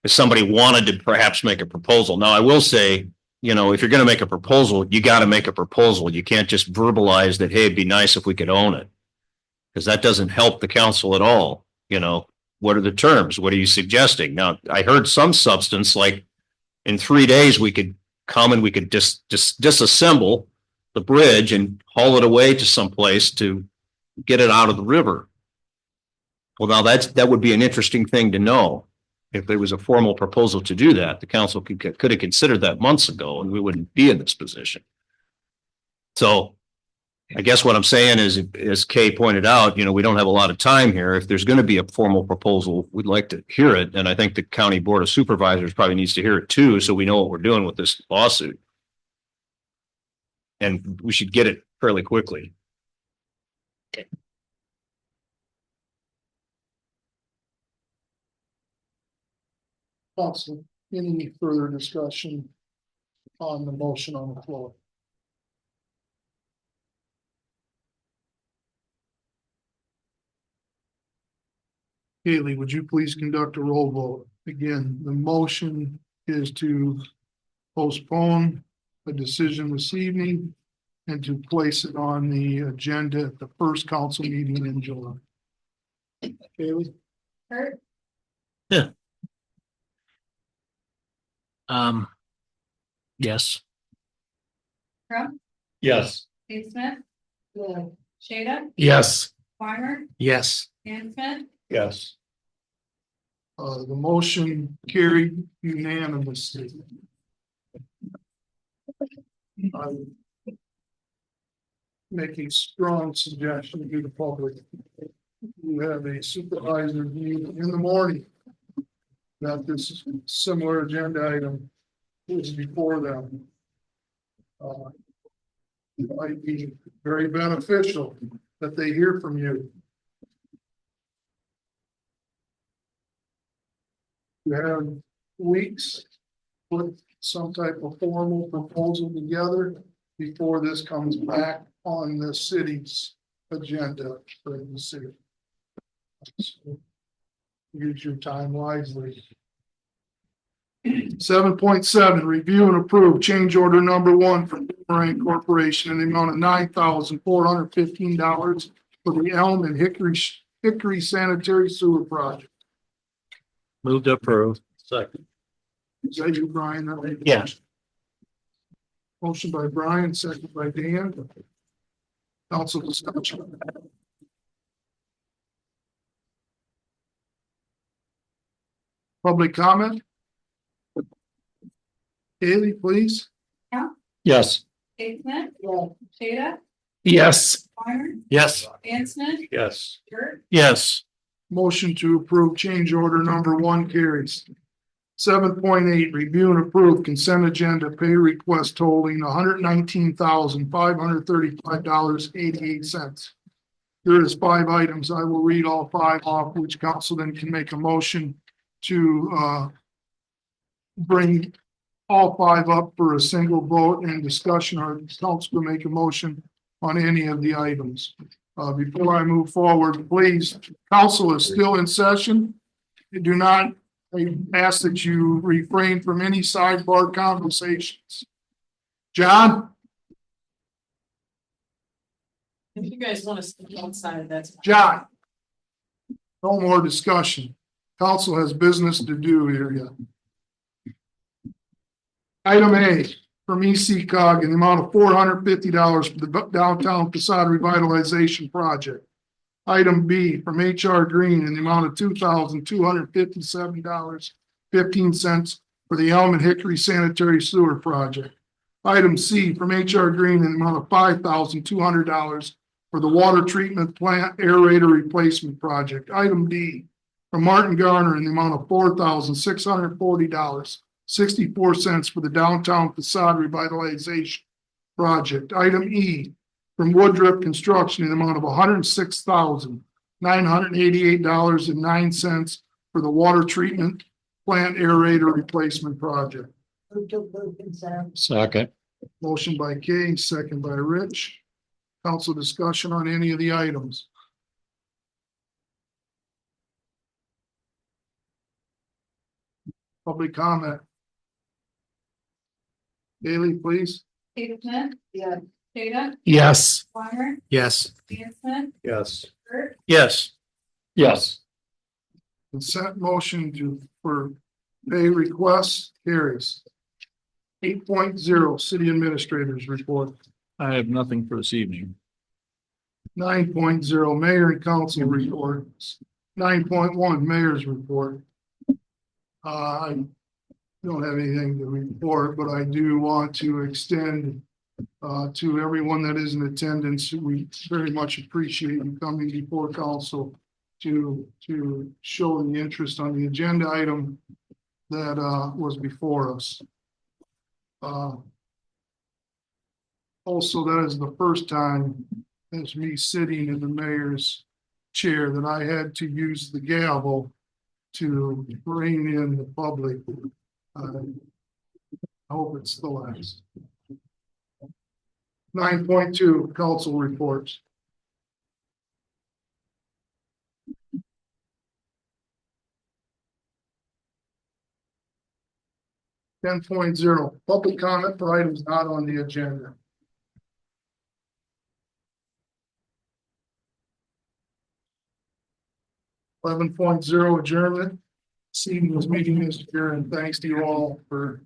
If somebody wanted to perhaps make a proposal. Now I will say, if you're going to make a proposal, you got to make a proposal. You can't just verbalize that, hey, it'd be nice if we could own it, because that doesn't help the council at all. What are the terms? What are you suggesting? Now, I heard some substance like in 3 days we could come and we could just disassemble the bridge and haul it away to someplace to get it out of the river. Well, now that would be an interesting thing to know. If there was a formal proposal to do that, the council could have considered that months ago and we wouldn't be in this position. So I guess what I'm saying is, as Kay pointed out, we don't have a lot of time here. If there's going to be a formal proposal, we'd like to hear it. And I think the County Board of Supervisors probably needs to hear it too, so we know what we're doing with this lawsuit. And we should get it fairly quickly. Okay. Council, any further discussion on the motion on the floor? Haley, would you please conduct a roll vote? Again, the motion is to postpone a decision this evening and to place it on the agenda at the first council meeting in July. Haley? Kurt, Um, yes. Crump, Yes. Dave Smith. Shada, Yes. Weimer, Yes. Dan Smith. Yes. The motion carried unanimously. I make a strong suggestion to the public. You have a supervisor meeting in the morning. That this similar agenda item is before them. It might be very beneficial that they hear from you. You have weeks, put some type of formal proposal together before this comes back on the city's agenda for the city. So, use your time wisely. 7.7, review and approve change order number 1 from Boomerang Corporation in the amount of $9,415 for the Elm and Hickory Sanitary Sewer Project. Move to approve. Second. Is that you, Brian? Yeah. Motion by Brian, second by Dan. Council discussion. Public comment? Haley, please. Yes. Dave Smith. Shada, Yes. Weimer, Yes. Dan Smith. Yes. Kurt, Yes. Motion to approve change order number 1 carries. 7.8, review and approve consent agenda pay request totaling $119,535.88. There is 5 items. I will read all 5 off, which council then can make a motion to bring all 5 up for a single vote and discussion, or council can make a motion on any of the items. Before I move forward, please, council is still in session. You do not, I ask that you refrain from any sidebar conversations. John? If you guys want to stay outside, that's. John? No more discussion. Council has business to do here yet. Item A, from ECOG in the amount of $450 for the downtown facade revitalization project. Item B, from HR Green in the amount of $2,257.15 for the Elm and Hickory Sanitary Sewer Project. Item C, from HR Green in the amount of $5,200 for the water treatment plant aerator replacement project. Item D, from Martin Garner in the amount of $4,640.64 for the downtown facade revitalization project. Item E, from Woodruff Construction in the amount of $106,988.09 for the water treatment plant aerator replacement project. Second. Motion by Kay, second by Rich. Council discussion on any of the items. Public comment. Haley, please. Dave Smith. Shada, Yes. Weimer, Yes. Dan Smith. Yes. Kurt, Yes. Yes. Consent motion for pay requests carries. 8.0, city administrators report. I have nothing for this evening. 9.0, mayor and council reports. 9.1, mayor's report. I don't have anything to report, but I do want to extend to everyone that is in attendance. We very much appreciate you coming before council to show the interest on the agenda item that was before us. Also, that is the first time as me sitting in the mayor's chair that I had to use the gavel to bring in the public. I hope it's the last. 9.2, council reports. Ten point zero, public comment for items not on the agenda. 11.0 adjournment. This evening's meeting is adjourned. Thanks to you all for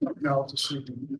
coming out this evening.